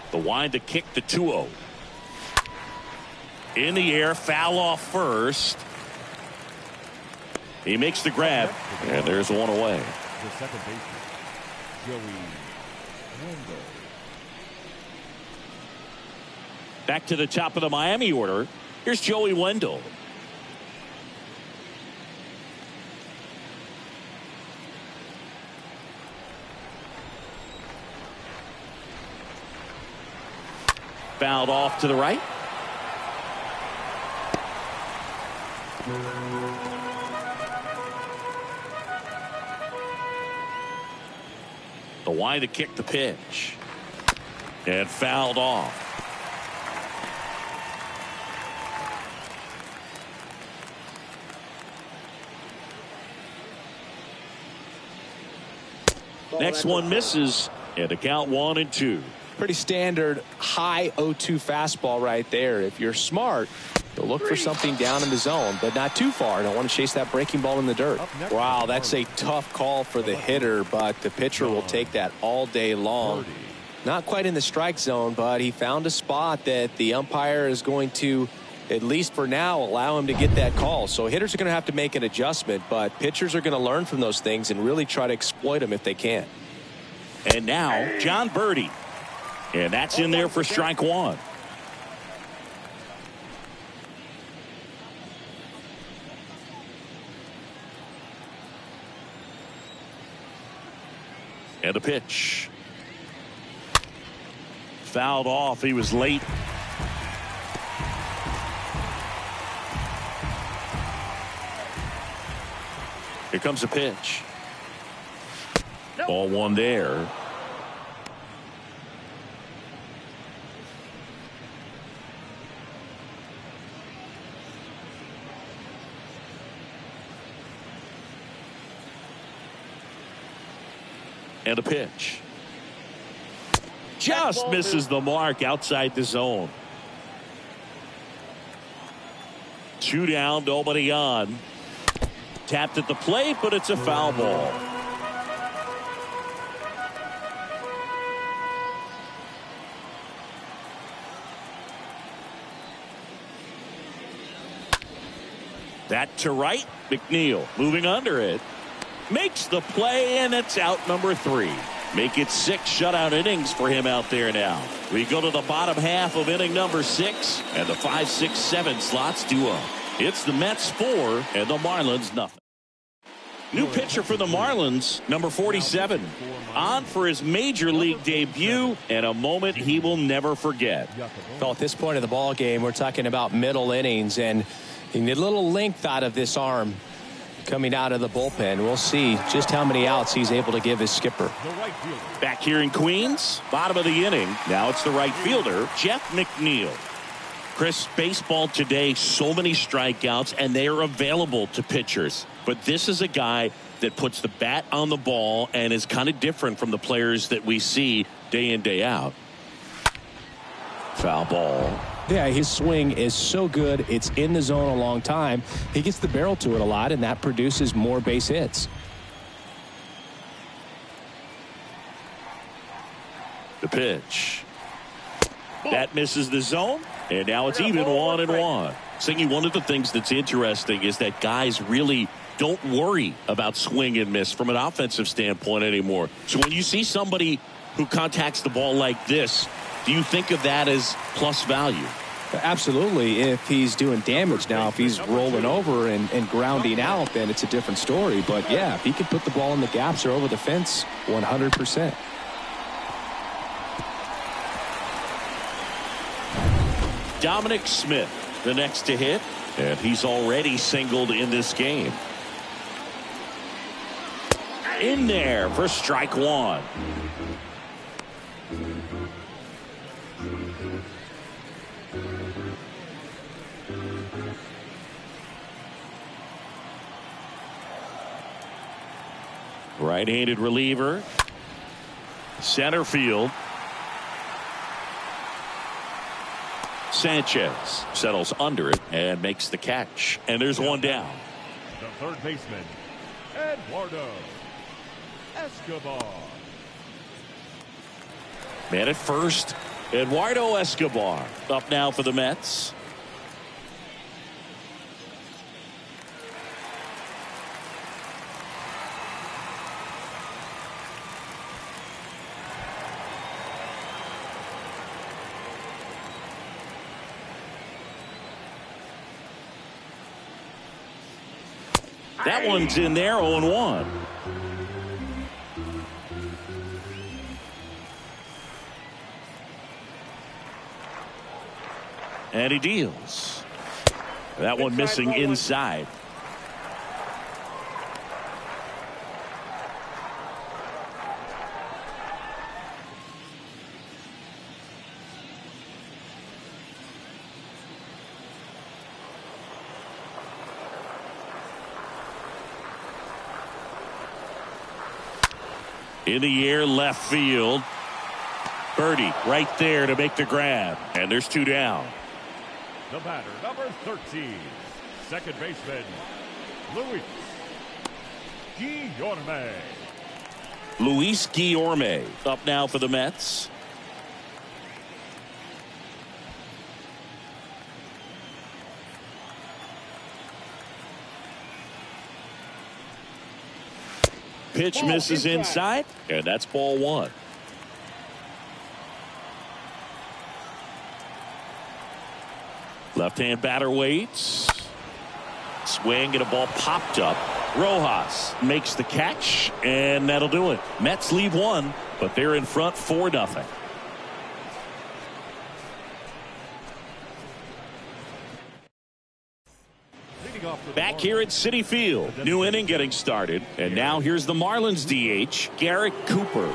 S1: The wind to kick the 2-0. In the air, foul off first. He makes the grab, and there's one away.
S4: The second baseman, Joey Wendell.
S1: Back to the top of the Miami order. Here's Joey Wendell. Fouled off to the right. The wind to kick the pitch. And fouled off. Next one misses. And the count 1-2.
S2: Pretty standard high 0-2 fastball right there. If you're smart, you'll look for something down in the zone, but not too far. Don't want to chase that breaking ball in the dirt. Wow, that's a tough call for the hitter, but the pitcher will take that all day long.
S5: Not quite in the strike zone, but he found a spot that the umpire is going to, at least for now, allow him to get that call. So hitters are going to have to make an adjustment, but pitchers are going to learn from those things and really try to exploit them if they can.
S1: And now John Birdie, and that's in there for strike one. And a pitch. Fouled off. He was late. Here comes a pitch. Ball one there. And a pitch. Just misses the mark outside the zone. 2 down, nobody on. Tapped at the plate, but it's a foul ball. That to right. McNeil moving under it. Makes the play, and it's out number 3. Make it 6 shutout innings for him out there now. We go to the bottom half of inning number 6, and the 5, 6, 7 slots do up. It's the Mets 4 and the Marlins nothing. New pitcher for the Marlins, number 47, on for his major league debut, and a moment he will never forget.
S5: Well, at this point of the ball game, we're talking about middle innings, and you need a little length out of this arm coming out of the bullpen. We'll see just how many outs he's able to give his skipper.
S1: Back here in Queens, bottom of the inning. Now it's the right fielder, Jeff McNeil. Chris, baseball today, so many strikeouts, and they are available to pitchers. But this is a guy that puts the bat on the ball and is kind of different from the players that we see day in, day out. Foul ball.
S2: Yeah, his swing is so good. It's in the zone a long time. He gets the barrel to it a lot, and that produces more base hits.
S1: The pitch. That misses the zone, and now it's even 1-1. Singy, one of the things that's interesting is that guys really don't worry about swing and miss from an offensive standpoint anymore. So when you see somebody who contacts the ball like this, do you think of that as plus value?
S2: Absolutely. If he's doing damage now, if he's rolling over and grounding out, then it's a different story. But yeah, if he can put the ball in the gaps or over the fence, 100%.
S1: Dominic Smith, the next to hit, and he's already singled in this game. In there for strike one. Right-handed reliever. Center field. Sanchez settles under it and makes the catch. And there's one down.
S4: The third baseman, Eduardo Escobar.
S1: Man at first, Eduardo Escobar up now for the Mets. That one's in there, 0-1. And he deals. That one missing inside. In the air, left field. Birdie right there to make the grab. And there's 2 down.
S4: The batter, number 13, second baseman, Luis Guillorme.
S1: Luis Guillorme up now for the Mets. pitch misses inside, and that's ball one. Left-hand batter waits. Swing and a ball popped up. Rojas makes the catch, and that'll do it. Mets leave one, but they're in front 4-0. Back here at Citi Field, new inning getting started, and now here's the Marlins DH, Garrett Cooper.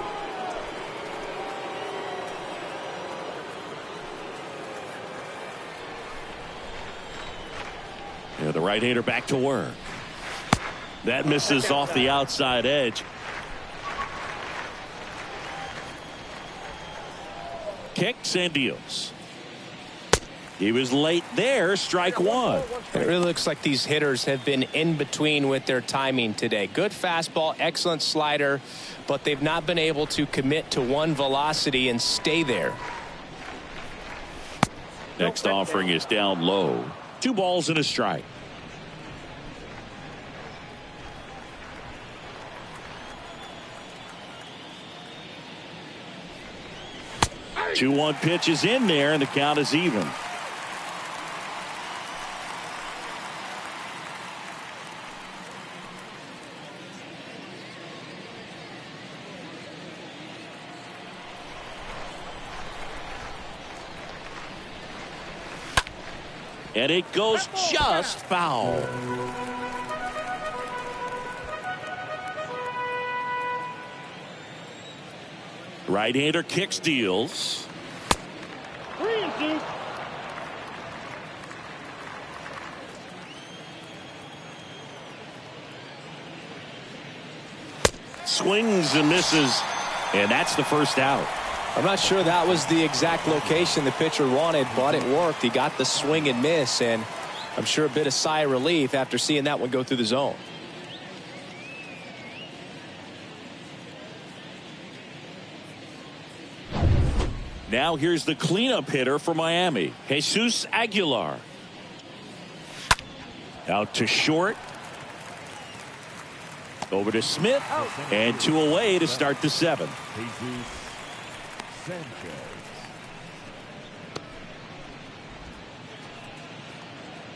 S1: The right-hander back to work. That misses off the outside edge. Kicks and deals. He was late there. Strike one.
S5: It really looks like these hitters have been in between with their timing today. Good fastball, excellent slider, but they've not been able to commit to one velocity and stay there.
S1: Next offering is down low. 2 balls and a strike. Two 2-1 pitch is in there, and the count is even. And it goes just foul. Right-hander kicks, deals. Swings and misses, and that's the first out.
S5: I'm not sure that was the exact location the pitcher wanted, but it worked. He got the swing and miss, and I'm sure a bit of sigh of relief after seeing that one go through the zone.
S1: Now here's the cleanup hitter for Miami, Jesus Aguilar. Out to short. Over to Smith, and 2 away to start the 7th.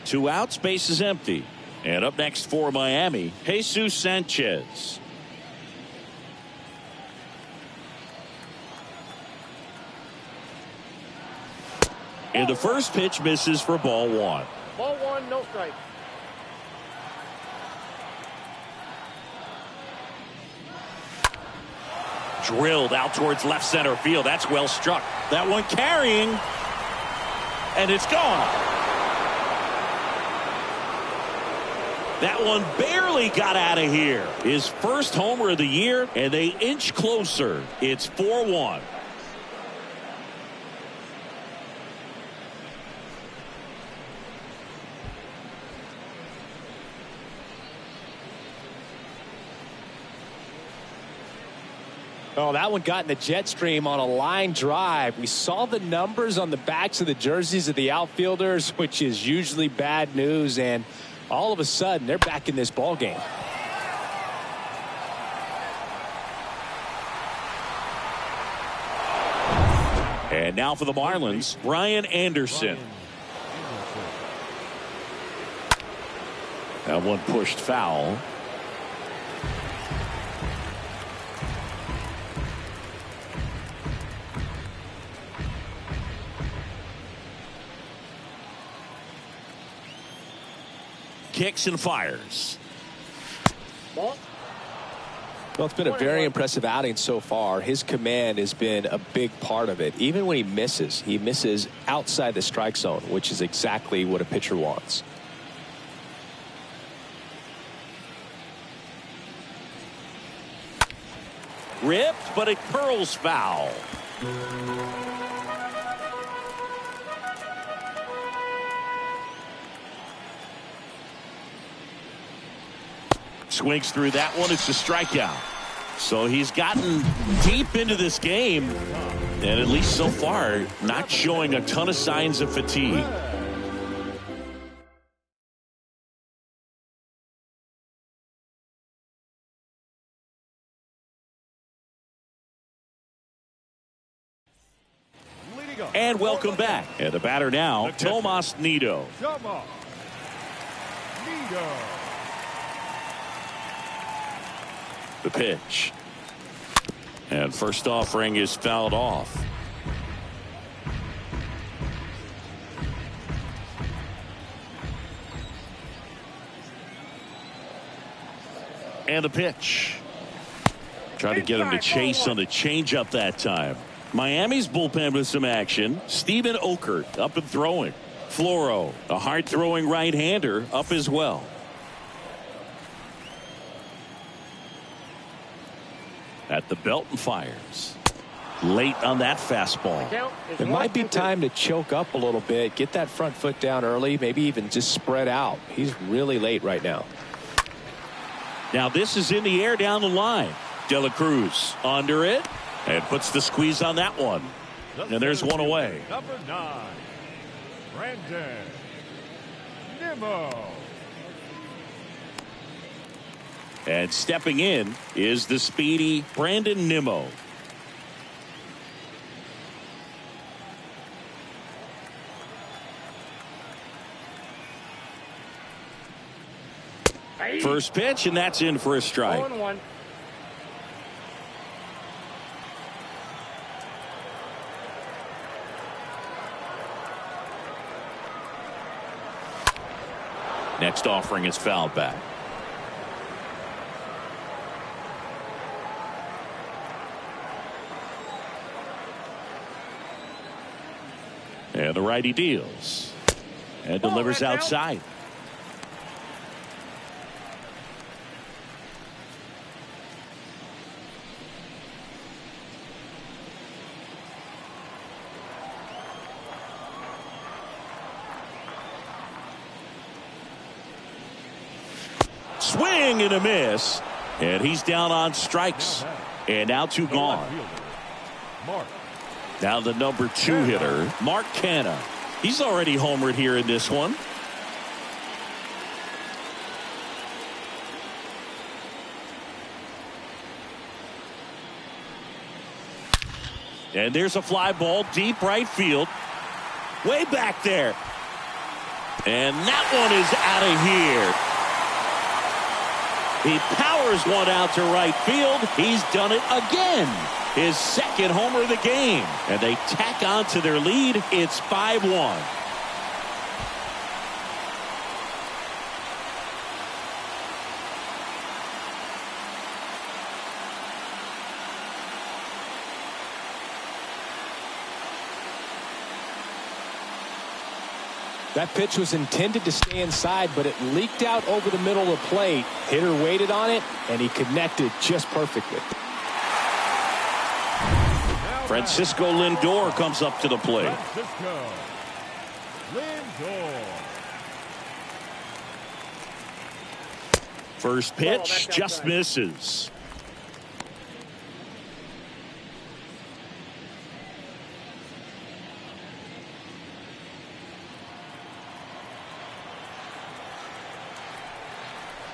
S1: Two outs, base is empty. And up next for Miami, Jesus Sanchez. And the first pitch misses for ball 1.
S3: Ball 1, no strike.
S1: Drilled out towards left center field. That's well struck. That one carrying, and it's gone. That one barely got out of here. His first homer of the year, and they inch closer. It's 4-1.
S5: Oh, that one got in the jet stream on a line drive. We saw the numbers on the backs of the jerseys of the outfielders, which is usually bad news, and all of a sudden they're back in this ball game.
S1: And now for the Marlins, Brian Anderson. That one pushed foul. Kicks and fires.
S5: Well, it's been a very impressive outing so far. His command has been a big part of it. Even when he misses outside the strike zone, which is exactly what a pitcher wants.
S1: Ripped, but it curls foul. Swings through that one. It's a strikeout. So he's gotten deep into this game, and at least so far, not showing a ton of signs of fatigue. And welcome back. And the batter now, Tomas Nido. The pitch. And first offering is fouled off. And the pitch. Trying to get him to chase on the changeup that time. Miami's bullpen with some action. Steven Okert up and throwing. Floro, a hard-throwing right-hander, up as well. At the belt and fires. Late on that fastball.
S5: It might be time to choke up a little bit. Get that front foot down early. Maybe even just spread out. He's really late right now.
S1: Now this is in the air down the line. De La Cruz under it and puts the squeeze on that one. And there's one away.
S4: Number 9, Brandon Nimmo.
S1: And stepping in is the speedy Brandon Nimmo. First pitch, and that's in for a strike.
S3: 0-1.
S1: Next offering is fouled back. And the righty deals and delivers outside. Swing and a miss, and he's down on strikes, and now 2 gone. Now the number 2 hitter, Mark Canha. He's already homered here in this one. And there's a fly ball deep right field, way back there, and that one is out of here. He powers one out to right field. He's done it again. His second homer of the game. And they tack on to their lead. It's 5-1.
S5: That pitch was intended to stay inside, but it leaked out over the middle of the plate. Hitter waited on it, and he connected just perfectly.
S1: Francisco Lindor comes up to the plate.
S4: Francisco Lindor.
S1: First pitch just misses.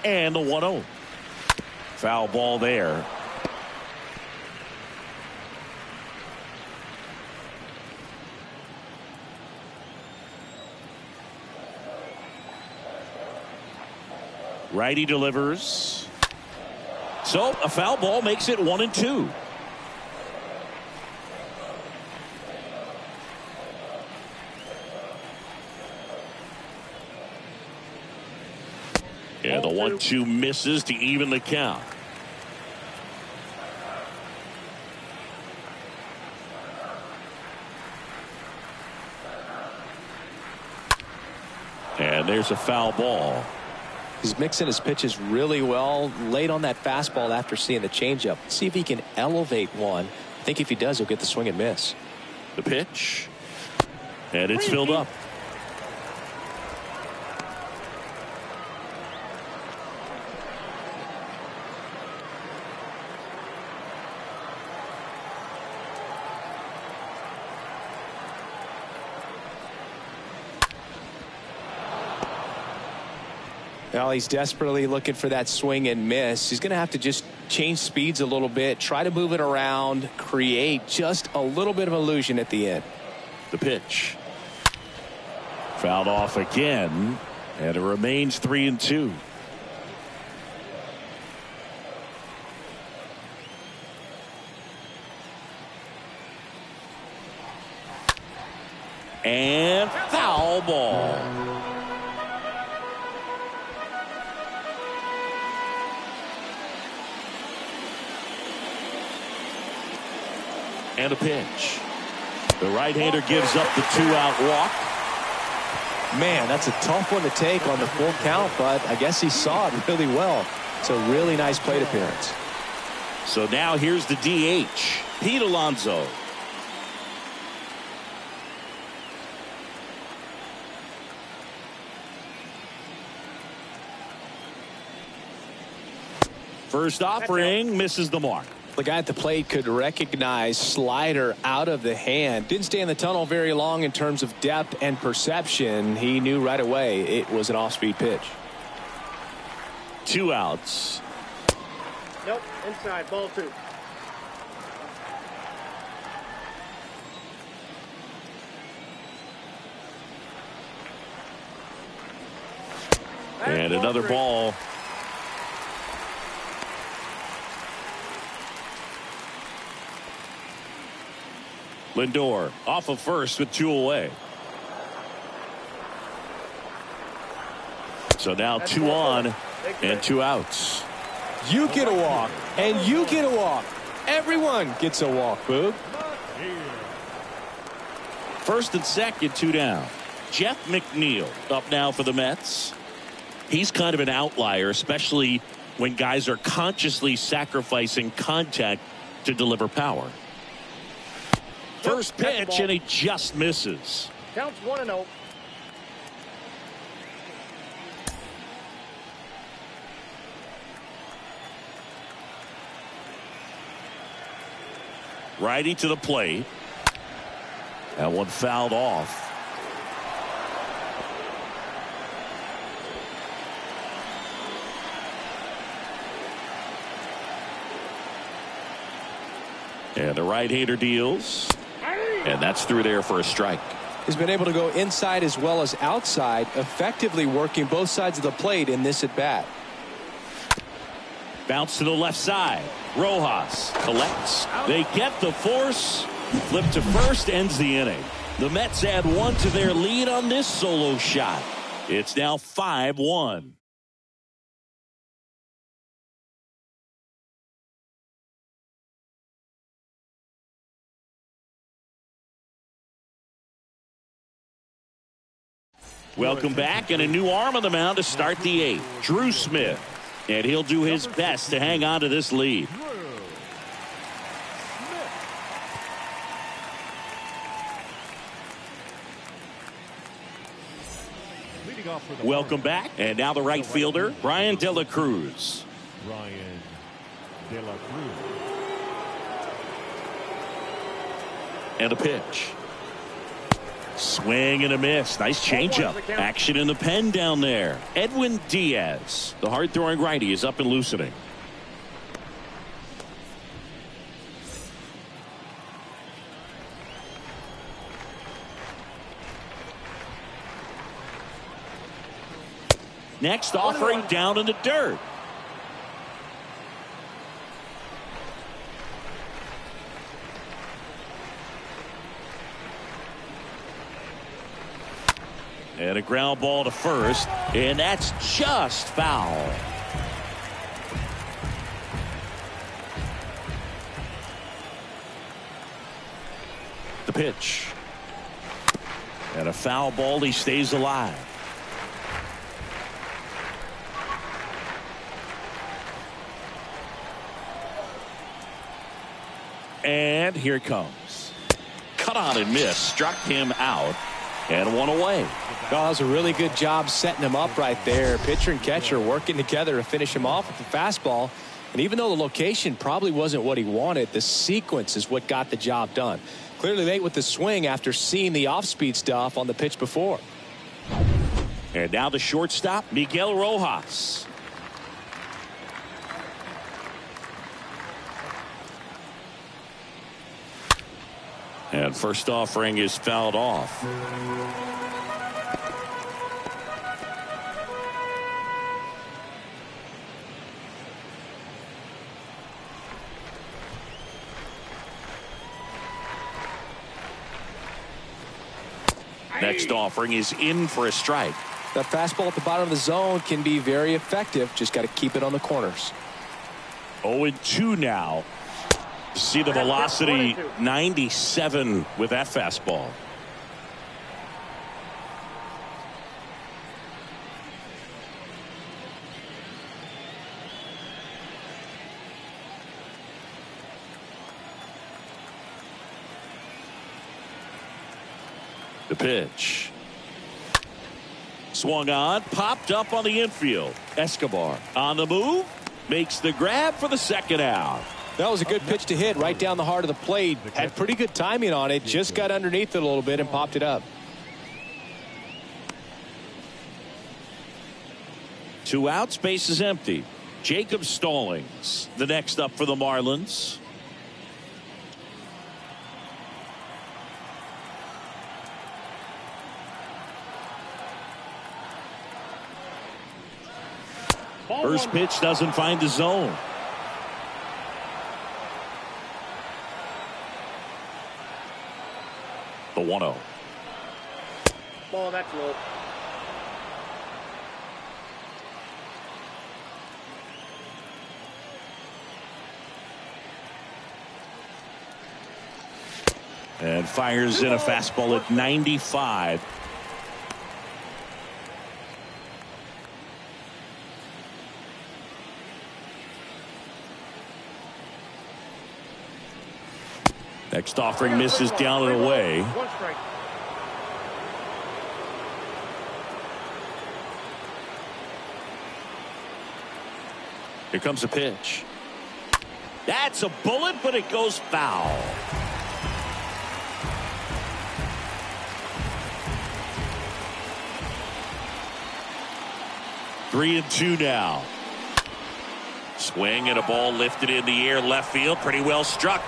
S1: And the 1-0. Foul ball there. Righty delivers. So a foul ball makes it 1-2. And the 1-2 misses to even the count. And there's a foul ball.
S5: He's mixing his pitches really well. Late on that fastball after seeing the changeup. See if he can elevate one. I think if he does, he'll get the swing and miss.
S1: The pitch. And it's filled up.
S5: Well, he's desperately looking for that swing and miss. He's going to have to just change speeds a little bit, try to move it around, create just a little bit of illusion at the end.
S1: The pitch. Fouled off again, and it remains 3-2. And foul ball. And a pitch. The right-hander gives up the 2-out walk.
S5: Man, that's a tough one to take on the full count, but I guess he saw it really well. It's a really nice plate appearance.
S1: So now here's the DH, Pete Alonso. First offering misses the mark.
S5: The guy at the plate could recognize slider out of the hand. Didn't stay in the tunnel very long in terms of depth and perception. He knew right away it was an off-speed pitch.
S1: 2 outs.
S3: Nope, inside, ball 2.
S1: And another ball. Lindor off of first with 2 away. So now 2 on and 2 outs.
S5: You get a walk, and you get a walk. Everyone gets a walk, Boog.
S1: First and second, 2 down. Jeff McNeil up now for the Mets. He's kind of an outlier, especially when guys are consciously sacrificing contact to deliver power. First pitch, and he just misses.
S3: Counts 1-0.
S1: Righty to the plate. That one fouled off. And the right-hander deals. And that's through there for a strike.
S5: He's been able to go inside as well as outside, effectively working both sides of the plate in this at-bat.
S1: Bounce to the left side. Rojas collects. They get the force. Flip to first, ends the inning. The Mets add 1 to their lead on this solo shot. It's now 5-1. Welcome back, and a new arm on the mound to start the 8th. Drew Smith. And he'll do his best to hang on to this lead. Welcome back, and now the right fielder, Brian De La Cruz.
S4: Brian De La Cruz.
S1: And a pitch. Swing and a miss. Nice changeup. Action in the pen down there. Edwin Diaz, the hard-throwing righty, is up and loosening. Next offering down in the dirt. And a ground ball to first, and that's just foul. The pitch. And a foul ball, he stays alive. And here it comes. Cut on and miss, struck him out, and 1 away.
S5: Oh, that was a really good job setting him up right there. Pitcher and catcher working together to finish him off with the fastball. And even though the location probably wasn't what he wanted, the sequence is what got the job done. Clearly late with the swing after seeing the off-speed stuff on the pitch before.
S1: And now the shortstop, Miguel Rojas. And first offering is fouled off. Next offering is in for a strike.
S5: That fastball at the bottom of the zone can be very effective. Just got to keep it on the corners.
S1: 0-2 now. See the velocity 97 with that fastball. The pitch. Swung on, popped up on the infield. Escobar on the move, makes the grab for the second out.
S5: That was a good pitch to hit right down the heart of the plate. Had pretty good timing on it. Just got underneath it a little bit and popped it up.
S1: 2 outs, base is empty. Jacob Stallings, the next up for the Marlins. First pitch doesn't find the zone. The 1-0.
S3: Ball, that's low.
S1: And fires in a fastball at 95. Next offering misses down and away.
S3: 1 strike.
S1: Here comes a pitch. That's a bullet, but it goes foul. Three and two now. Swing and a ball lifted in the air left field. Pretty well struck.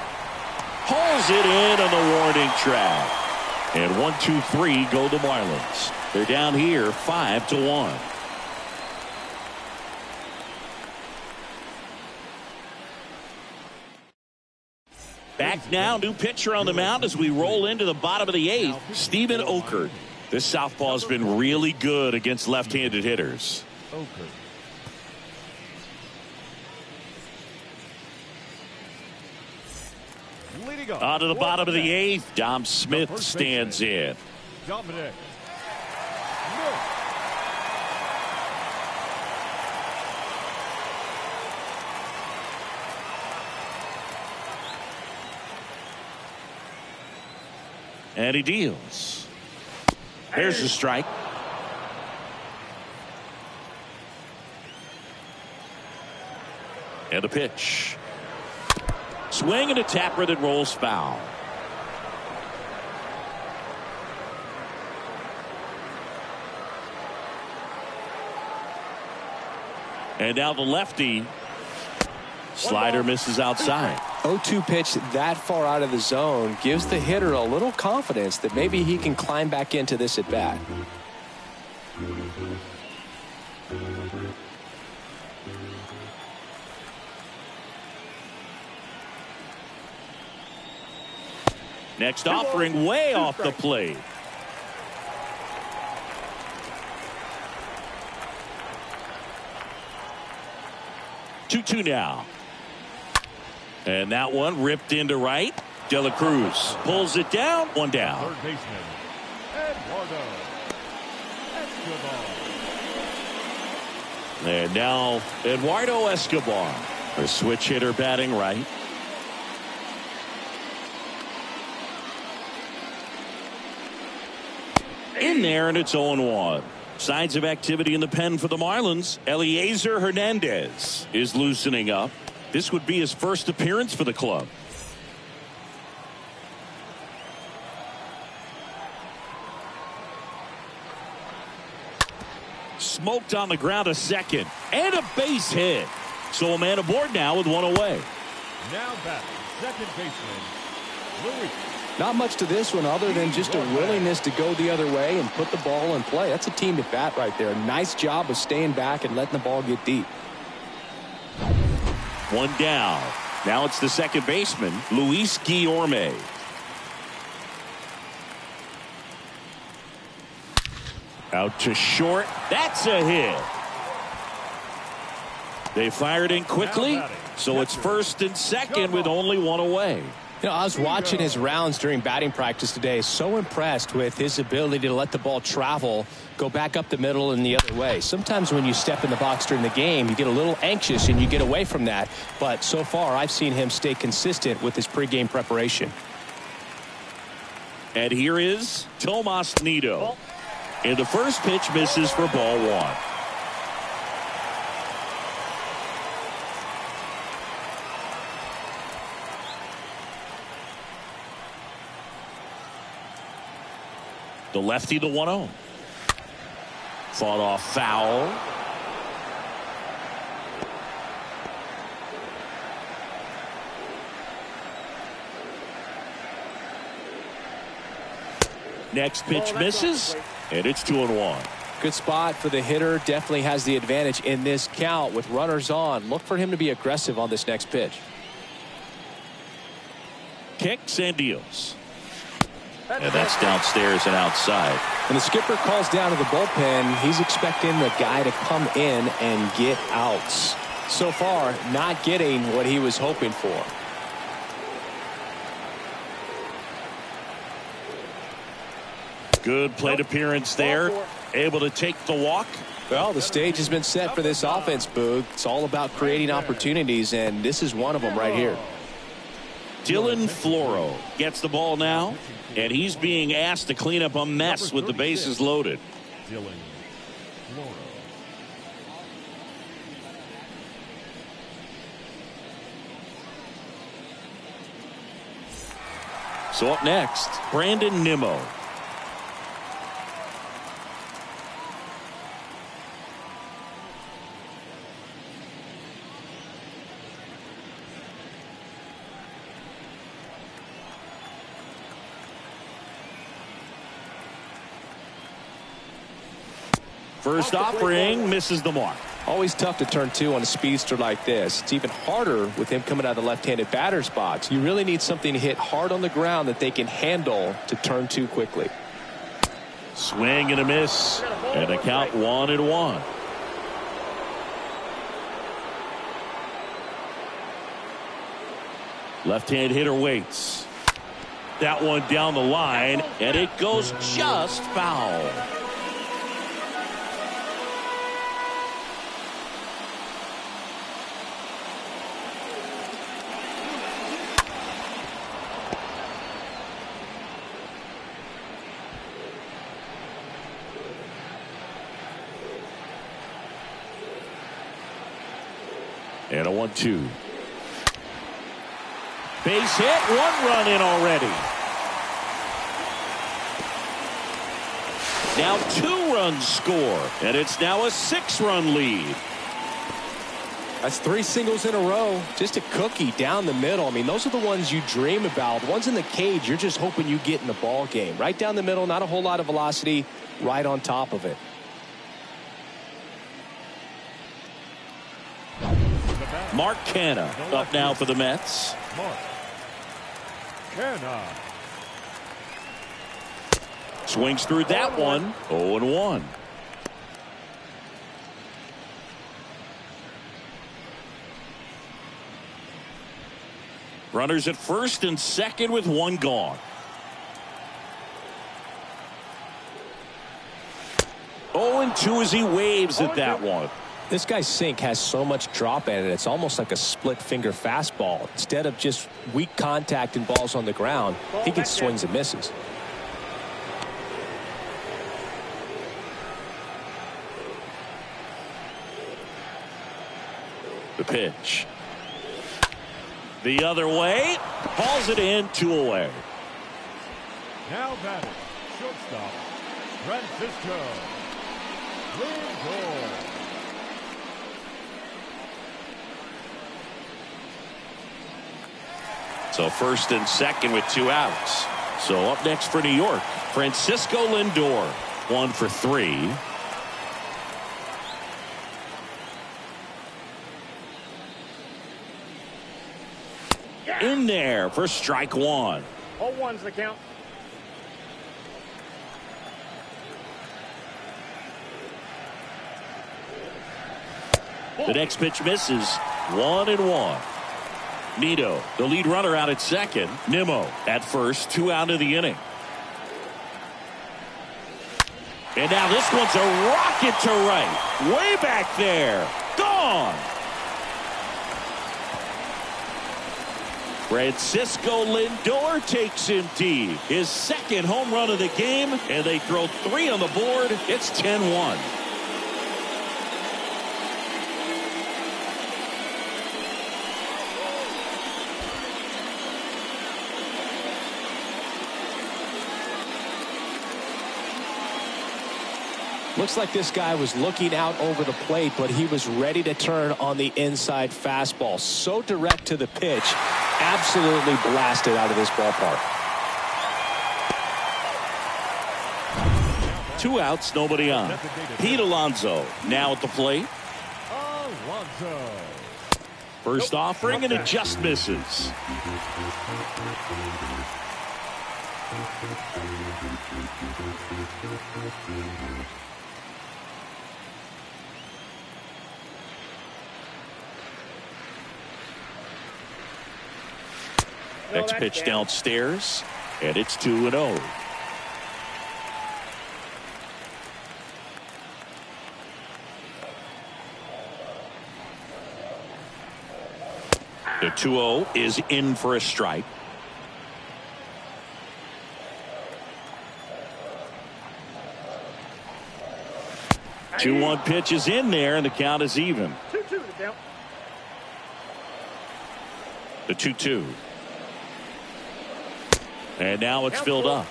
S1: Hauls it in on the warning track. And 1-2-3 go the Marlins. They're down here 5-1. Back now, new pitcher on the mound as we roll into the bottom of the 8th. Steven Okert. This southpaw's been really good against left-handed hitters.
S4: Oker. Leading up.
S1: On to the bottom of the 8th. Dom Smith stands in.
S4: Dominic.
S1: And he deals. There's the strike. And a pitch. Swing and a tapper that rolls foul. And now the lefty. Slider misses outside.
S5: 0-2 pitch that far out of the zone gives the hitter a little confidence that maybe he can climb back into this at bat.
S1: Next offering way off the plate. Two now. And that one ripped into right. De La Cruz pulls it down. One down.
S4: Third baseman, Eduardo Escobar.
S1: And now Eduardo Escobar, a switch hitter batting right. In there, and it's 0-1. Signs of activity in the pen for the Marlins. Eliezer Hernandez is loosening up. This would be his first appearance for the club. Smoked on the ground a second. And a base hit. So a man aboard now with one away.
S4: Now batting, second baseman,
S5: Not much to this one other than just a willingness to go the other way and put the ball in play. That's a team at bat right there. Nice job of staying back and letting the ball get deep.
S1: One down. Now it's the second baseman, Luis Guillorme. Out to short. That's a hit. They fired in quickly, so it's first and second with only one away.
S2: You know, I was watching his rounds during batting practice today. So impressed with his ability to let the ball travel, go back up the middle and the other way. Sometimes when you step in the box during the game, you get a little anxious and you get away from that. But so far, I've seen him stay consistent with his pregame preparation.
S1: And here is Tomas Nido. And the first pitch misses for ball one. The lefty, the 1-0. Fought off foul. Next pitch misses, and it's 2-1.
S2: Good spot for the hitter. Definitely has the advantage in this count with runners on. Look for him to be aggressive on this next pitch.
S1: Kicks and deals. And that's downstairs and outside.
S2: When the skipper calls down to the bullpen, he's expecting the guy to come in and get outs. So far, not getting what he was hoping for.
S1: Good plate appearance there. Able to take the walk.
S2: Well, the stage has been set for this offense, Boog. It's all about creating opportunities, and this is one of them right here.
S1: Dylan Floro gets the ball now, and he's being asked to clean up a mess with the bases loaded.
S4: Dylan Floro.
S1: So up next, Brandon Nimmo. First offering misses the mark.
S2: Always tough to turn two on a speedster like this. It's even harder with him coming out of the left-handed batter's box. You really need something to hit hard on the ground that they can handle to turn two quickly.
S1: Swing and a miss, and a count 1-1. Left-hand hitter waits. That one down the line, and it goes just foul. And a 1-2. Base hit, one run in already. Now 2 runs score, and it's now a 6-run lead.
S2: That's 3 singles in a row. Just a cookie down the middle. I mean, those are the ones you dream about. The ones in the cage, you're just hoping you get in the ball game. Right down the middle, not a whole lot of velocity, right on top of it.
S1: Mark Canha up now for the Mets.
S4: Mark Canha.
S1: Swings through that one. 0-1. Runners at first and second with 1 gone. 0-2 as he waves at that one.
S2: This guy's sink has so much drop in it. It's almost like a split finger fastball. Instead of just weak contact and balls on the ground, he gets swings and misses.
S1: The pitch. The other way. Hauls it in, 2 away.
S4: Now batting, shortstop, Francisco Lindor.
S1: So first and second with 2 outs. So up next for New York, Francisco Lindor, 1 for 3. In there for strike 1.
S3: 0-1's the count.
S1: The next pitch misses. 1-1. Nito, the lead runner, out at second. Nimmo at first. 2 out of the inning. And now this one's a rocket to right. Way back there. Gone. Francisco Lindor takes him deep. His second home run of the game, and they throw 3 on the board. It's 10-1.
S2: Looks like this guy was looking out over the plate, but he was ready to turn on the inside fastball. So direct to the pitch, absolutely blasted out of this ballpark.
S1: 2 outs, nobody on. Pete Alonso now at the plate.
S4: Alonso.
S1: First offering, and it just misses. Next pitch downstairs, and it's 2-0. The 2-0 is in for a strike. The 2-1 pitch is in there, and the count is even.
S3: 2-2 the count.
S1: The 2-2. And now it's filled up.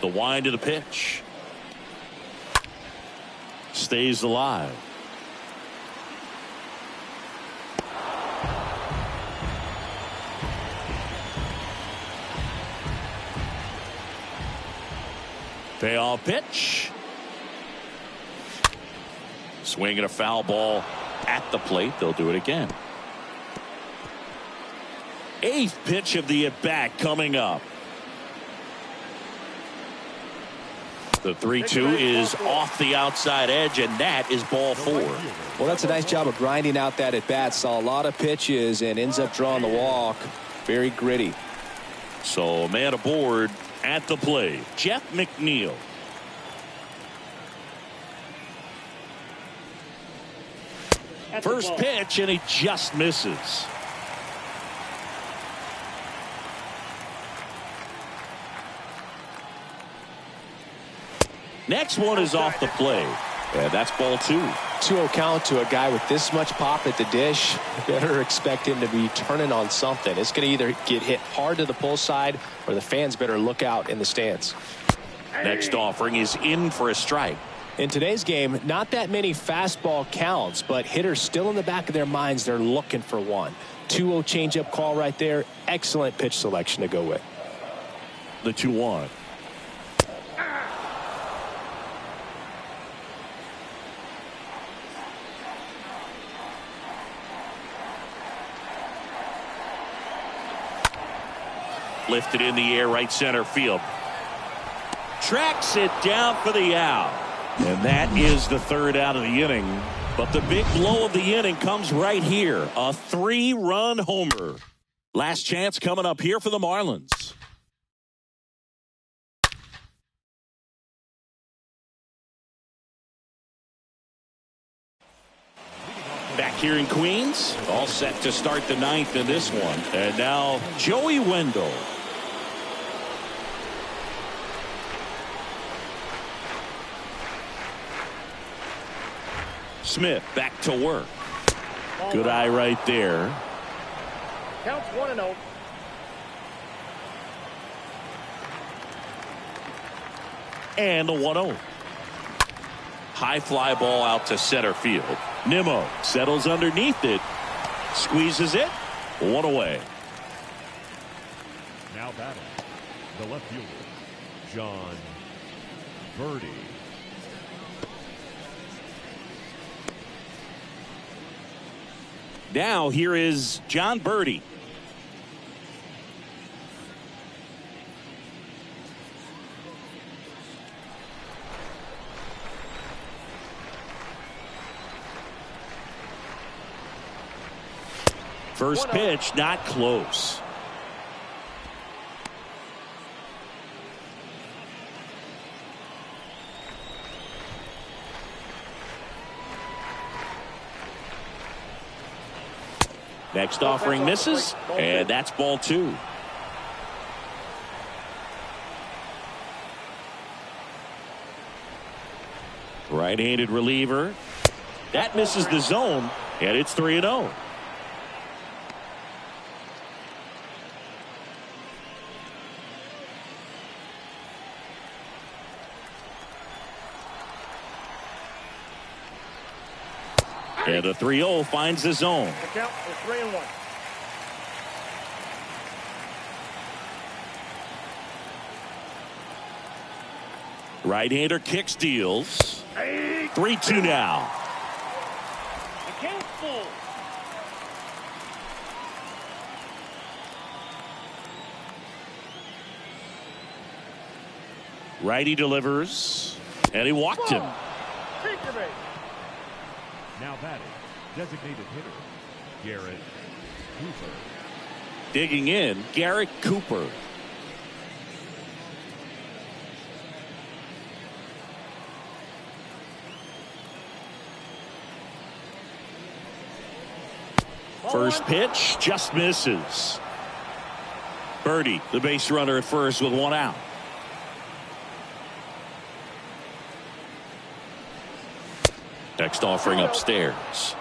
S1: The wind of the pitch. Stays alive. Payoff pitch. Swinging a foul ball at the plate. They'll do it again. 8th pitch of the at-bat coming up. The 3-2 is off the outside edge, and that is ball 4.
S2: Well, that's a nice job of grinding out that at-bat. Saw a lot of pitches and ends up drawing the walk. Very gritty.
S1: So a man aboard at the plate, Jeff McNeil. First pitch, and he just misses. Next one is off the plate. And that's ball 2.
S2: 2-0 count to a guy with this much pop at the dish. Better expect him to be turning on something. It's going to either get hit hard to the pull side, or the fans better look out in the stands.
S1: Next offering is in for a strike.
S2: In today's game, not that many fastball counts, but hitters still in the back of their minds, they're looking for one. 2-0 changeup call right there. Excellent pitch selection to go with.
S1: The 2-1. Lifted in the air, right center field. Tracks it down for the out. And that is the 3rd out of the inning. But the big blow of the inning comes right here. A 3-run homer. Last chance coming up here for the Marlins. Back here in Queens, all set to start the 9th in this one. And now Joey Wendell. Smith back to work. Good eye right there.
S3: Counts 1-0.
S1: And a 1-0. High fly ball out to center field. Nimmo settles underneath it. Squeezes it. One away.
S4: Now batting, the left fielder, John Birdie.
S1: Now here is John Birdie. First pitch, not close. Next offering misses, and that's ball 2. Right-handed reliever. That misses the zone, and it's 3-0. And the 3-0 finds the zone.
S3: The count is 3-1.
S1: Right-hander kicks, deals. 3-2 now.
S3: The count's full.
S1: Righty delivers, and he walked him.
S3: Take your base.
S4: Now batting, designated hitter, Garrett Cooper.
S1: Digging in, Garrett Cooper. First pitch just misses. Birdie, the base runner at first with 1 out. Next offering upstairs.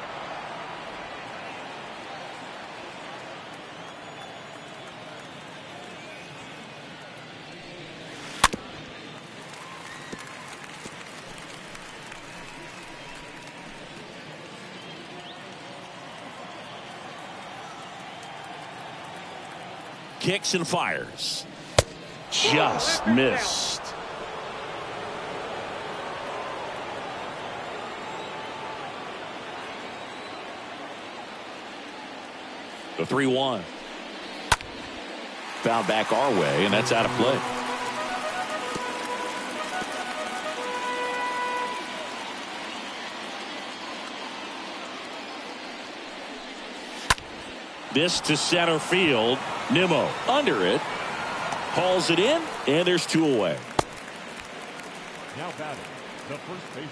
S1: Kicks and fires. Just missed. The 3-1. Foul back our way, and that's out of play. This to center field. Nimmo under it. Hauls it in, and there's 2 away.
S4: Now batting, the first baseman,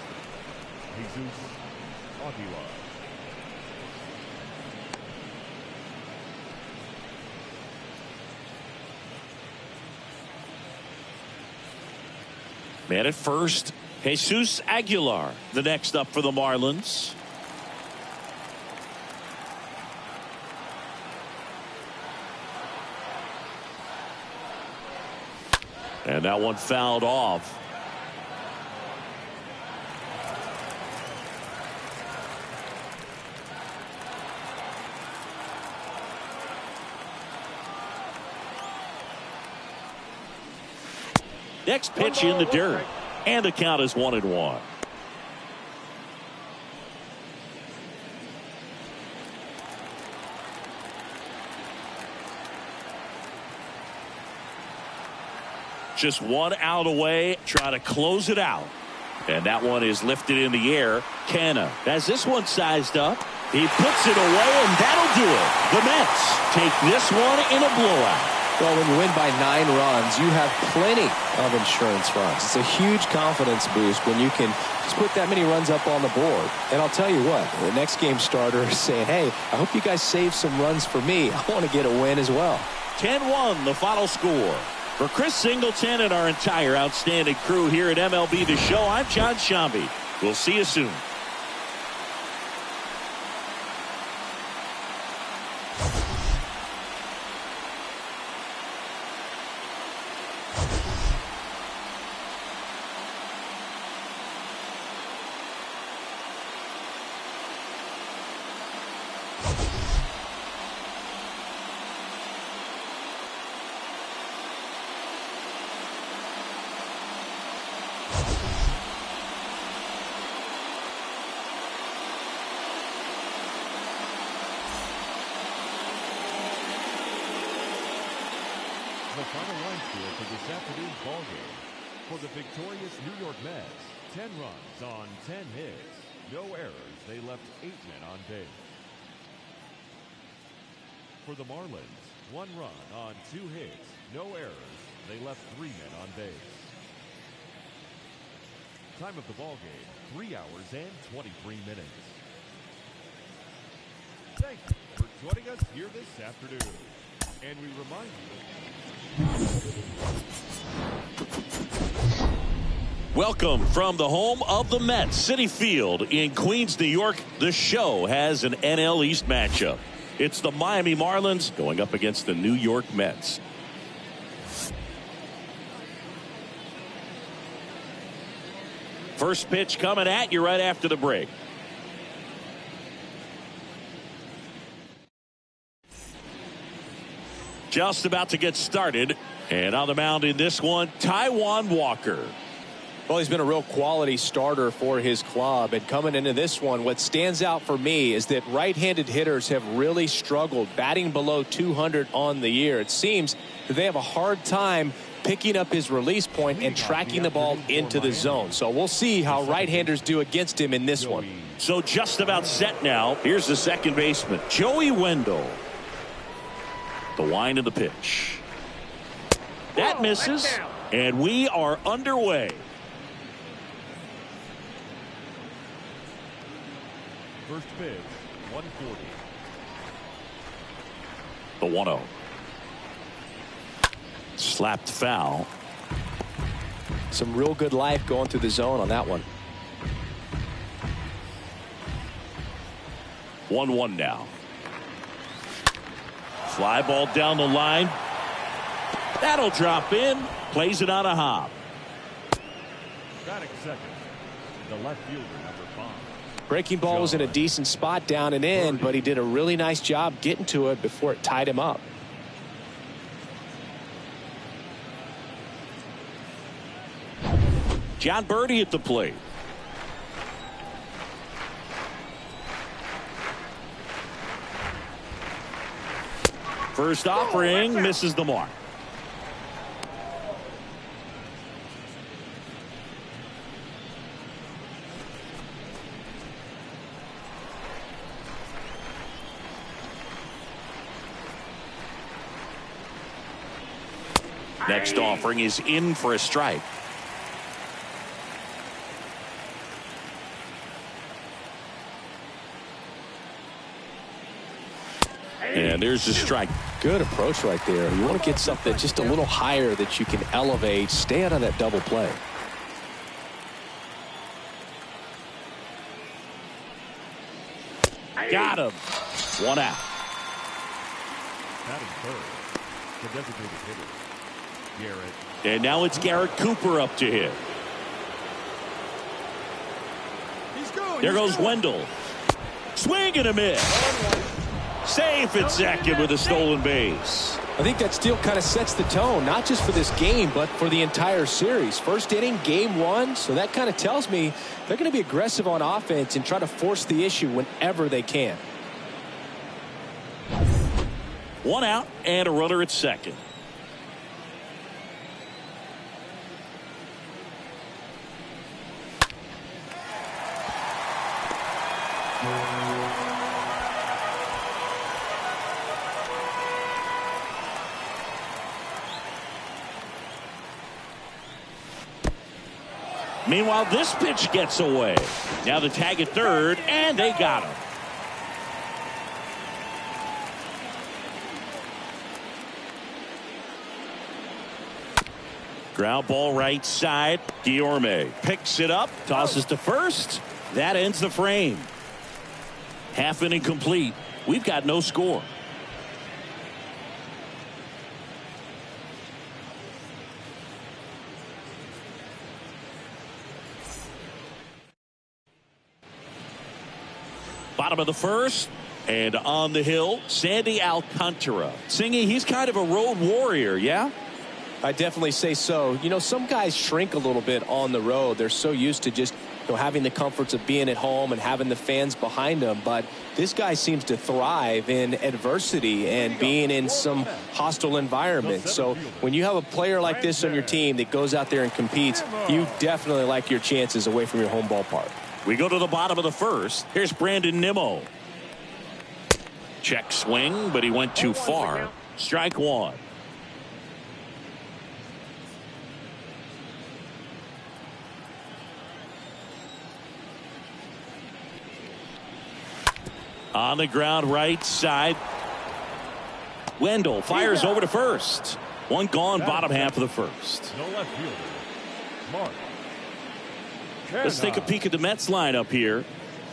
S4: Jesus Aguilar.
S1: Man at first, Jesus Aguilar, the next up for the Marlins. And that one fouled off. Next pitch in the dirt, and the count is 1-1. Just 1 out away, try to close it out. And that one is lifted in the air. Canna has this one sized up. He puts it away, and that'll do it. The Mets take this one in a blowout.
S5: Well, when you win by 9 runs, you have plenty of insurance runs. It's a huge confidence boost when you can just put that many runs up on the board. And I'll tell you what, the next game starter is saying, hey, I hope you guys save some runs for me. I want to get a win as well.
S1: 10-1 the final score. For Chris Singleton and our entire outstanding crew here at MLB The Show, I'm John Shambi. We'll see you soon.
S4: the final line score for this afternoon's ballgame. For the victorious New York Mets, 10 runs on 10 hits. No errors. They left 8 men on base. For the Marlins, 1 run on 2 hits. No errors. They left 3 men on base. Time of the ballgame, 3 hours and 23 minutes. Thank you for joining us here this afternoon. And we remind you.
S1: Welcome from the home of the Mets, Citi Field in Queens, New York. The show has an NL East matchup. It's the Miami Marlins going up against the New York Mets. First pitch coming at you right after the break. Just about to get started. And on the mound in this one, Taiwan Walker.
S5: Well, he's been a real quality starter for his club. And coming into this one, what stands out for me is that right-handed hitters have really struggled, batting below 200 on the year. It seems that they have a hard time picking up his release point and tracking the ball into the zone. So we'll see how right-handers do against him in this one.
S1: So just about set now. Here's the second baseman, Joey Wendell. The wind of the pitch. That misses, and we are underway.
S4: First pitch, 140.
S1: The 1-0. Slapped foul.
S5: Some real good life going through the zone on that one.
S1: 1-1 now. Fly ball down the line. That'll drop in. Plays it on a hop.
S4: Batting second, the left fielder, number 5.
S5: Breaking ball was in a decent spot down and in, but he did a really nice job getting to it before it tied him up.
S1: John Birdie at the plate. First offering misses the mark. Next offering is in for a strike. And there's the strike.
S5: Good approach right there. You want to get something just a little higher that you can elevate. Stay out of that double play.
S1: Got him. 1 out.
S4: Batting third, the designated hitter, Garrett.
S1: And now it's Garrett Cooper up to hit. There goes Wendell. Swing and a miss. Safe at second with a stolen base.
S5: I think that steal kind of sets the tone, not just for this game, but for the entire series. First inning, game 1, so that kind of tells me they're going to be aggressive on offense and try to force the issue whenever they can.
S1: 1 out and a runner at second. Meanwhile, this pitch gets away. Now the tag at third, and they got him. Ground ball right side. Guillorme picks it up, tosses to first. That ends the frame. Half inning complete. We've got no score. Bottom of the first, and on the hill, Sandy Alcantara. Singy, he's kind of a road warrior, yeah?
S5: I definitely say so. You know, some guys shrink a little bit on the road. They're so used to just having the comforts of being at home and having the fans behind him. But this guy seems to thrive in adversity and being in some hostile environments. So when you have a player like this on your team that goes out there and competes, you definitely like your chances away from your home ballpark.
S1: We go to the bottom of the first. Here's Brandon Nimmo. Check swing, but he went too far. Strike one. On the ground, right side. Wendell fires over to first. One gone, bottom half of the first.
S4: No left fielder. Mark.
S1: Let's take a peek at the Mets lineup here.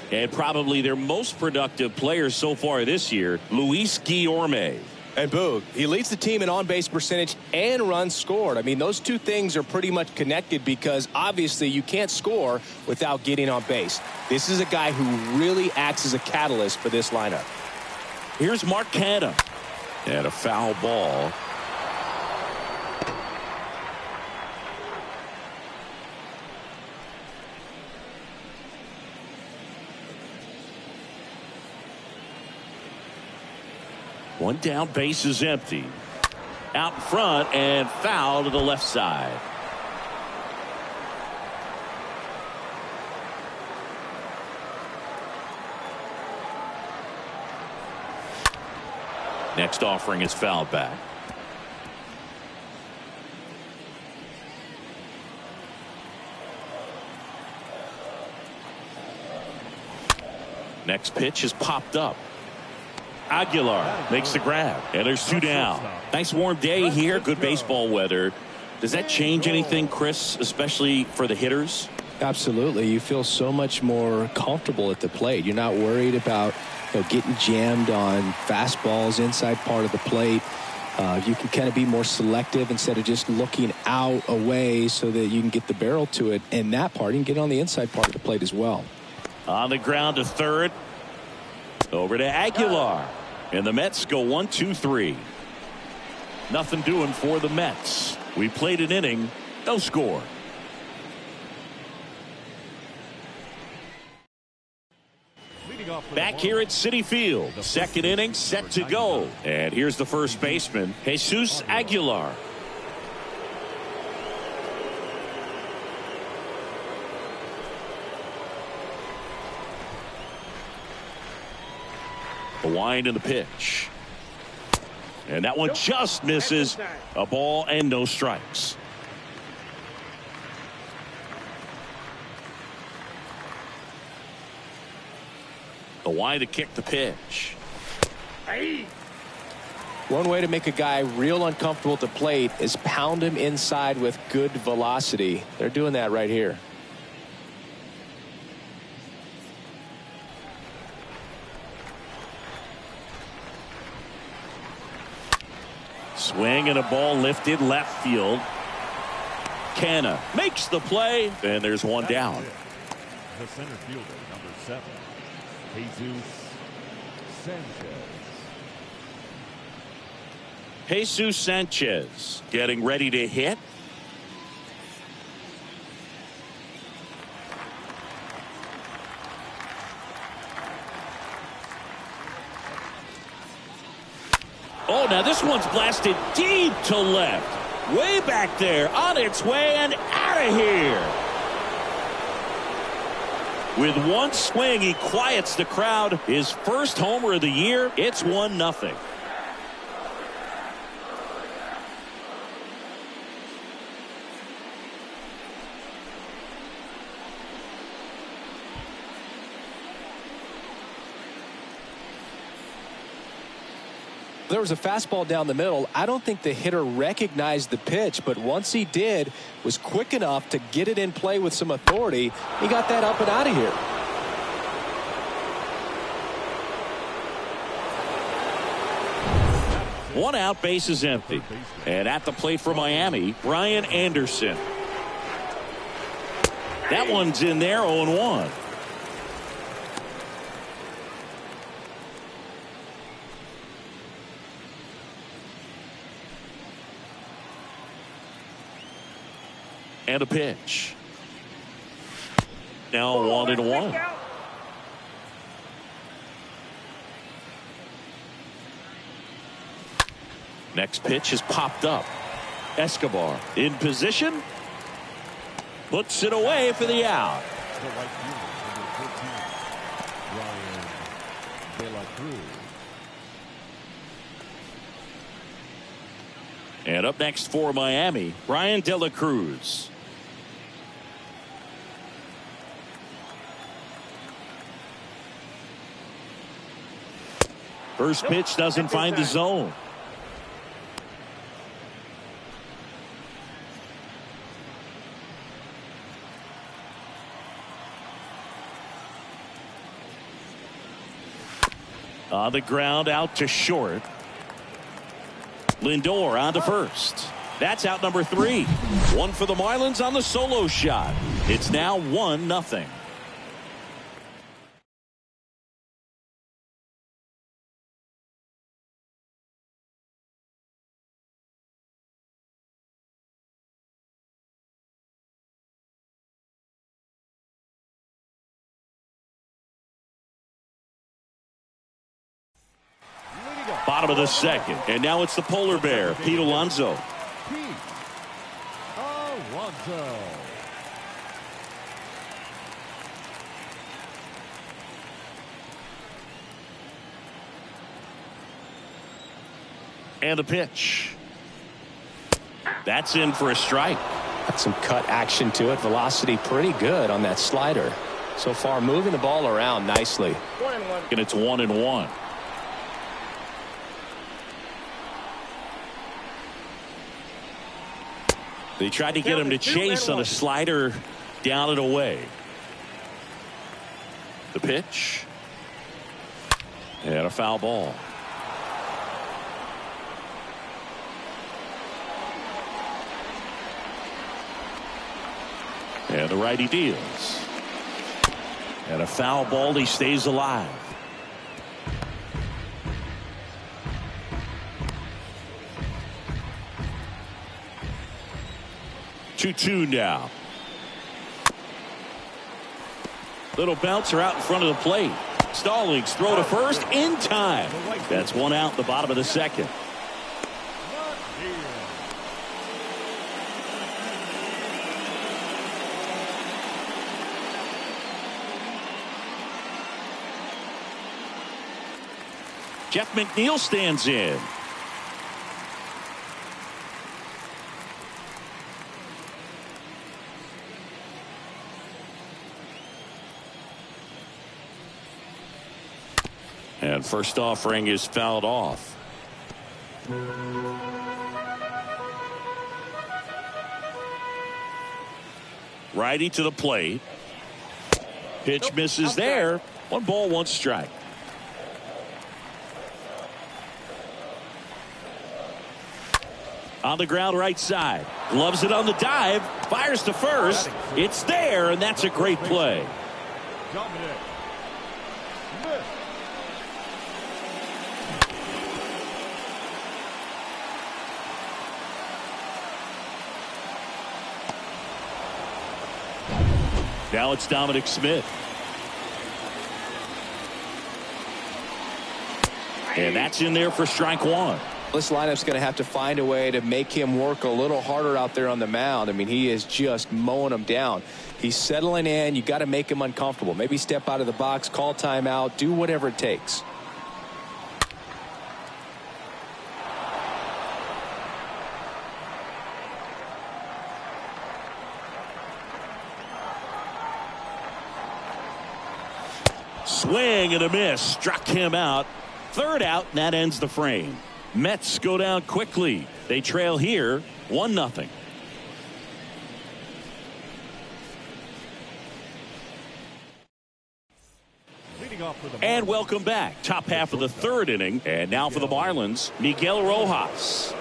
S1: And probably their most productive player so far this year, Luis Guillorme.
S5: And Boog, he leads the team in on-base percentage and runs scored. I mean, those two things are pretty much connected because obviously you can't score without getting on base. This is a guy who really acts as a catalyst for this lineup.
S1: Here's Mark Canha. And a foul ball. One down, base is empty. Out in front and foul to the left side. Next offering is fouled back. Next pitch is popped up. Aguilar makes the grab, and there's two down. Nice warm day here, good baseball weather. Does that change anything, Chris, especially for the hitters?
S2: Absolutely. You feel so much more comfortable at the plate. You're not worried about getting jammed on fastballs inside part of the plate. You can kind of be more selective instead of just looking out away so that you can get the barrel to it. And that part, you can get on the inside part of the plate as well.
S1: On the ground to third. Over to Aguilar. And the Mets go 1-2-3. Nothing doing for the Mets. We played an inning. No score. Back here at Citi Field. Second inning set to go. And here's the first baseman, Jesus Aguilar. The wind and the pitch. And that one just misses. A ball and no strikes. The wind to kick the pitch.
S5: One way to make a guy real uncomfortable at the plate is pound him inside with good velocity. They're doing that right here.
S1: Swing and a ball lifted left field. Canha makes the play, and there's one down.
S4: The center fielder, number 7, Jesus Sanchez.
S1: Jesus Sanchez getting ready to hit. Oh, now this one's blasted deep to left. Way back there, on its way and out of here. With one swing, he quiets the crowd. His first homer of the year. It's 1-0.
S5: There was a fastball down the middle. I don't think the hitter recognized the pitch, but once he did, was quick enough to get it in play with some authority. He got that up and out of here.
S1: One out, base is empty. And at the plate for Miami, Brian Anderson. That one's in there, 0-1. And a pitch. Now 1-1. Next pitch is popped up. Escobar in position. Puts it away for the out.
S4: The right fielder, number 15, Ryan De La Cruz.
S1: And up next for Miami, Ryan De La Cruz. First pitch doesn't find the zone. On the ground, out to short. Lindor on to first. That's out number 3. One for the Marlins on the solo shot. It's now 1-0. Bottom of the second, and now it's the polar bear, Pete Alonso.
S4: Pete Alonso.
S1: And the pitch. That's in for a strike.
S5: Got some cut action to it. Velocity pretty good on that slider. So far moving the ball around nicely.
S3: 1-1.
S1: And it's 1-1. They tried to get him to chase on a slider down and away. The pitch. And a foul ball. And the righty deals. And a foul ball. He stays alive. 2-2 now. Little bouncer out in front of the plate. Stallings throw to first in time. That's one out in the bottom of the second. Jeff McNeil stands in. And first offering is fouled off. Righty to the plate. Pitch misses there. 1 ball, 1 strike. On the ground right side. Gloves it on the dive. Fires to first. It's there, and that's a great play. Now it's Dominic Smith. And that's in there for strike 1.
S5: This lineup's going to have to find a way to make him work a little harder out there on the mound. I mean, he is just mowing them down. He's settling in. You got to make him uncomfortable. Maybe step out of the box, call timeout, do whatever it takes.
S1: Swing and a miss. Struck him out. 3rd out, and that ends the frame. Mets go down quickly. They trail here 1-0. And welcome back. Top half of the 3rd inning. And now for the Marlins, Miguel Rojas.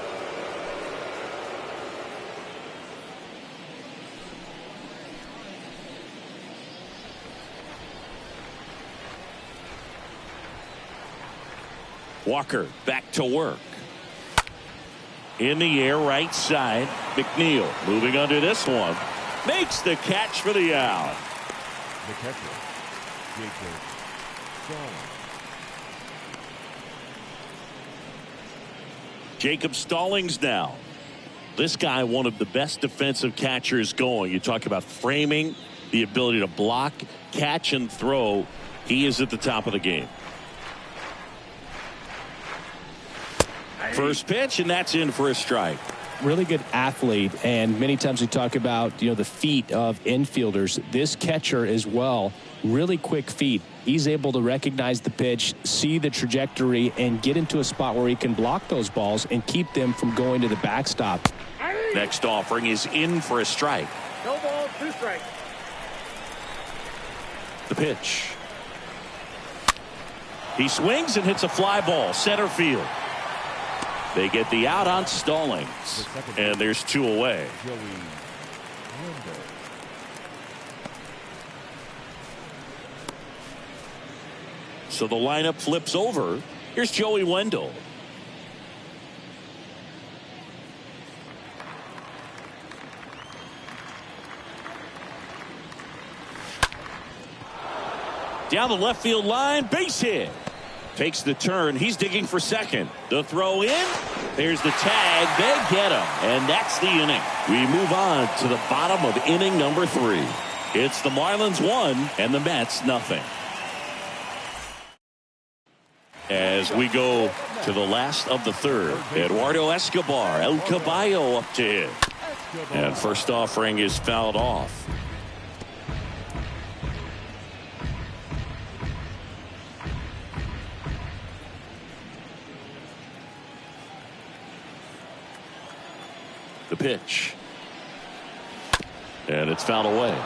S1: Walker back to work. In the air, right side. McNeil moving under this one. Makes the catch for the out.
S4: The catcher, Stallings.
S1: Jacob Stallings now. This guy, one of the best defensive catchers going. You talk about framing, the ability to block, catch, and throw. He is at the top of the game. First pitch, and that's in for a strike.
S5: Really good athlete, and many times we talk about, the feet of infielders. This catcher as well, really quick feet. He's able to recognize the pitch, see the trajectory, and get into a spot where he can block those balls and keep them from going to the backstop.
S1: Next offering is in for a strike.
S3: No ball, 2 strikes.
S1: The pitch. He swings and hits a fly ball, center field. They get the out on Stallings, and there's 2 away. So the lineup flips over. Here's Joey Wendell. Down the left field line, base hit. Takes the turn. He's digging for second. The throw in. There's the tag. They get him. And that's the inning. We move on to the bottom of inning number 3. It's the Marlins 1 and the Mets nothing. As we go to the last of the 3rd, Eduardo Escobar, El Caballo up to hit. And first offering is fouled off. The pitch. And it's fouled away.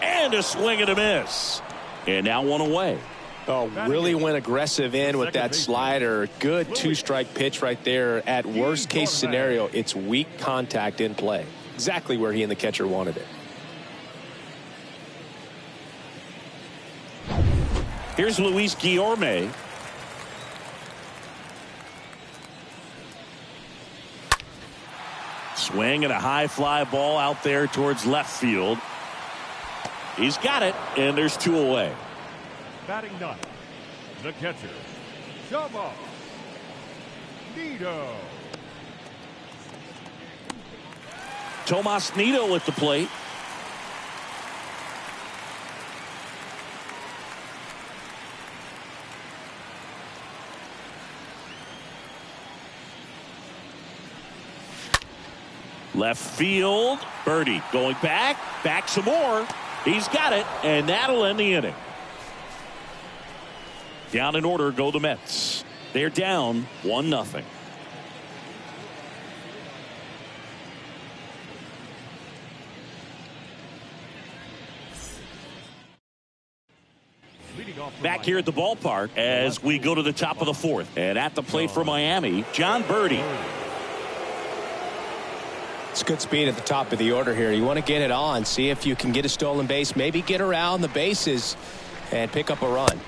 S1: And a swing and a miss. And now 1 away.
S5: Oh, really went aggressive in with that slider. Good 2-strike pitch right there. At worst case scenario, it's weak contact in play. Exactly where he and the catcher wanted it.
S1: Here's Luis Guillorme. Swing and a high fly ball out there towards left field. He's got it, and there's 2 away.
S4: Batting 9th, the catcher, Nito.
S1: Tomas Nido at the plate. Left field, Birdie going back some more. He's got it, and that'll end the inning. Down in order go the Mets. They're down 1-0. Back here at the ballpark as we go to the top of the 4th. And at the plate for Miami, John Birdie.
S5: It's good speed at the top of the order here. You want to get it on, see if you can get a stolen base, maybe get around the bases and pick up a run.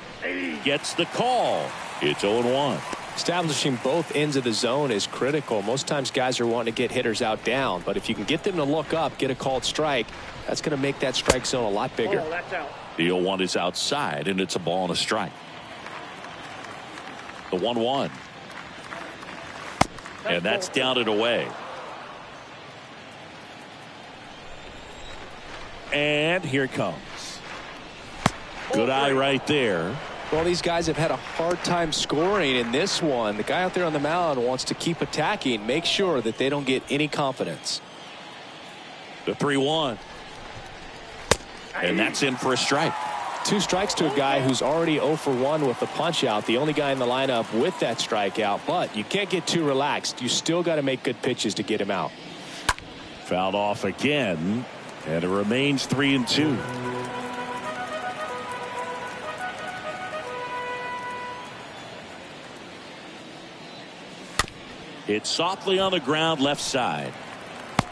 S1: Gets the call. It's 0-1.
S5: Establishing both ends of the zone is critical. Most times guys are wanting to get hitters out down, but if you can get them to look up, get a called strike, that's going to make that strike zone a lot bigger.
S3: Oh, that's out.
S1: The 0-1 is outside, and it's a ball and a strike. The 1-1. And that's down and away. And here it comes. Good eye right there.
S5: Well, these guys have had a hard time scoring in this one. The guy out there on the mound wants to keep attacking, make sure that they don't get any confidence.
S1: The 3-1. And that's in for a strike.
S5: 2 strikes to a guy who's already 0 for 1 with the punch out. The only guy in the lineup with that strikeout, but you can't get too relaxed. You still got to make good pitches to get him out.
S1: Fouled off again. And it remains 3-2. Hit softly on the ground left side.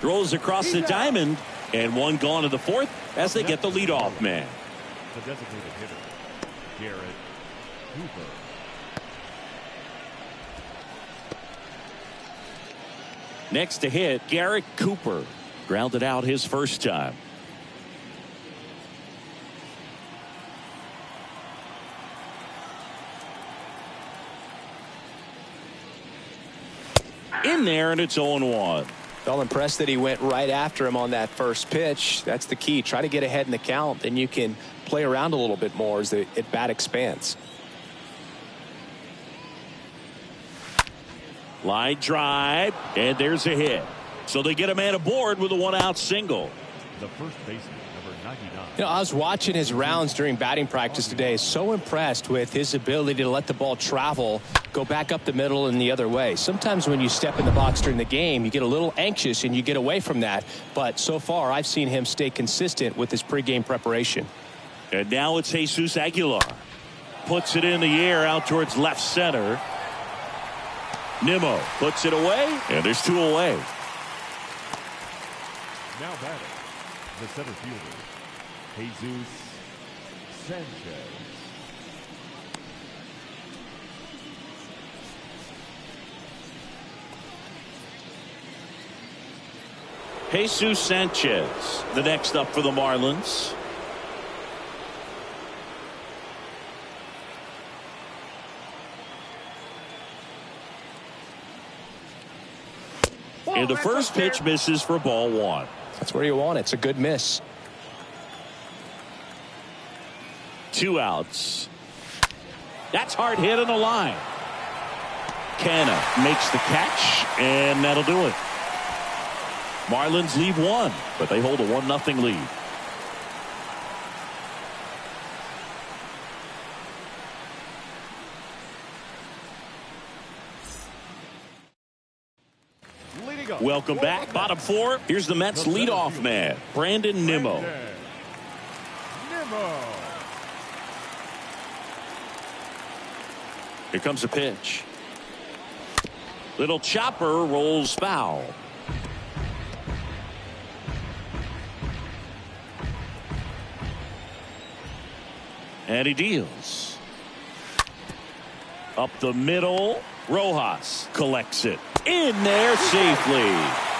S1: Throws across the diamond. And 1 gone to the 4th as they get the leadoff man.
S4: The designated hitter, Garrett Cooper.
S1: Next to hit, Garrett Cooper. Grounded out his first time. In there, and it's 0-1.
S5: Well, impressed that he went right after him on that first pitch. That's the key. Try to get ahead in the count, then you can play around a little bit more as the at bat expands.
S1: Line drive, and there's a hit. So they get a man aboard with a 1-out single.
S4: The first baseman, number 99.
S5: You know, I was watching his rounds during batting practice today. So impressed with his ability to let the ball travel, go back up the middle and the other way. Sometimes when you step in the box during the game, you get a little anxious and you get away from that. But so far, I've seen him stay consistent with his pregame preparation.
S1: And now it's Jesus Aguilar. Puts it in the air out towards left center. Nimmo puts it away, and there's 2 away.
S4: Now batting, the center fielder, Jesus Sanchez.
S1: Jesus Sanchez, the next up for the Marlins. And the first pitch misses for ball 1.
S5: That's where you want it. It's a good miss.
S1: 2 outs. That's hard hit on the line. Canna makes the catch, and that'll do it. Marlins leave 1, but they hold a 1-0 lead. Welcome back. Bottom 4. Here's the Mets leadoff man, Brandon Nimmo. Here comes a pitch. Little chopper rolls foul. And he deals. Up the middle. Rojas collects it. In there safely.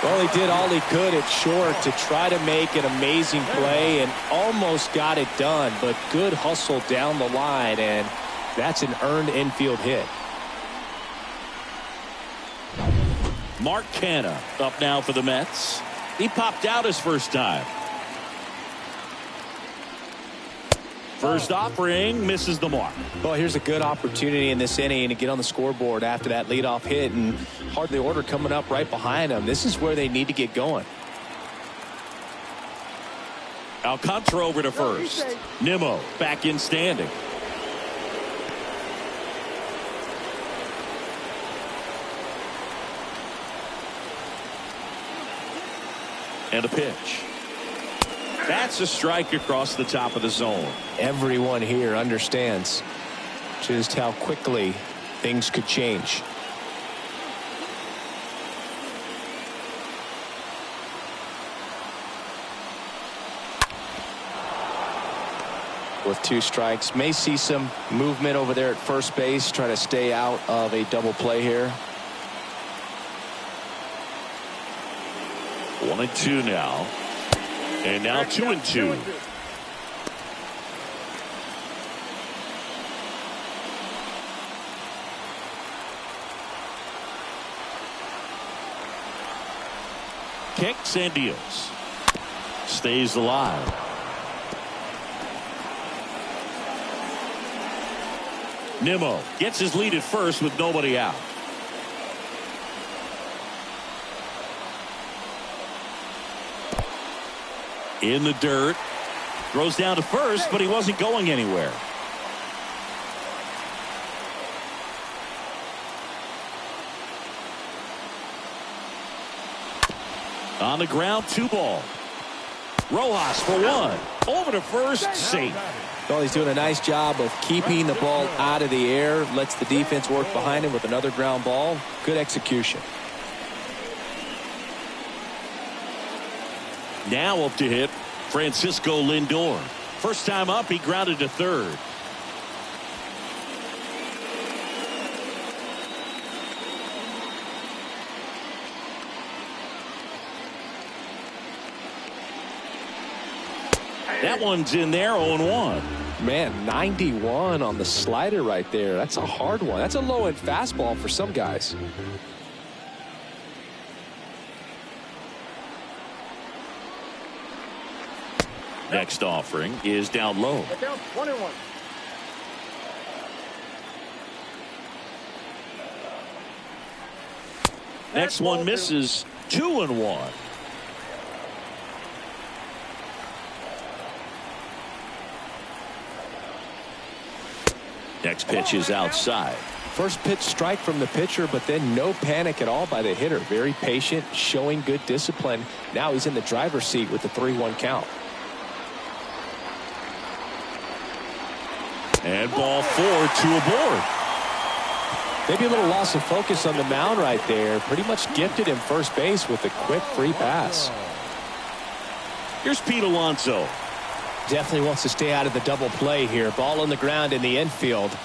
S5: Well, he did all he could at short to try to make an amazing play and almost got it done, but good hustle down the line, and that's an earned infield hit.
S1: Mark Canna up now for the Mets. He popped out his first time. First offering misses the mark.
S5: Well, here's a good opportunity in this inning to get on the scoreboard after that leadoff hit, and hardly order coming up right behind them. This is where they need to get going.
S1: Alcantara over to first. Nimmo back in standing. And a pitch. That's a strike across the top of the zone.
S5: Everyone here understands just how quickly things could change. With 2 strikes, may see some movement over there at first base, try to stay out of a double play here.
S1: 1-2 now. And now 2-2. Kicks and deals. Stays alive. Nimmo gets his lead at first with nobody out. In the dirt. Throws down to first, but he wasn't going anywhere. On the ground, 2 ball. Rojas for 1. Over to first, safe.
S5: Well, he's doing a nice job of keeping the ball out of the air. Lets the defense work behind him with another ground ball. Good execution.
S1: Now up to hit Francisco Lindor. First time up, he grounded to third. That one's in there, 0-1.
S5: Man, 91 on the slider right there. That's a hard one. That's a low-end fastball for some guys.
S1: Next offering is down low.
S3: Down 21.
S1: Next one misses, 2-1. Next pitch is outside.
S5: First pitch strike from the pitcher, but then no panic at all by the hitter. Very patient, showing good discipline. Now he's in the driver's seat with the 3-1 count.
S1: And ball 4, 2 aboard.
S5: Maybe a little loss of focus on the mound right there. Pretty much gifted him first base with a quick free pass.
S1: Here's Pete Alonso.
S2: Definitely wants to stay out of the double play here. Ball on the ground in the infield.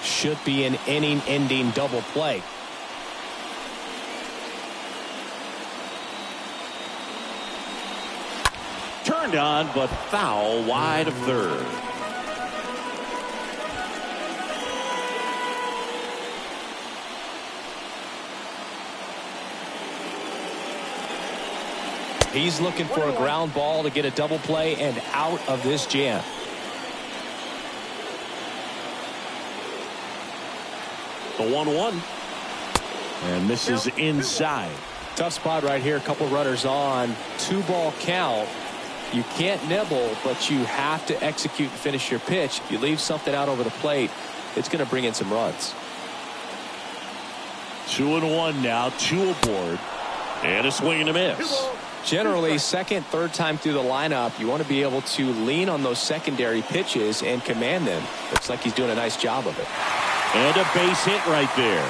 S2: Should be an inning-ending double play.
S1: Turned on, but foul wide of third.
S2: He's looking for a ground ball to get a double play and out of this jam.
S1: The 1-1. And misses inside.
S2: Tough spot right here. A couple runners on. 2-ball count. You can't nibble, but you have to execute and finish your pitch. If you leave something out over the plate, it's going to bring in some runs.
S1: 2-1 now, 2 aboard. And a swing and a miss.
S2: Generally, second, third time through the lineup, you want to be able to lean on those secondary pitches and command them. Looks like he's doing a nice job of it.
S1: And a base hit right there.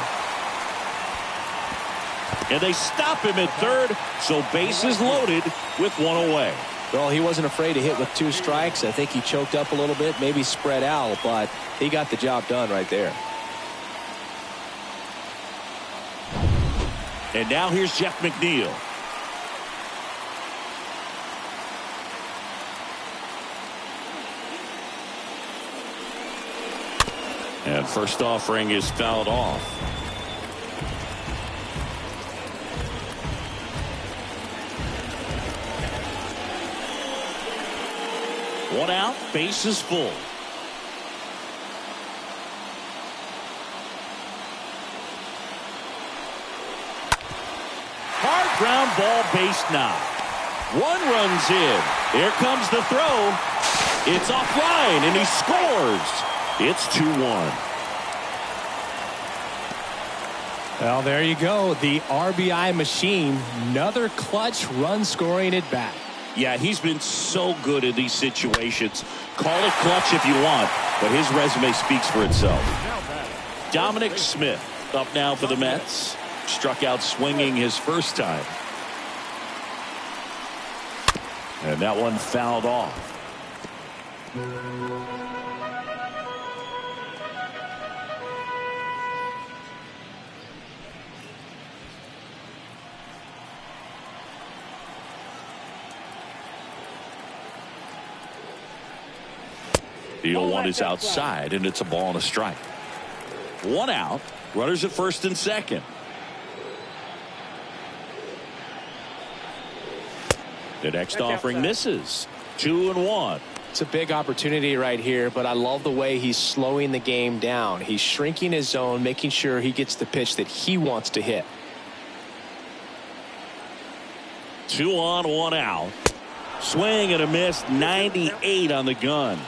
S1: And they stop him at third, so bases loaded with 1 away.
S2: Well, he wasn't afraid to hit with 2 strikes. I think he choked up a little bit, maybe spread out, but he got the job done right there.
S1: And now here's Jeff McNeil. And first offering is fouled off. One out, bases full. Hard ground ball, base knock. 1 runs in. Here comes the throw. It's offline and he scores. It's 2-1.
S2: Well, there you go. The RBI machine. Another clutch run scoring at bat.
S1: Yeah, he's been so good in these situations. Call it clutch if you want, but his resume speaks for itself. Dominic Smith up now for the Mets. Struck out swinging his first time. And that one fouled off. The 0-1 is outside, and it's a ball and a strike. 1 out. Runners at first and second. The next offering misses. 2-1.
S2: It's a big opportunity right here, but I love the way he's slowing the game down. He's shrinking his zone, making sure he gets the pitch that he wants to hit.
S1: 2 on, 1 out. Swing and a miss. 98 on the gun.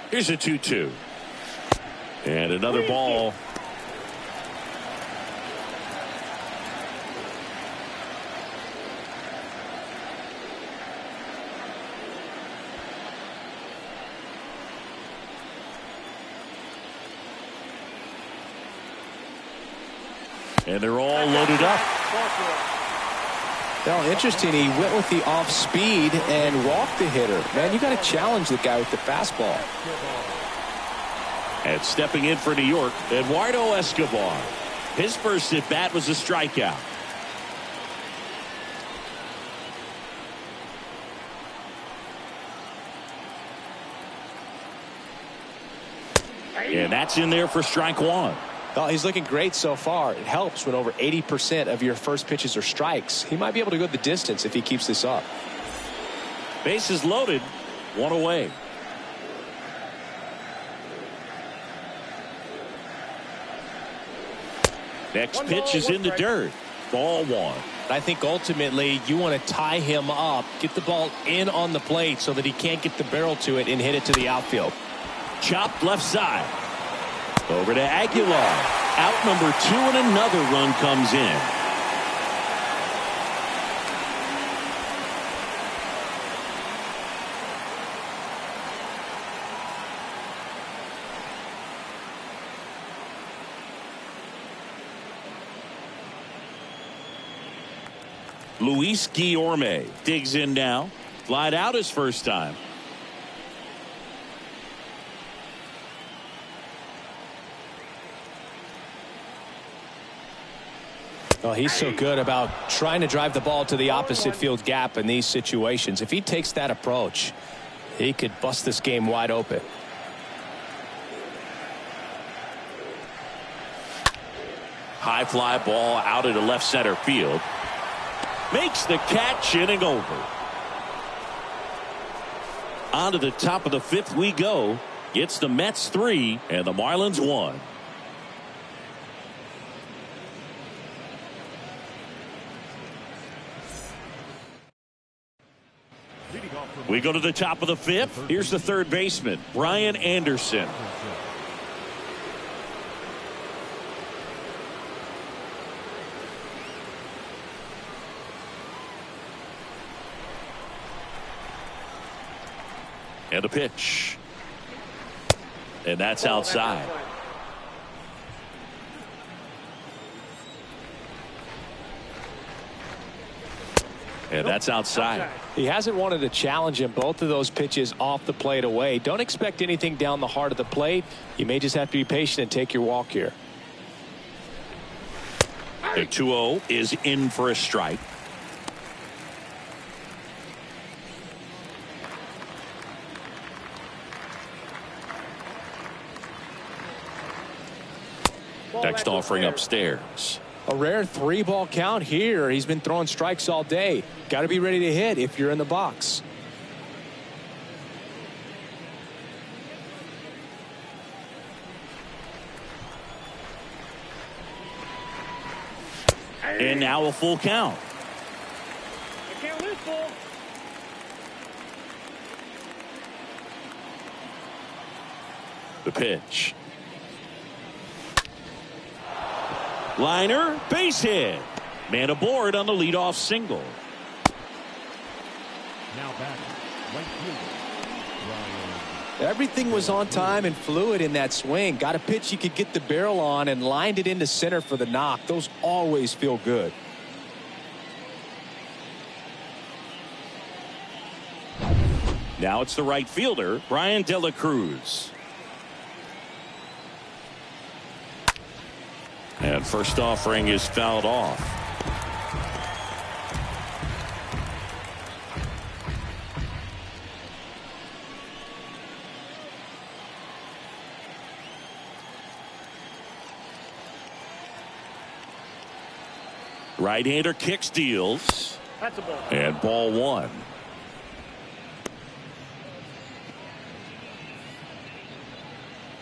S1: Here's a 2-2. And another ball. And they're all loaded up.
S2: Well, interesting. He went with the off speed and walked the hitter. Man, you got to challenge the guy with the fastball.
S1: And stepping in for New York, Eduardo Escobar. His first at bat was a strikeout. And that's in there for strike one.
S5: Oh, he's looking great so far. It helps when over 80% of your first pitches are strikes. He might be able to go the distance if he keeps this up.
S1: Bases loaded, one away. Next pitch is in the dirt. Ball one.
S5: I think ultimately you want to tie him up, get the ball in on the plate so that he can't get the barrel to it and hit it to the outfield.
S1: Chopped left side. Over to Aguilar. Out number 2 and another run comes in. Luis Guillorme digs in now. Flied out his first time.
S5: Well, he's so good about trying to drive the ball to the opposite field gap in these situations. If he takes that approach, he could bust this game wide open.
S1: High fly ball out into left center field. Makes the catch, inning over. On to the top of the 5th we go. It's the Mets 3 and the Marlins 1. We go to the top of the 5th. Here's the third baseman, Brian Anderson. And a pitch. And that's outside. And that's outside.
S5: He hasn't wanted to challenge him. Both of those pitches off the plate away. Don't expect anything down the heart of the plate. You may just have to be patient and take your walk here.
S1: The 2-0 is in for a strike. Next offering upstairs.
S5: A rare 3-ball count here. He's been throwing strikes all day. Got to be ready to hit if you're in the box.
S1: And now a full count.
S3: You can't lose, Bull.
S1: The pitch. Liner, base hit. Man aboard on the leadoff single.
S4: Now back, right fielder, Brian.
S5: Everything was on time and fluid in that swing. Got a pitch he could get the barrel on and lined it into center for the knock. Those always feel good.
S1: Now it's the right fielder, Brian De La Cruz. And first offering is fouled off. Right-hander kicks, deals.
S3: That's a ball.
S1: And ball one.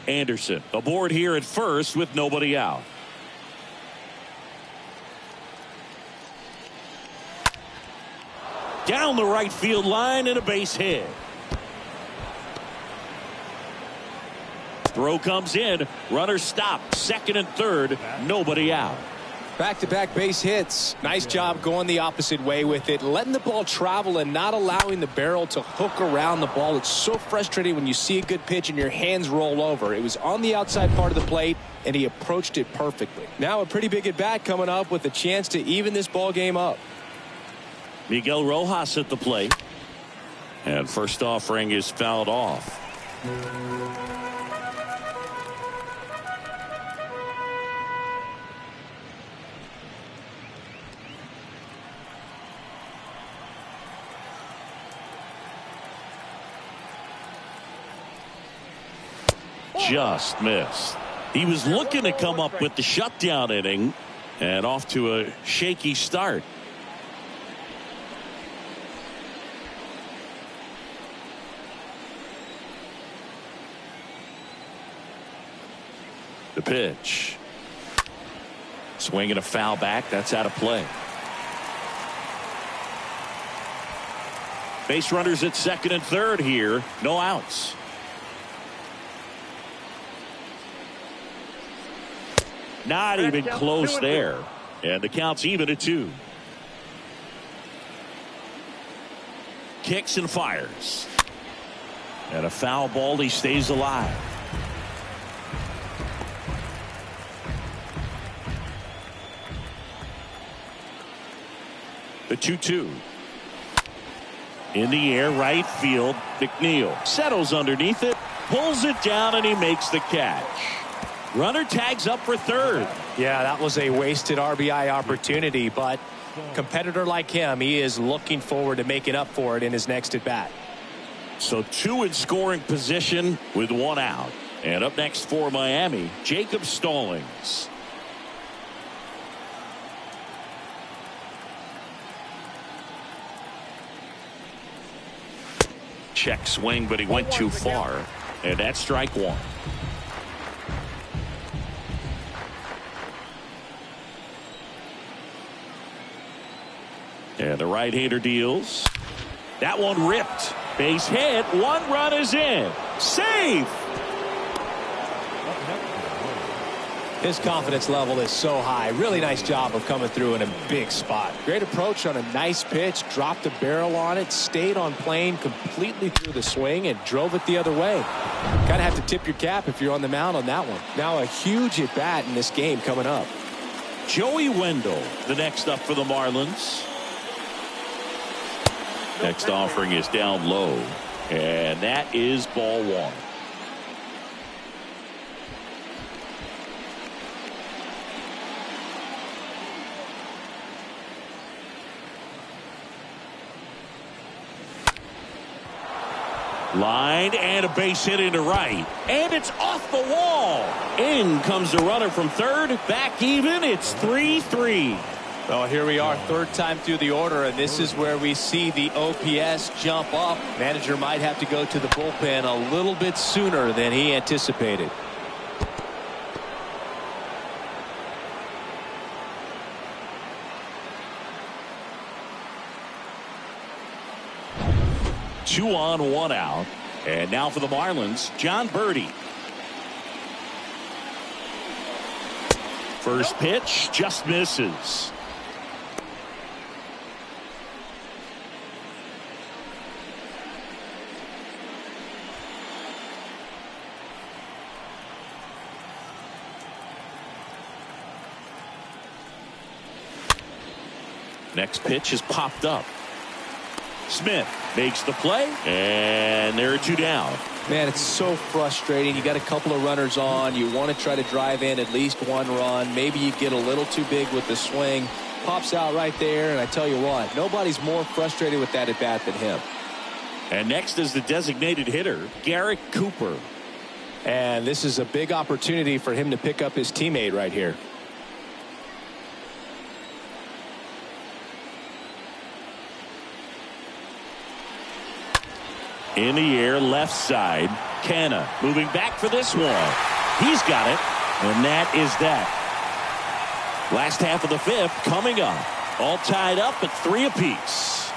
S1: Anderson aboard here at first with nobody out. Down the right field line and a base hit. Throw comes in. Runner stopped. Second and third. Nobody out.
S5: Back-to-back base hits. Nice job going the opposite way with it. Letting the ball travel and not allowing the barrel to hook around the ball. It's so frustrating when you see a good pitch and your hands roll over. It was on the outside part of the plate, and he approached it perfectly. Now a pretty big at-bat coming up with a chance to even this ball game up.
S1: Miguel Rojas at the plate. And first offering is fouled off. just missed. He was looking to come up with the shutdown inning, and off to a shaky start. The pitch. Swinging a foul back. That's out of play. Base runners at second and third here. No outs. Not even close there. And the count's even at 2. Kicks and fires. And a foul ball. He stays alive. The 2-2. In the air, right field. McNeil settles underneath it, pulls it down, and he makes the catch. Runner tags up for third.
S5: Yeah, that was a wasted RBI opportunity, but competitor like him, he is looking forward to making up for it in his next at bat.
S1: So 2 in scoring position with 1 out. And up next for Miami, Jacob Stallings. Check swing, but he went too far, and that's strike 1. And the right-hander deals. That one ripped. Base hit. 1 run is in. Safe.
S5: His confidence level is so high. Really nice job of coming through in a big spot. Great approach on a nice pitch. Dropped the barrel on it. Stayed on plane completely through the swing and drove it the other way. Kind of have to tip your cap if you're on the mound on that one. Now a huge at bat in this game coming up.
S1: Joey Wendell, the next up for the Marlins. Next offering is down low, and that is ball 1. Line and a base hit into right, and it's off the wall. In comes the runner from third. Back even. It's 3-3.
S5: Well, here we are, third time through the order, and this is where we see the OPS jump up. Manager might have to go to the bullpen a little bit sooner than he anticipated.
S1: Two on, 1 out. And now for the Marlins, John Birdie. First pitch just misses. Next pitch is popped up. Smith makes the play, and there are 2 down.
S5: Man, it's so frustrating. You got a couple of runners on. You want to try to drive in at least 1 run. Maybe you get a little too big with the swing. Pops out right there, and I tell you what, nobody's more frustrated with that at bat than him.
S1: And next is the designated hitter, Garrett Cooper.
S5: And this is a big opportunity for him to pick up his teammate right here.
S1: In the air, left side. Canna moving back for this one. He's got it, and that is that. Last half of the 5th coming up. All tied up at 3 apiece.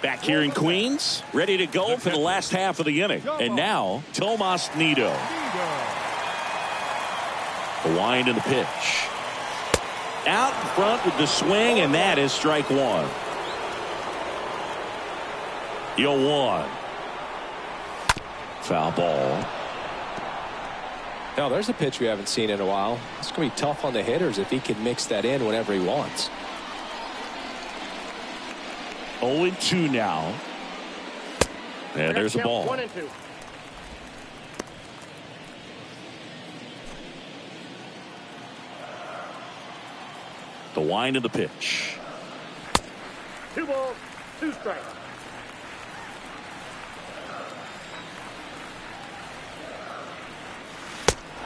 S1: Back here in Queens, ready to go for the last half of the inning. And now, Tomas Nido. The wind and the pitch. Out in front with the swing, and that is strike 1. 0-1. Foul ball.
S5: Now there's a pitch we haven't seen in a while. It's going to be tough on the hitters if he can mix that in whenever he wants.
S1: 0-2 now. And there's a ball.
S3: 1-2.
S1: The wind of the pitch.
S3: 2 balls, 2 strikes.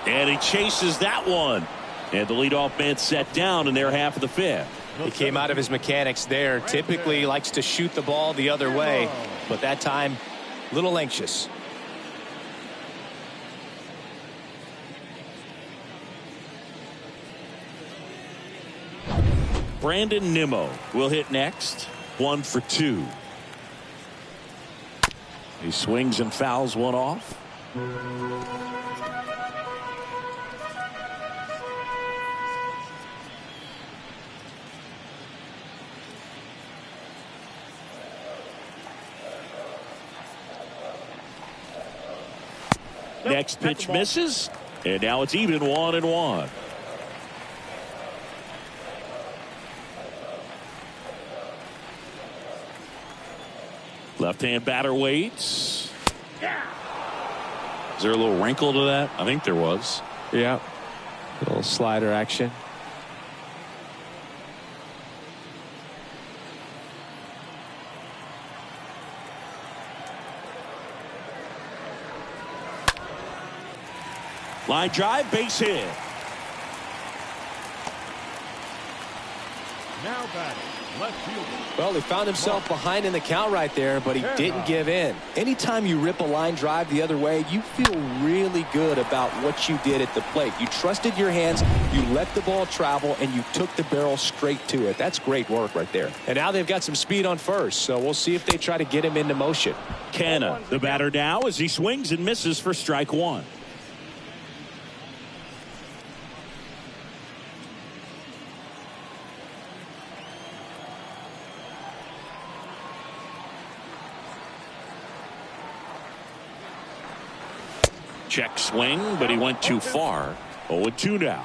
S1: And he chases that one. And the leadoff man set down in their half of the 5th.
S5: He came out of his mechanics there. Typically likes to shoot the ball the other way, but that time a little anxious.
S1: Brandon Nimmo will hit next. 1 for 2. He swings and fouls one off. Next pitch misses, and now it's even 1-1. Left-hand batter waits. Is there a little wrinkle to that? I think there was.
S2: Yeah. A little slider action.
S1: Line drive, base hit.
S4: Now batting, left fielder.
S5: Well, he found himself behind in the count right there, but he didn't give in. Anytime you rip a line drive the other way, you feel really good about what you did at the plate. You trusted your hands, you let the ball travel, and you took the barrel straight to it. That's great work right there. And now they've got some speed on first, so we'll see if they try to get him into motion.
S1: Canna, the batter now, as he swings and misses for strike 1. Check swing, but he went too far. 0-2 now.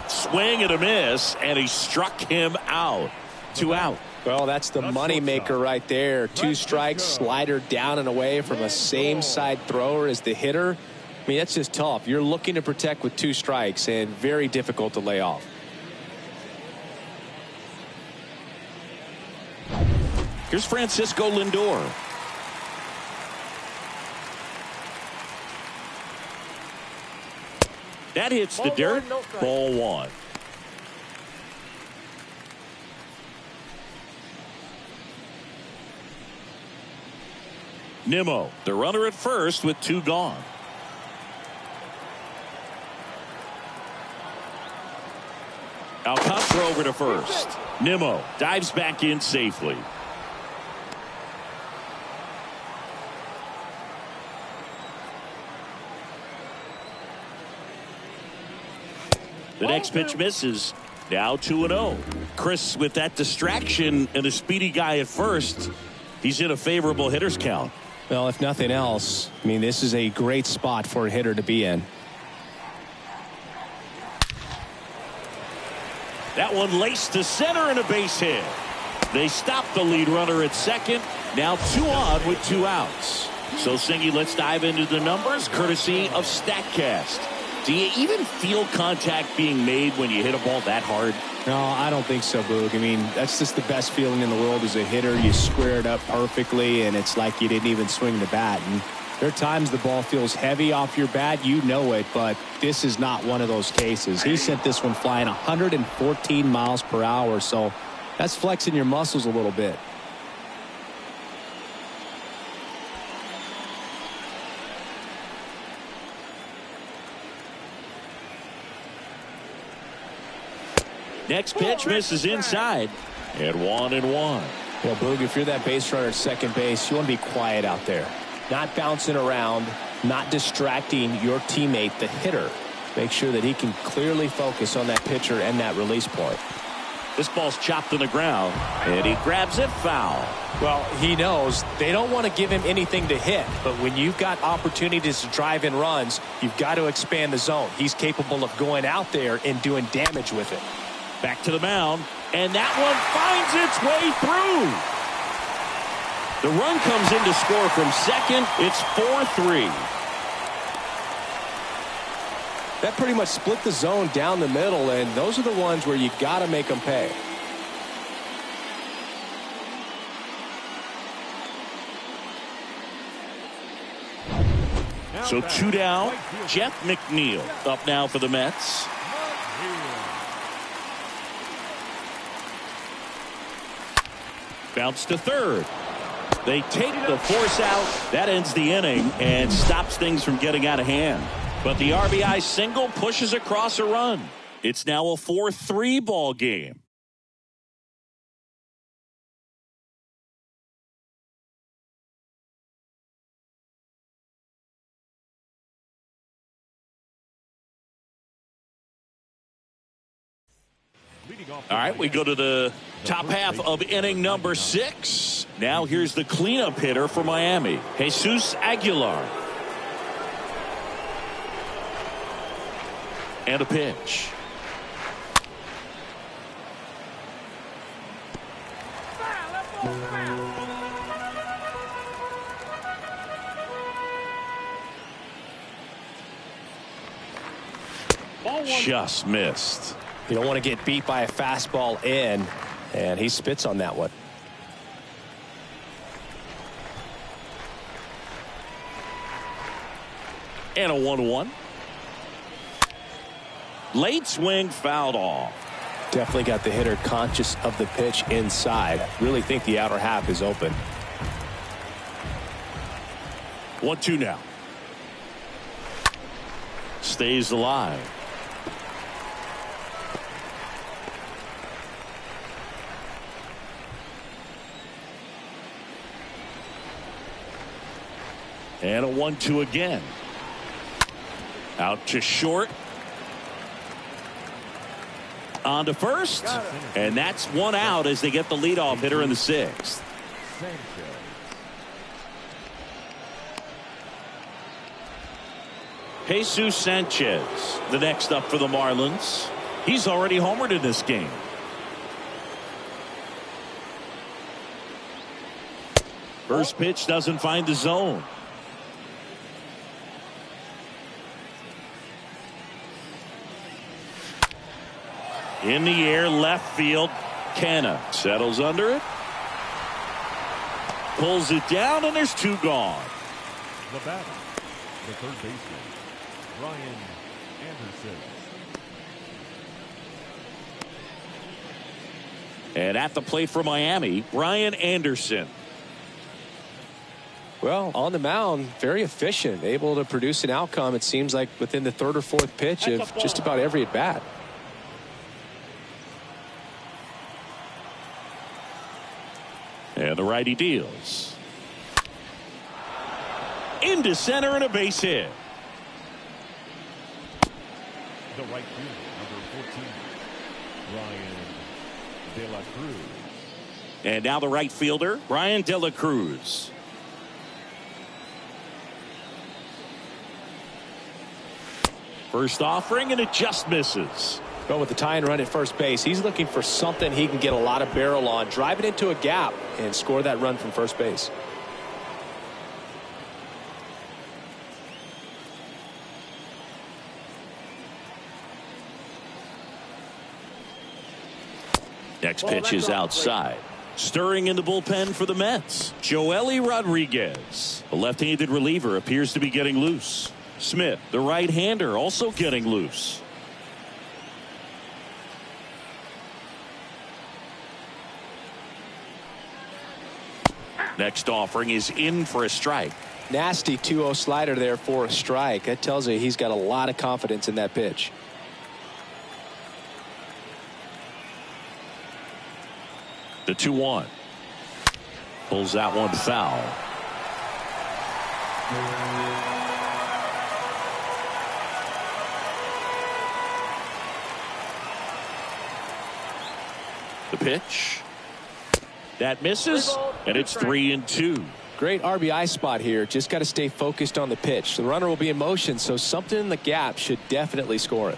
S1: Swing and a miss, and he struck him out. 2 out.
S5: Well, that's the money maker right there. 2 strikes, slider down and away from a same side thrower as the hitter. I mean, that's just tough. You're looking to protect with 2 strikes and very difficult to lay off.
S1: Here's Francisco Lindor. That hits the dirt. Ball 1. Nimmo, the runner at first with 2 gone. Alcantara over to first. Nimmo dives back in safely. The next pitch misses. Now 2-0. Chris, with that distraction and a speedy guy at first, he's in a favorable hitter's count.
S5: Well, if nothing else, I mean, this is a great spot for a hitter to be in.
S1: That one laced to center and a base hit. They stop the lead runner at second. Now 2 on with 2 outs. So, Singy, let's dive into the numbers courtesy of StatCast. Do you even feel contact being made when you hit a ball that hard?
S2: No, I don't think so, Boog. I mean, that's just the best feeling in the world as a hitter. You square it up perfectly, and it's like you didn't even swing the bat. And there are times the ball feels heavy off your bat. You know it, but this is not one of those cases. He sent this one flying 114 miles per hour, so that's flexing your muscles a little bit.
S1: Next pitch misses inside. And 1-1.
S5: Well, Boog, if you're that base runner at second base, you want to be quiet out there. Not bouncing around, not distracting your teammate, the hitter. Make sure that he can clearly focus on that pitcher and that release point.
S1: This ball's chopped in the ground, and he grabs it foul.
S5: Well, he knows they don't want to give him anything to hit, but when you've got opportunities to drive in runs, you've got to expand the zone. He's capable of going out there and doing damage with it.
S1: Back to the mound, and that one finds its way through. The run comes in to score from second. It's 4-3.
S5: That pretty much split the zone down the middle, and those are the ones where you got to make them pay.
S1: So 2 down. Jeff McNeil up now for the Mets. Bounce to third. They take the force out. That ends the inning and stops things from getting out of hand. But the RBI single pushes across a run. It's now a 4-3 ball game. All right, we go to the top half of inning number 6. Now here's the cleanup hitter for Miami, Jesus Aguilar. And a pitch. Just missed.
S5: You don't want to get beat by a fastball in, and he spits on that one.
S1: And a 1-1. Late swing fouled off.
S5: Definitely got the hitter conscious of the pitch inside. Really think the outer half is open.
S1: 1-2 now. Stays alive. And a 1-2 again. Out to short. On to first. And that's one out as they get the leadoff hitter in the 6th. Jesus Sanchez, the next up for the Marlins. He's already homered in this game. First pitch doesn't find the zone. In the air, left field. Canna settles under it. Pulls it down, and there's 2 gone.
S4: The batter, the third baseman, Brian Anderson.
S1: And at the plate for Miami, Brian Anderson.
S5: Well, on the mound, very efficient, able to produce an outcome, it seems like, within the 3rd or 4th pitch of just about every at-bat.
S1: And the righty deals. Into center and a base hit.
S4: The right fielder, number 14, Ryan De La Cruz.
S1: And now the right fielder, Ryan De La Cruz. First offering, and it just misses.
S5: But with the tying run at first base, he's looking for something he can get a lot of barrel on, drive it into a gap, and score that run from first base.
S1: Next pitch is outside. Stirring in the bullpen for the Mets, Joely Rodriguez. The left-handed reliever appears to be getting loose. Smith, the right-hander, also getting loose. Next offering is in for a strike.
S5: Nasty 2-0 slider there for a strike. That tells you he's got a lot of confidence in that pitch.
S1: The 2-1. Pulls that one foul. The pitch. That misses, and it's 3-2.
S5: Great RBI spot here. Just got to stay focused on the pitch. The runner will be in motion, so something in the gap should definitely score it.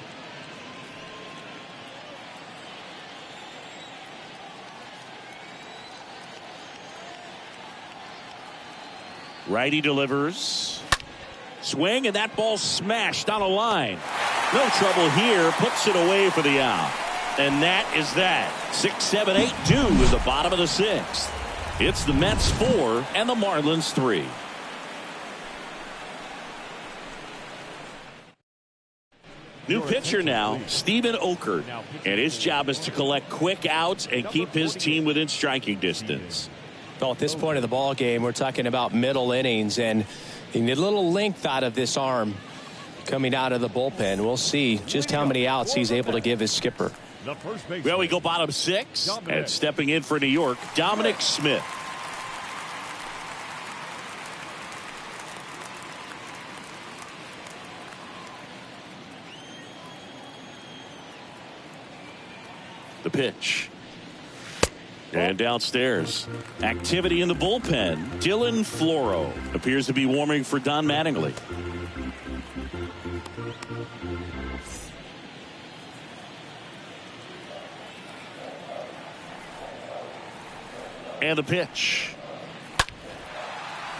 S1: Righty delivers. Swing, and that ball smashed on a line. No trouble here. Puts it away for the out. And that is that. 6, 7, 8, 2 in the bottom of the 6th. It's the Mets 4 and the Marlins 3. New pitcher now, Steven Okert. And his job is to collect quick outs and keep his team within striking distance.
S5: Well, at this point of the ball game, we're talking about middle innings, and you need a little length out of this arm coming out of the bullpen. We'll see just how many outs he's able to give his skipper.
S1: Well, we go bottom 6, and stepping in for New York, Dominic Smith. The pitch. And downstairs, activity in the bullpen. Dylan Floro appears to be warming for Don Mattingly. And the pitch.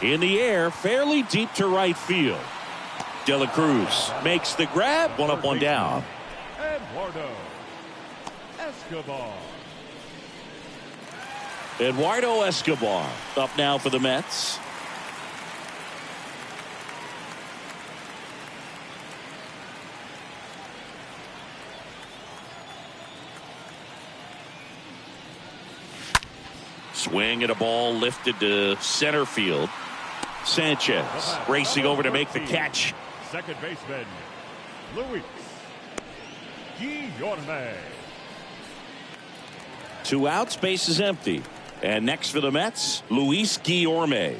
S1: In the air, fairly deep to right field. De La Cruz makes the grab. One up, one down. Eduardo Escobar up now for the Mets. Swing at a ball lifted to center field. Sanchez racing over to make the catch.
S4: Second baseman, Luis Guillorme.
S1: 2 outs, base is empty. And next for the Mets, Luis Guillorme.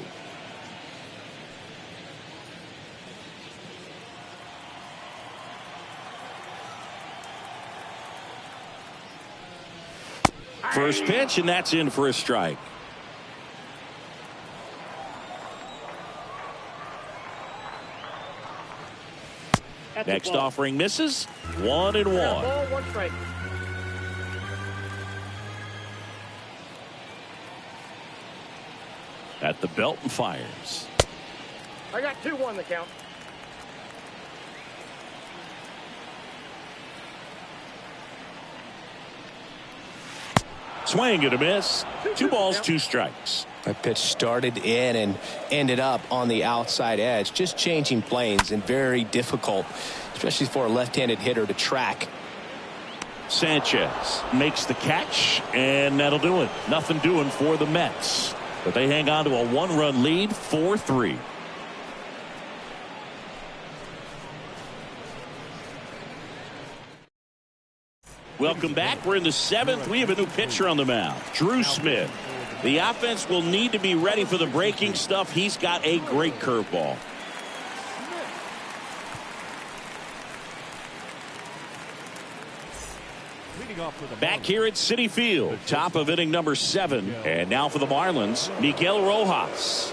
S1: First pitch, and that's in for a strike. Next offering misses. 1-1.
S3: Ball, 1 strike.
S1: At the belt and fires.
S3: I got 2-1 the count.
S1: Swing and a miss. 2 balls, 2 strikes.
S5: That pitch started in and ended up on the outside edge. Just changing planes and very difficult, especially for a left-handed hitter to track.
S1: Sanchez makes the catch, and that'll do it. Nothing doing for the Mets. But they hang on to a 1-run lead, 4-3. Welcome back. We're in the 7th. We have a new pitcher on the mound, Drew Smith. The offense will need to be ready for the breaking stuff. He's got a great curveball. Back here at Citi Field, top of inning number 7. And now for the Marlins, Miguel Rojas.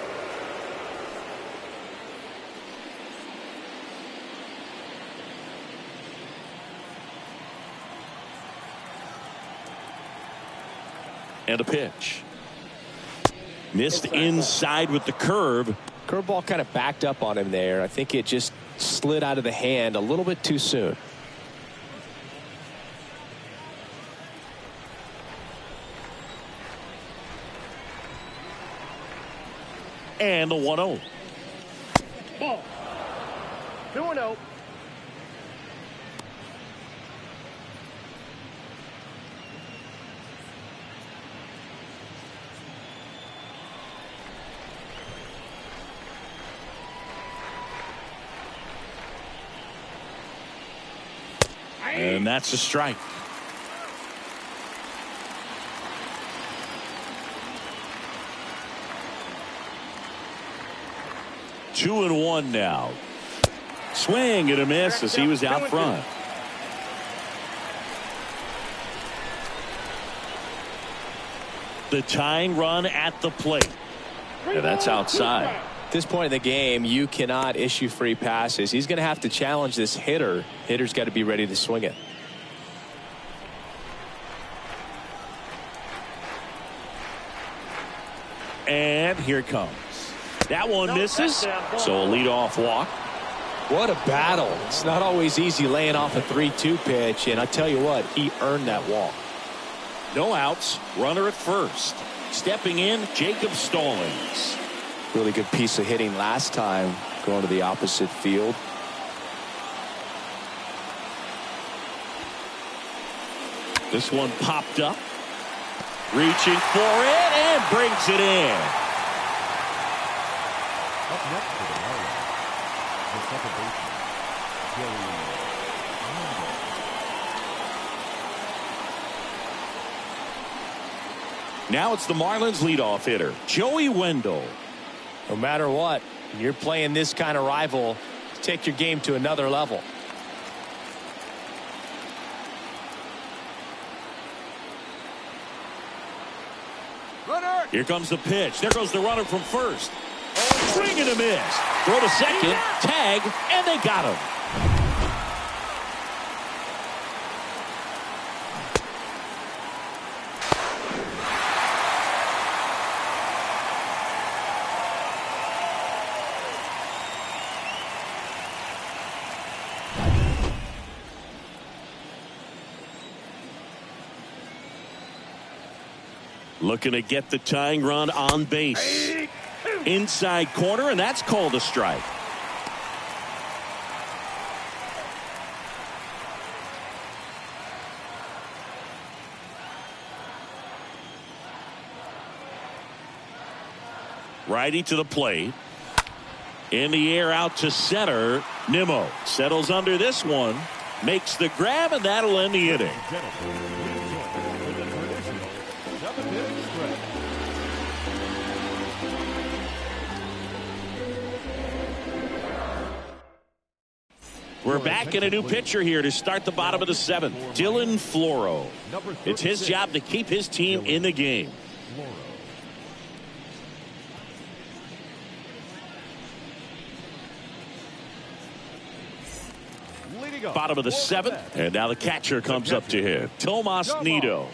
S1: And a pitch. Missed inside with the curve.
S5: Curveball kind of backed up on him there. I think it just slid out of the hand a little bit too soon.
S1: And the 1-0.
S3: Ball. 2-0.
S1: And that's a strike. Two and one now. Swing and a miss as he was out front. The tying run at the plate. And that's outside.
S5: At this point in the game, you cannot issue free passes. He's going to have to challenge this hitter. Hitter's got to be ready to swing it.
S1: And here it comes. That one misses, so a leadoff walk.
S2: What a battle. It's not always easy laying off a 3-2 pitch, and I tell you what, he earned that walk.
S1: No outs, runner at first. Stepping in, Jacob Stallings.
S5: Really good piece of hitting last time, going to the opposite field.
S1: This one popped up. Reaching for it and brings it in.
S4: Up next for the Marlins, the second baseman, Joey Nimmo.
S1: Now it's the Marlins leadoff hitter, Joey Wendell.
S2: No matter what, when you're playing this kind of rival, take your game to another level.
S1: Here comes the pitch. There goes the runner from first. Swing and a miss. Throw to second. Tag. And they got him. Looking to get the tying run on base. Inside corner, and that's called a strike. Righty to the plate. In the air out to center. Nimmo settles under this one. Makes the grab, and that'll end the inning. We're back in a new pitcher here to start the bottom of the seventh. Dylan Floro. It's his job to keep his team in the game. Bottom of the seventh, and now the catcher comes up to hit. Tomas Nido.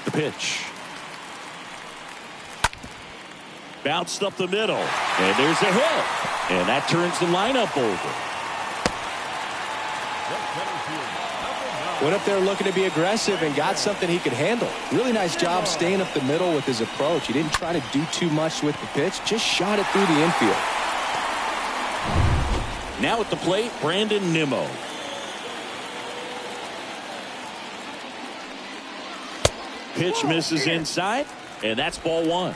S1: The pitch. Bounced up the middle, and there's a hit, and that turns the lineup over.
S2: Went up there looking to be aggressive and got something he could handle.
S5: Really nice job staying up the middle with his approach. He didn't try to do too much with the pitch, just shot it through the infield.
S1: Now at the plate, Brandon Nimmo. Pitch misses inside, and that's ball one.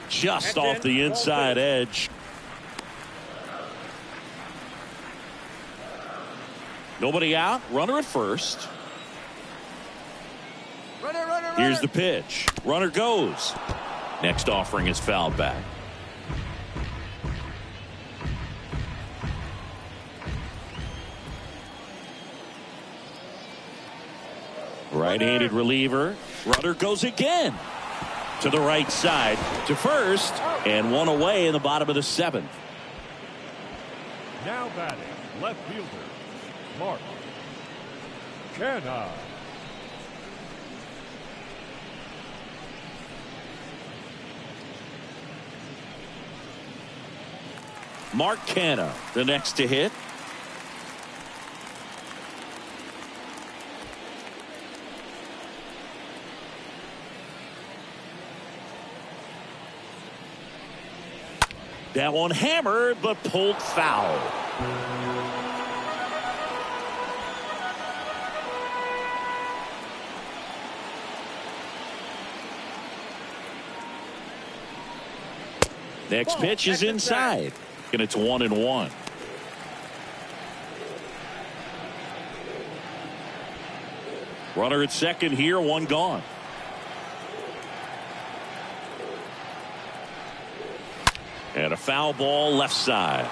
S1: Just off the inside edge. Nobody out. Runner at first. Here's the pitch. Runner goes. Next offering is fouled back. Right-handed reliever. Runner goes again. To the right side, to first, and one away in the bottom of the seventh.
S4: Now batting, left fielder, Mark Canha.
S1: Mark Canha, the next to hit. That one hammered, but pulled foul. Next pitch is inside, and it's 1-1. Runner at second here, one gone. And a foul ball left side.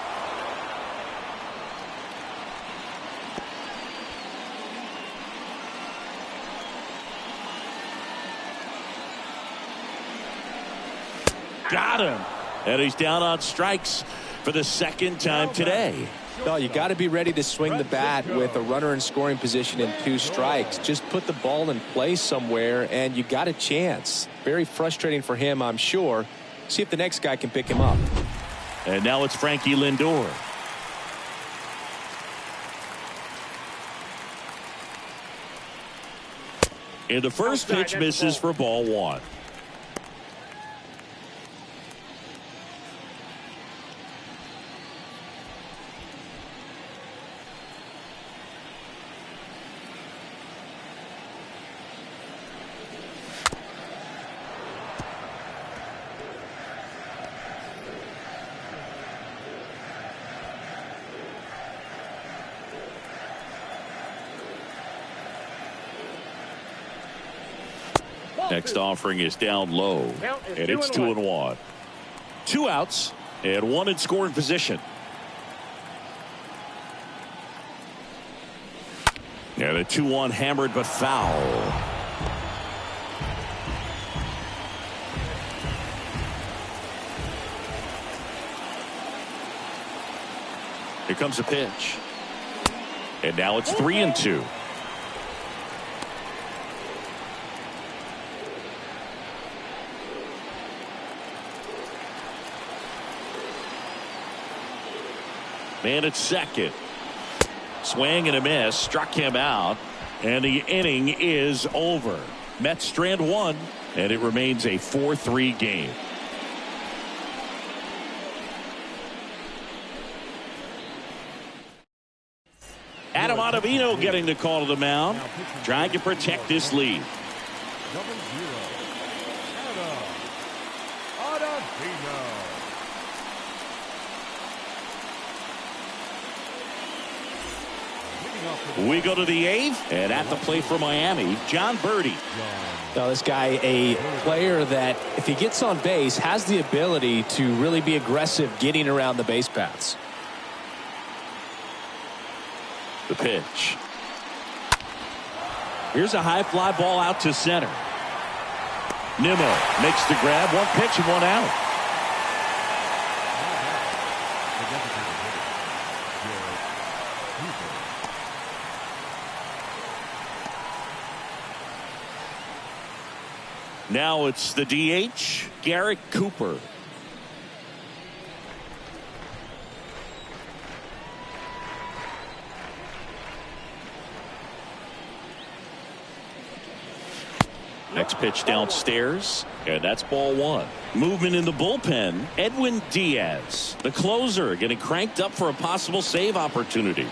S1: Got him. And he's down on strikes for the second time today.
S5: No, you got to be ready to swing the bat with a runner in scoring position and 2 strikes. Just put the ball in place somewhere, and you got a chance. Very frustrating for him, I'm sure. See if the next guy can pick him up.
S1: And now it's Frankie Lindor. And the first pitch misses for ball 1. Next offering is down low, and it's 2-1. 2 outs and 1 in scoring position. And a 2-1 hammered but foul. Here comes a pitch. And now it's 3-2. Man at second. Swing and a miss. Struck him out. And the inning is over. Mets strand 1. And it remains a 4-3 game. Adam Ottavino getting the call to the mound. Trying to protect this lead.
S4: Number 0, Adam Ottavino.
S1: We go to the 8th, and at the plate for Miami, John Birdie.
S5: Now, this guy, a player that, if he gets on base, has the ability to really be aggressive getting around the base paths.
S1: The pitch. Here's a high fly ball out to center. Nimmo makes the grab. 1 pitch and 1 out. Now it's the DH, Garrett Cooper. Next pitch downstairs, and that's ball 1. Movement in the bullpen, Edwin Diaz, the closer, getting cranked up for a possible save opportunity.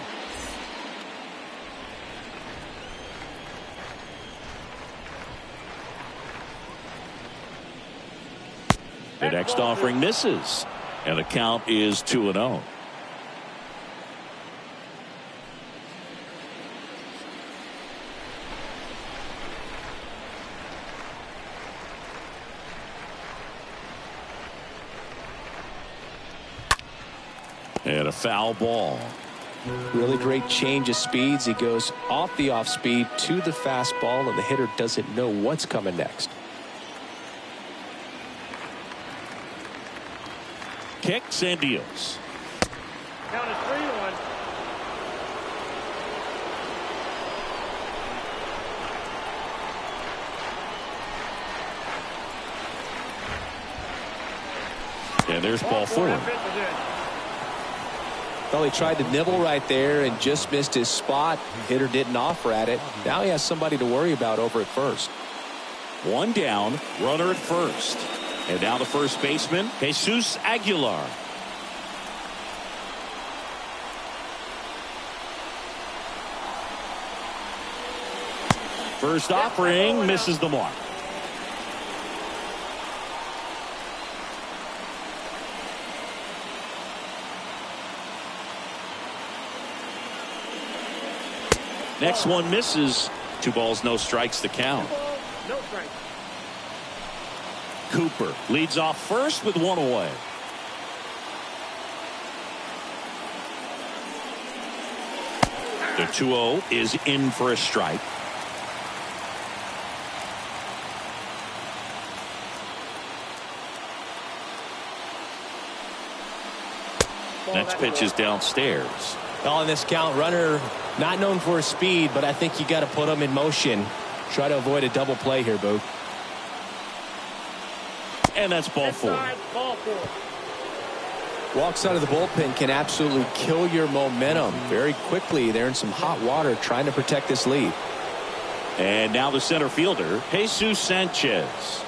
S1: The next offering misses, and the count is 2-0. And a foul ball.
S5: Really great change of speeds. He goes off the off speed to the fastball, and the hitter doesn't know what's coming next.
S1: Kicks and deals.
S3: Count is 3-1.
S1: And there's ball 4.
S5: Well, he tried to nibble right there and just missed his spot. Hitter didn't offer at it. Now he has somebody to worry about over at first.
S1: 1 down, runner at first. And now the first baseman, Jesus Aguilar. First offering misses the mark. Next one misses. 2 balls, no strikes, the count.
S3: No strikes.
S1: Cooper leads off first with 1 away. The 2-0 is in for a strike. Next pitch is downstairs.
S5: On this count, runner not known for his speed, but I think you got to put him in motion. Try to avoid a double play here, Boog.
S1: And that's ball four.
S5: Walks out of the bullpen can absolutely kill your momentum very quickly. They're in some hot water trying to protect this lead.
S1: And now the center fielder, Jesus Sanchez.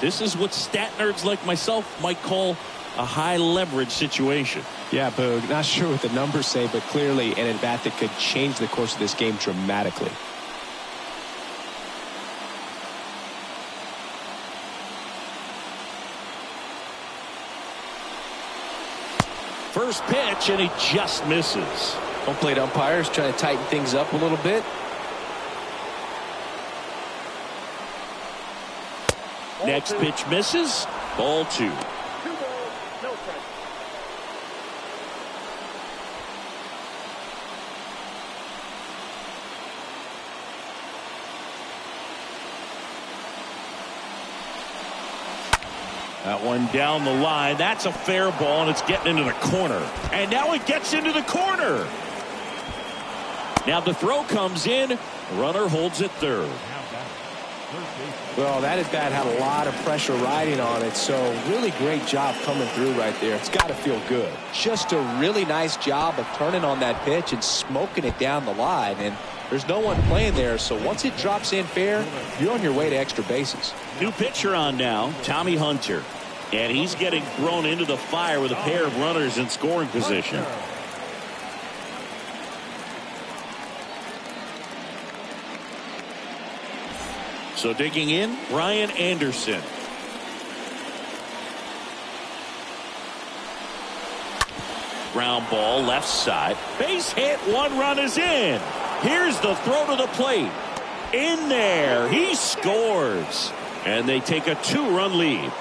S1: This is what stat nerds like myself might call a high leverage situation.
S2: Yeah, Boog, not sure what the numbers say, but clearly an at-bat that could change the course of this game dramatically.
S1: First pitch, and he just misses.
S5: Home plate umpires trying to tighten things up a little bit.
S1: Next pitch misses. Ball two.
S3: 2 balls, no strikes.
S1: That one down the line. That's a fair ball, and it's getting into the corner. And now it gets into the corner. Now the throw comes in. Runner holds it third.
S2: Well, that at-bat had a lot of pressure riding on it, so really great job coming through right there. It's got to feel good.
S5: Just a really nice job of turning on that pitch and smoking it down the line. And there's no one playing there, so once it drops in fair, you're on your way to extra bases.
S1: New pitcher on now, Tommy Hunter. And he's getting thrown into the fire with a pair of runners in scoring position. So digging in, Brian Anderson. Ground ball left side. Base hit, 1 run is in. Here's the throw to the plate. In there, he scores. And they take a 2-run lead.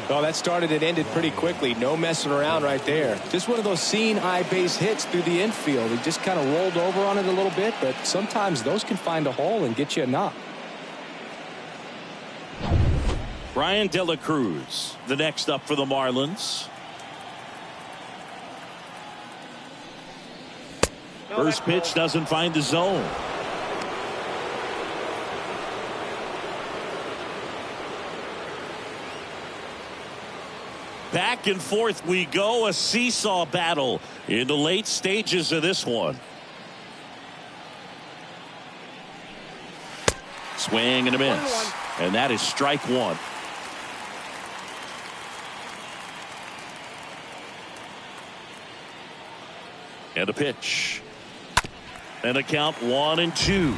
S2: Well, that started and ended pretty quickly. No messing around right there. Just one of those seeing eye base hits through the infield. He just kind of rolled over on it a little bit, but sometimes those can find a hole and get you a knock.
S1: Brian De La Cruz, the next up for the Marlins. First pitch doesn't find the zone. Back and forth we go, a seesaw battle in the late stages of this one. Swing and a miss, and that is strike one. And a pitch, and a count 1-2.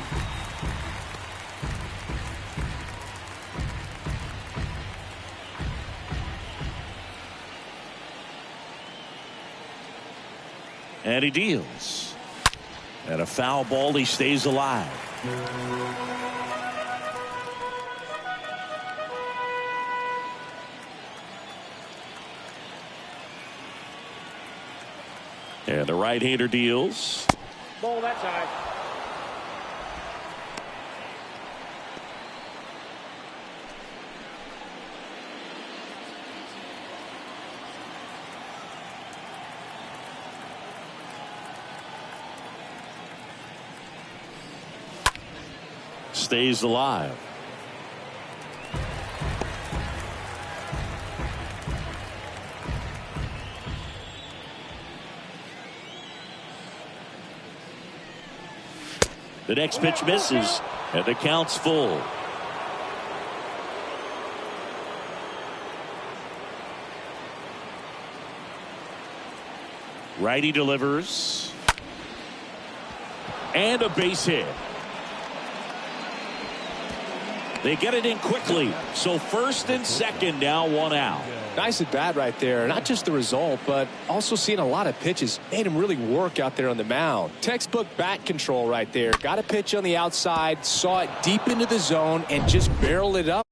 S1: And he deals. And a foul ball, he stays alive. And the right-hander deals.
S3: Ball that side.
S1: Stays alive. The next pitch misses, and the count's full. Righty delivers. And a base hit. They get it in quickly. So first and second, now 1 out.
S2: Nice at bat right there. Not just the result, but also seeing a lot of pitches. Made him really work out there on the mound. Textbook bat control right there. Got a pitch on the outside, saw it deep into the zone, and just barreled it up.